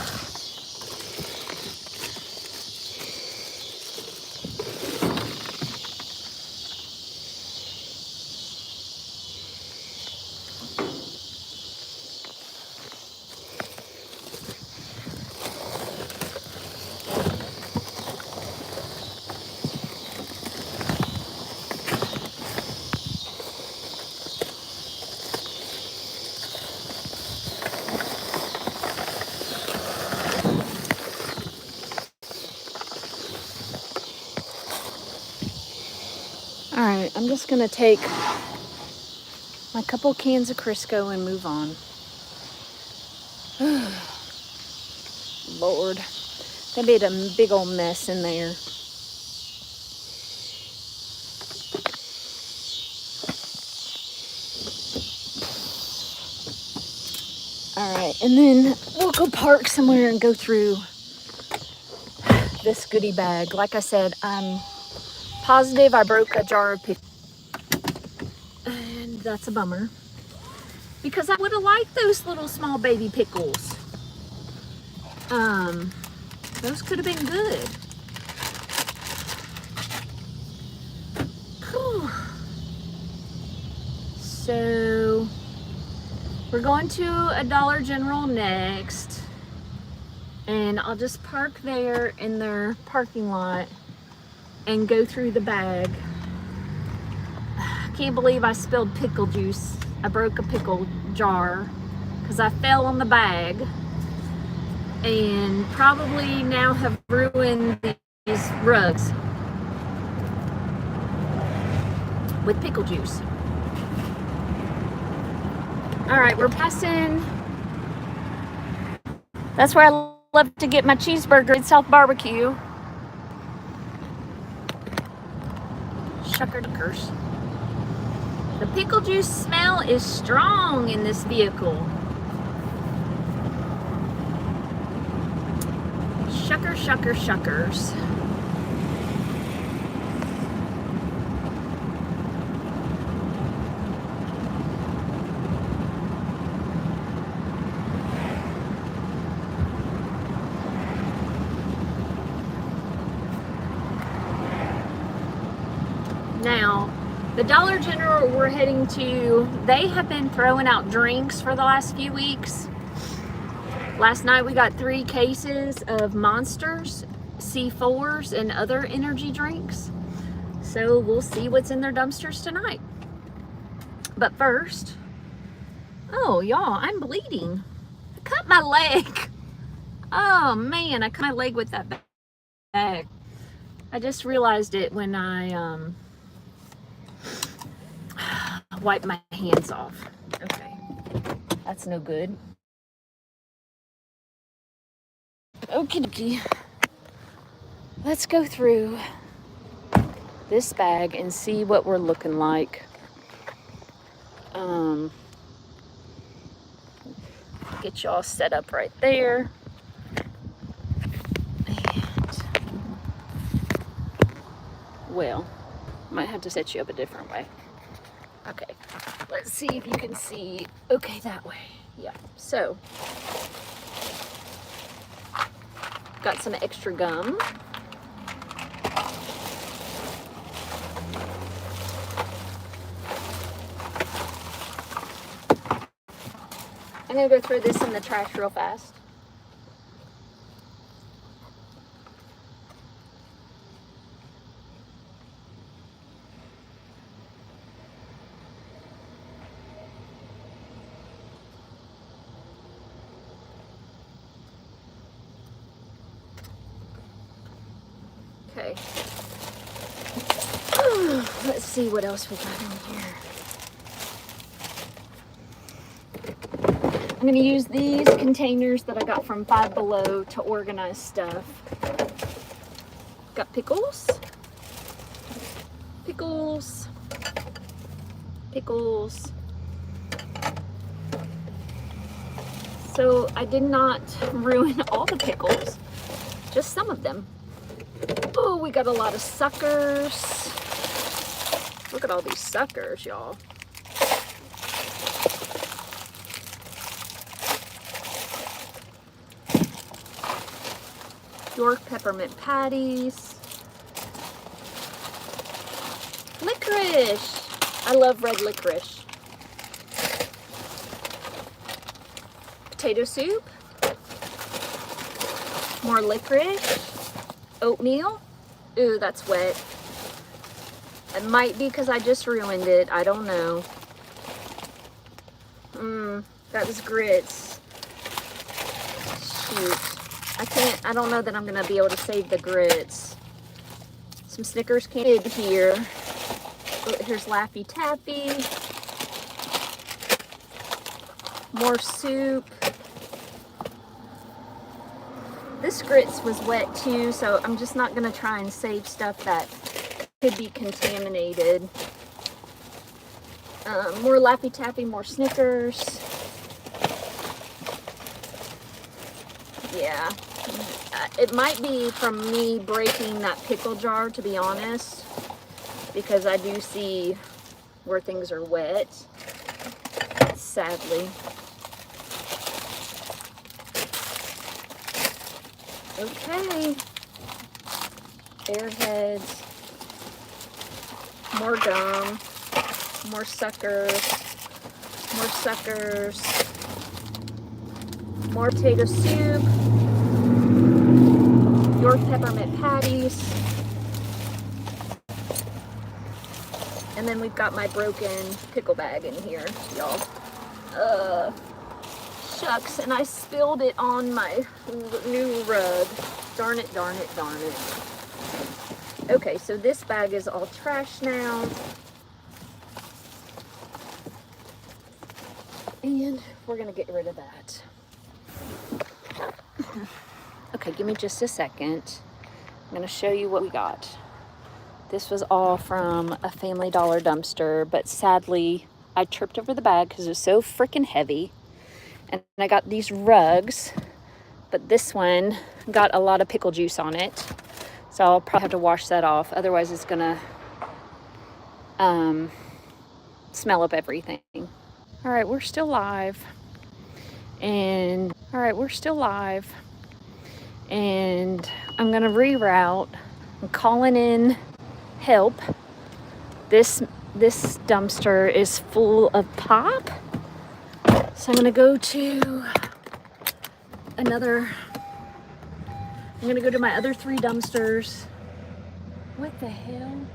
All right, I'm just gonna take my couple cans of Crisco and move on. Lord, they made a big old mess in there. All right, and then we'll go park somewhere and go through this goodie bag. Like I said, I'm positive I broke a jar of pickles, and that's a bummer because I would have liked those little small baby pickles. Those could have been good. Whew. So we're going to a Dollar General next, and I'll just park there in their parking lot and go through the bag. I can't believe I spilled pickle juice. I broke a pickle jar because I fell on the bag and probably now have ruined these rugs with pickle juice. All right, we're passing. That's where I love to get my cheeseburger at South Barbecue. Shucker-duckers. The pickle juice smell is strong in this vehicle. Shuckers. Now, the Dollar General we're heading to, they have been throwing out drinks for the last few weeks. Last night we got 3 cases of Monsters, C4s, and other energy drinks. So we'll see what's in their dumpsters tonight. But first, oh y'all, I'm bleeding. I cut my leg. Oh man, I cut my leg with that bag. I just realized it when I wiped my hands off. Okay, that's no good. Okie dokie. Let's go through this bag and see what we're looking like. Get y'all set up right there. And, well, might have to set you up a different way. Okay, let's see if you can see. Okay, that way. Yeah, so got some extra gum. I'm gonna go throw this in the trash real fast. Okay. Let's see what else we got in here. I'm gonna use these containers that I got from Five Below to organize stuff. Got pickles. So I did not ruin all the pickles, just some of them. Oh, we got a lot of suckers. Look at all these suckers, y'all. York peppermint patties. Licorice. I love red licorice. Potato soup. More licorice. Oatmeal. Ooh, that's wet. It might be because I just ruined it. I don't know. That was grits. Shoot. I don't know that I'm going to be able to save the grits. Some Snickers candy here. Oh, here's Laffy Taffy. More soup. This grits was wet too, so I'm just not gonna try and save stuff that could be contaminated. More Laffy Taffy, more Snickers. Yeah, it might be from me breaking that pickle jar, to be honest, because I do see where things are wet, sadly. Okay, Airheads, more gum, more suckers, more potato soup, your peppermint patties, and then we've got my broken pickle bag in here, y'all. Shucks, and I spilled it on my new rug. Darn it, darn it, darn it. Okay, so this bag is all trash now. And we're gonna get rid of that. Okay, give me just a second. I'm gonna show you what we got. This was all from a Family Dollar dumpster, but sadly, I tripped over the bag because it was so freaking heavy. And I got these rugs, but this one got a lot of pickle juice on it. So I'll probably have to wash that off. Otherwise it's gonna smell up everything. All right, we're still live. And I'm gonna reroute. I'm calling in help. This dumpster is full of pop. So I'm gonna go to my other 3 dumpsters. What the hell?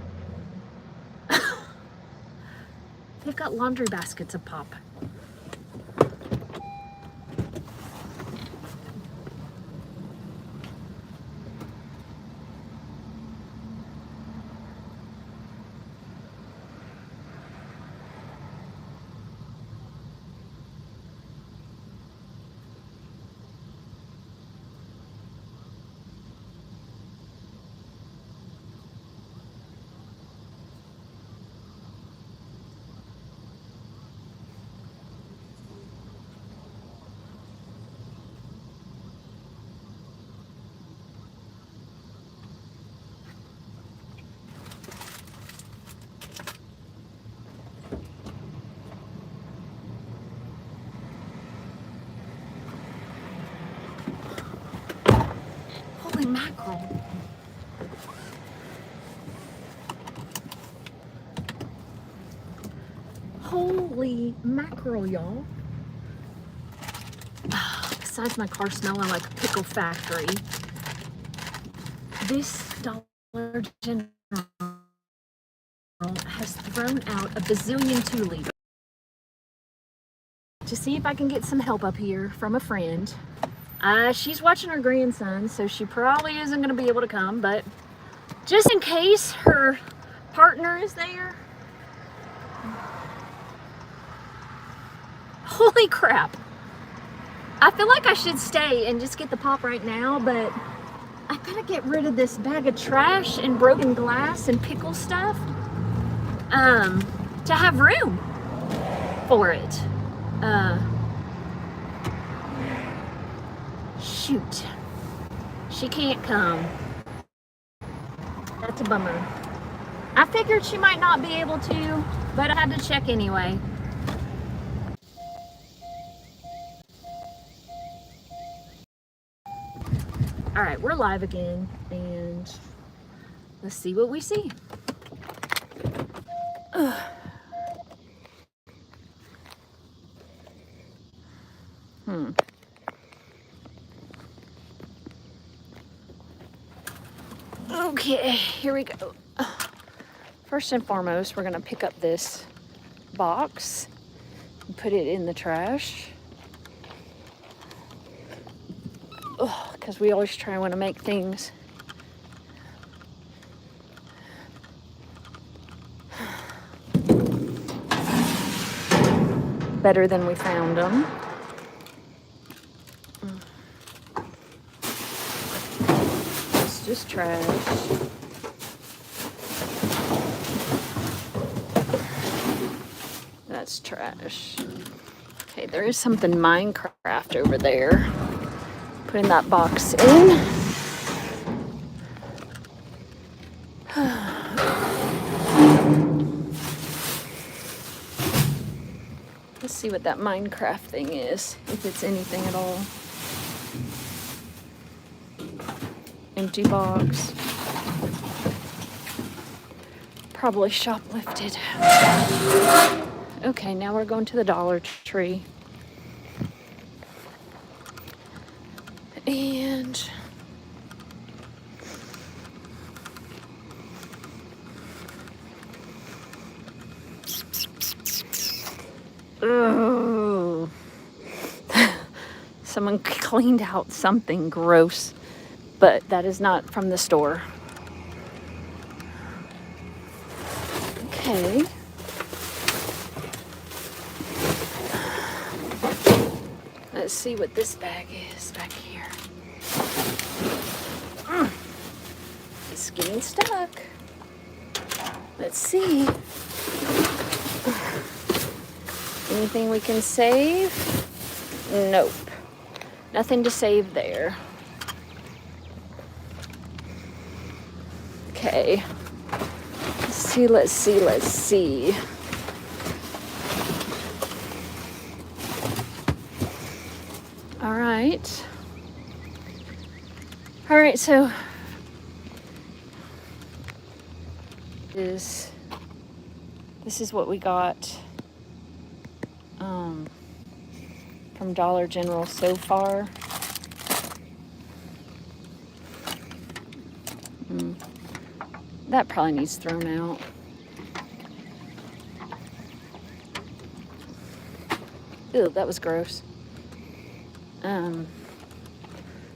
They've got laundry baskets of pop. Holy mackerel. Holy mackerel, y'all. Besides my car smelling like a pickle factory, this Dollar General has thrown out a bazillion 2-liter. To see if I can get some help up here from a friend. She's watching her grandson, so she probably isn't going to be able to come, but just in case her partner is there. Holy crap. I feel like I should stay and just get the pop right now, but I gotta get rid of this bag of trash and broken glass and pickle stuff to have room for it. Shoot. She can't come. That's a bummer. I figured she might not be able to, but I had to check anyway. All right, we're live again, and let's see what we see. Okay, here we go. First and foremost, we're gonna pick up this box and put it in the trash. Because we always try and want to make things better than we found them. It's just trash. That's trash. Okay, there is something Minecraft over there. Putting that box in. Let's see what that Minecraft thing is, if it's anything at all. Empty box. Probably shoplifted. Okay, now we're going to the Dollar Tree. And oh, someone cleaned out something gross, but that is not from the store. Okay. Let's see what this bag is back here. It's getting stuck. Let's see. Anything we can save? Nope. Nothing to save there. Okay. Let's see. All right, so this is what we got from Dollar General so far. That probably needs thrown out. Ew, that was gross.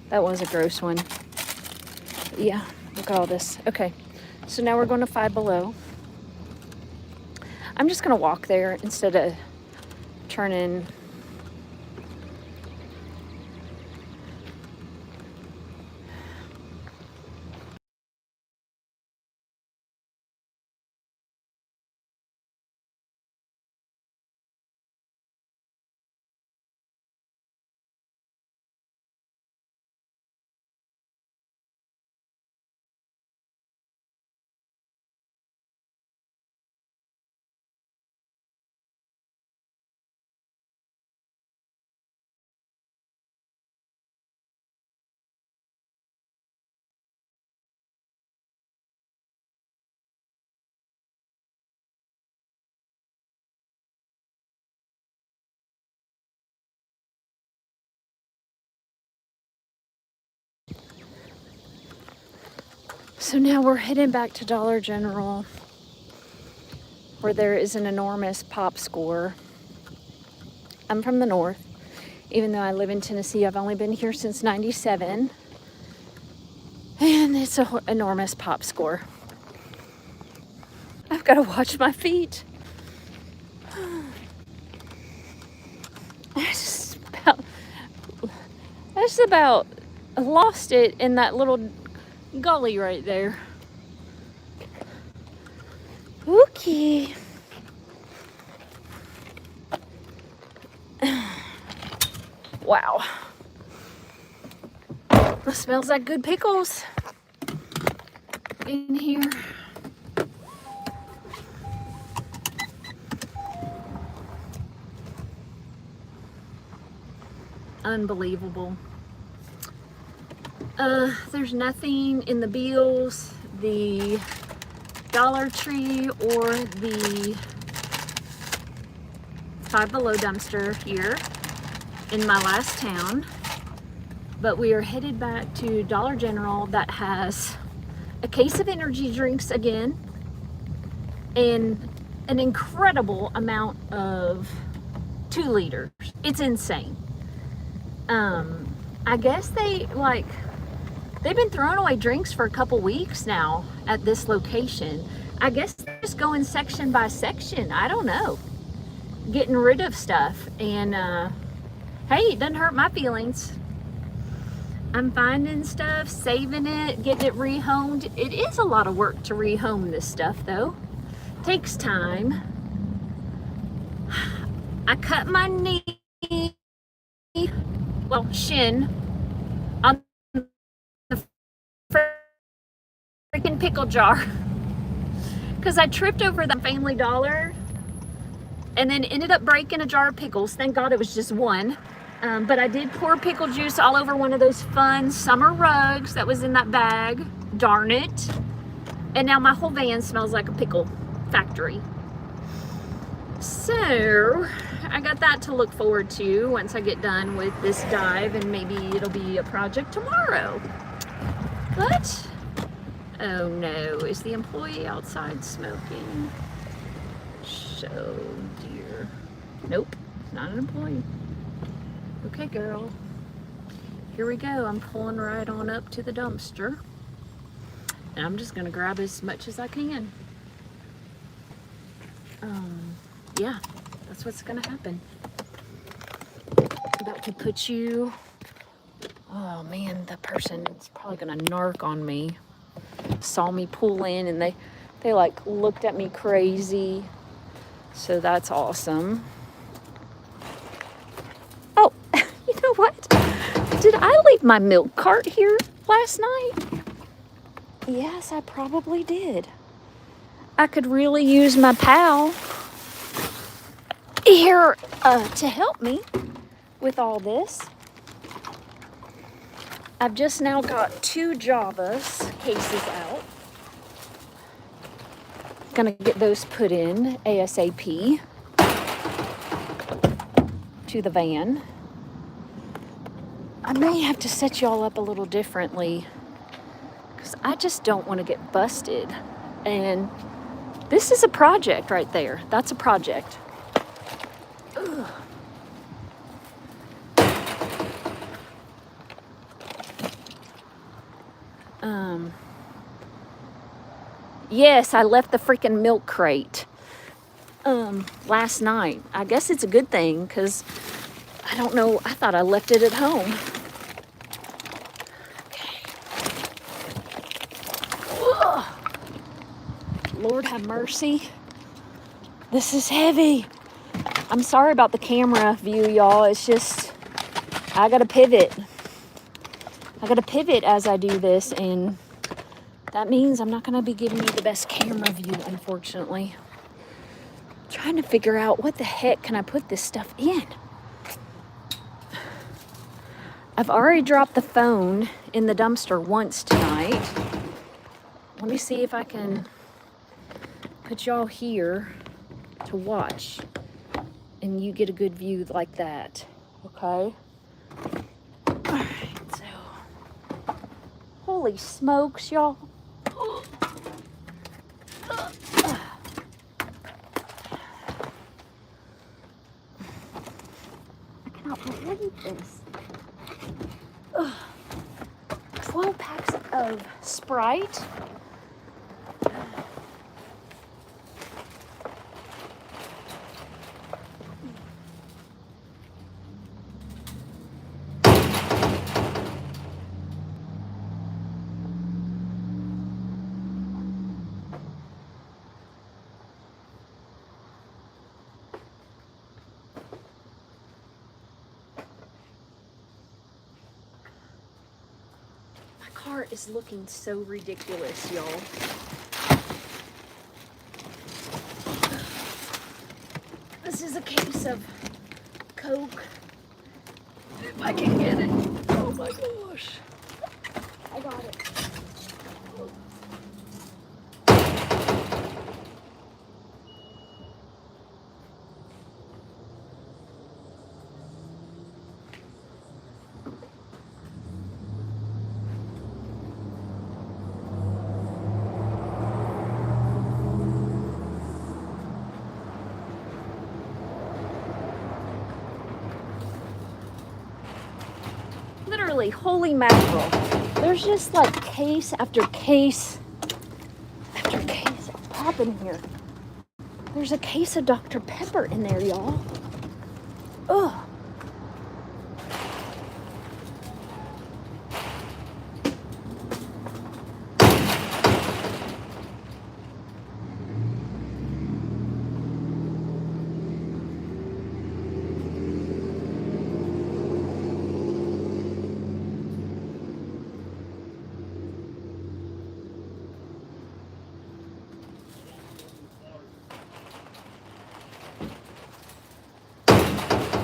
That was a gross one. But yeah, look at all this. Okay, so now we're going to Five Below. I'm just gonna walk there instead of turning. So now we're heading back to Dollar General, where there is an enormous pop score. I'm from the north. Even though I live in Tennessee, I've only been here since '97. And it's an enormous pop score. I've got to watch my feet. I just about lost it in that little gully right there. Okay. Wow. It smells like good pickles in here. Unbelievable. There's nothing in the Beals, the Dollar Tree, or the Five Below dumpster here in my last town. But we are headed back to Dollar General that has a case of energy drinks again and an incredible amount of 2 liters. It's insane. I guess they've been throwing away drinks for a couple weeks now at this location. I guess they're just going section by section. I don't know. getting rid of stuff. And hey, it doesn't hurt my feelings. I'm finding stuff, saving it, getting it rehomed. It is a lot of work to rehome this stuff though. Takes time. I cut my knee, well, shin, on the freaking pickle jar because I tripped over the Family Dollar and then ended up breaking a jar of pickles. Thank God it was just one. But I did pour pickle juice all over one of those fun summer rugs that was in that bag. Darn it. And now my whole van smells like a pickle factory. So I got that to look forward to once I get done with this dive, and maybe it'll be a project tomorrow. But, oh no, is the employee outside smoking? So dear. Nope, not an employee. Okay, girl. Here we go. I'm pulling right on up to the dumpster. And I'm just gonna grab as much as I can. Yeah, that's what's gonna happen. About to put you, oh man, that person is probably gonna narc on me. Saw me pull in and they like looked at me crazy. So that's awesome. Oh, you know what? Did I leave my milk cart here last night? Yes, I probably did. I could really use my pal here to help me with all this. I've just now got 2 Javas cases out. Gonna get those put in ASAP to the van. I may have to set y'all up a little differently because I just don't want to get busted. And this is a project right there. That's a project. Ugh. Yes, I left the freaking milk crate last night. I guess it's a good thing because I don't know. I thought I left it at home. Okay. Ugh. Lord have mercy. This is heavy. I'm sorry about the camera view, y'all. It's just, I gotta pivot. I gotta pivot as I do this, and that means I'm not gonna be giving you the best camera view, unfortunately. I'm trying to figure out what the heck can I put this stuff in. I've already dropped the phone in the dumpster once tonight. Let me see if I can put y'all here to watch and you get a good view like that, okay? All right, so, holy smokes, y'all. I cannot believe this. 12 packs of Sprite. Cart is looking so ridiculous, y'all. This is a case of Coke. If I can get it. Oh my gosh. I got it. Literally, holy mackerel. There's just like case after case after case popping here. There's a case of Dr. Pepper in there, y'all. Ugh.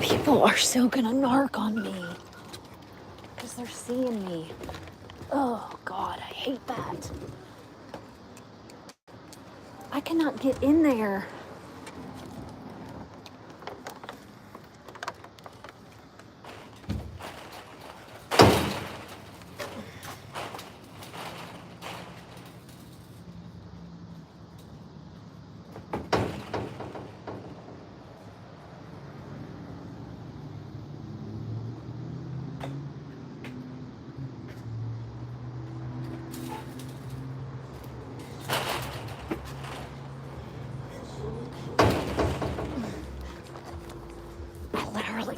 People are so gonna narc on me because they're seeing me. Oh God, I hate that. I cannot get in there.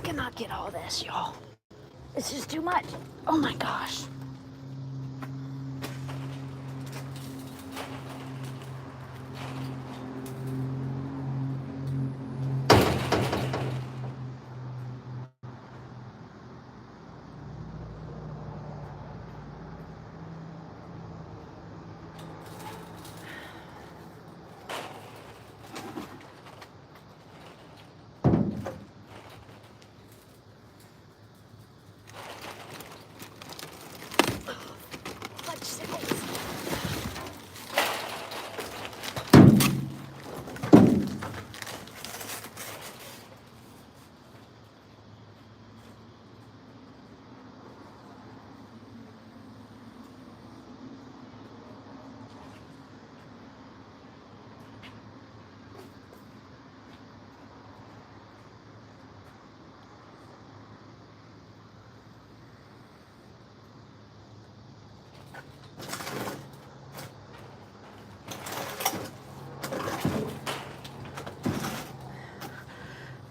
Cannot get all this, y'all. It's just too much. Oh my gosh.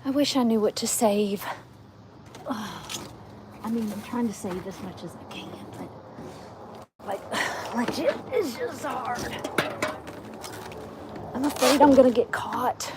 I wish I knew what to save. I mean, I'm trying to save as much as I can, but like, legit, it's just hard. I'm afraid I'm gonna get caught.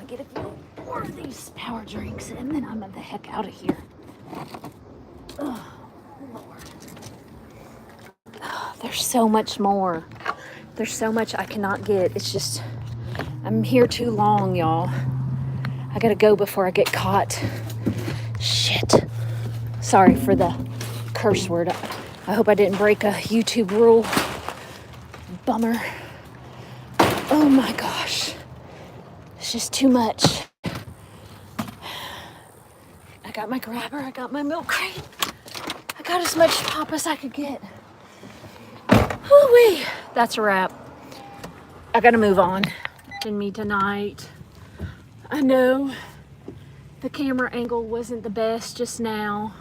Get a few more of these power drinks and then I'm the heck out of here. Oh, Lord. Oh, there's so much more. There's so much I cannot get. It's just, I'm here too long, y'all. I gotta go before I get caught. Shit. Sorry for the curse word. I hope I didn't break a YouTube rule. Bummer. Oh my gosh. It's just too much. I got my grabber, I got my milk crate. I got as much pop as I could get. Woo-wee. That's a wrap. I gotta move on. In me tonight. I know the camera angle wasn't the best just now,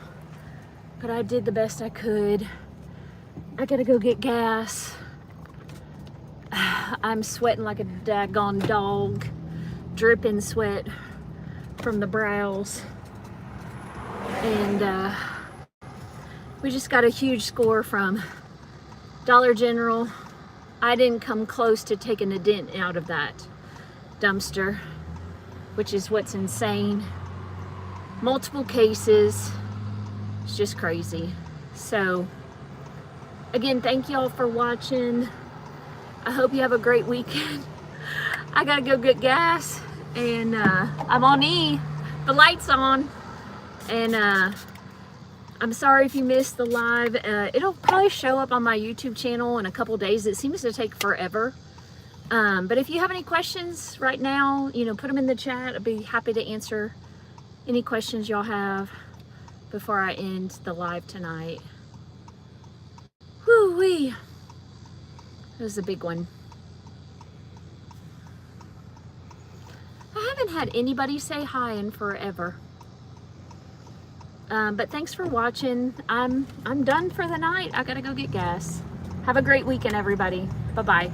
but I did the best I could. I gotta go get gas. I'm sweating like a daggone dog. Dripping sweat from the brows, and we just got a huge score from Dollar General. I didn't come close to taking a dent out of that dumpster, which is what's insane. Multiple cases. It's just crazy. So again, thank y'all for watching. I hope you have a great weekend. I gotta go get gas, and I'm on E. The light's on, and I'm sorry if you missed the live. It'll probably show up on my YouTube channel in a couple days. It seems to take forever. But if you have any questions right now, you know, put them in the chat. I'd be happy to answer Any questions y'all have before I end the live tonight? Woo-wee. That was a big one. I haven't had anybody say hi in forever. But thanks for watching. I'm done for the night. I gotta go get gas. Have a great weekend, everybody. Bye-bye.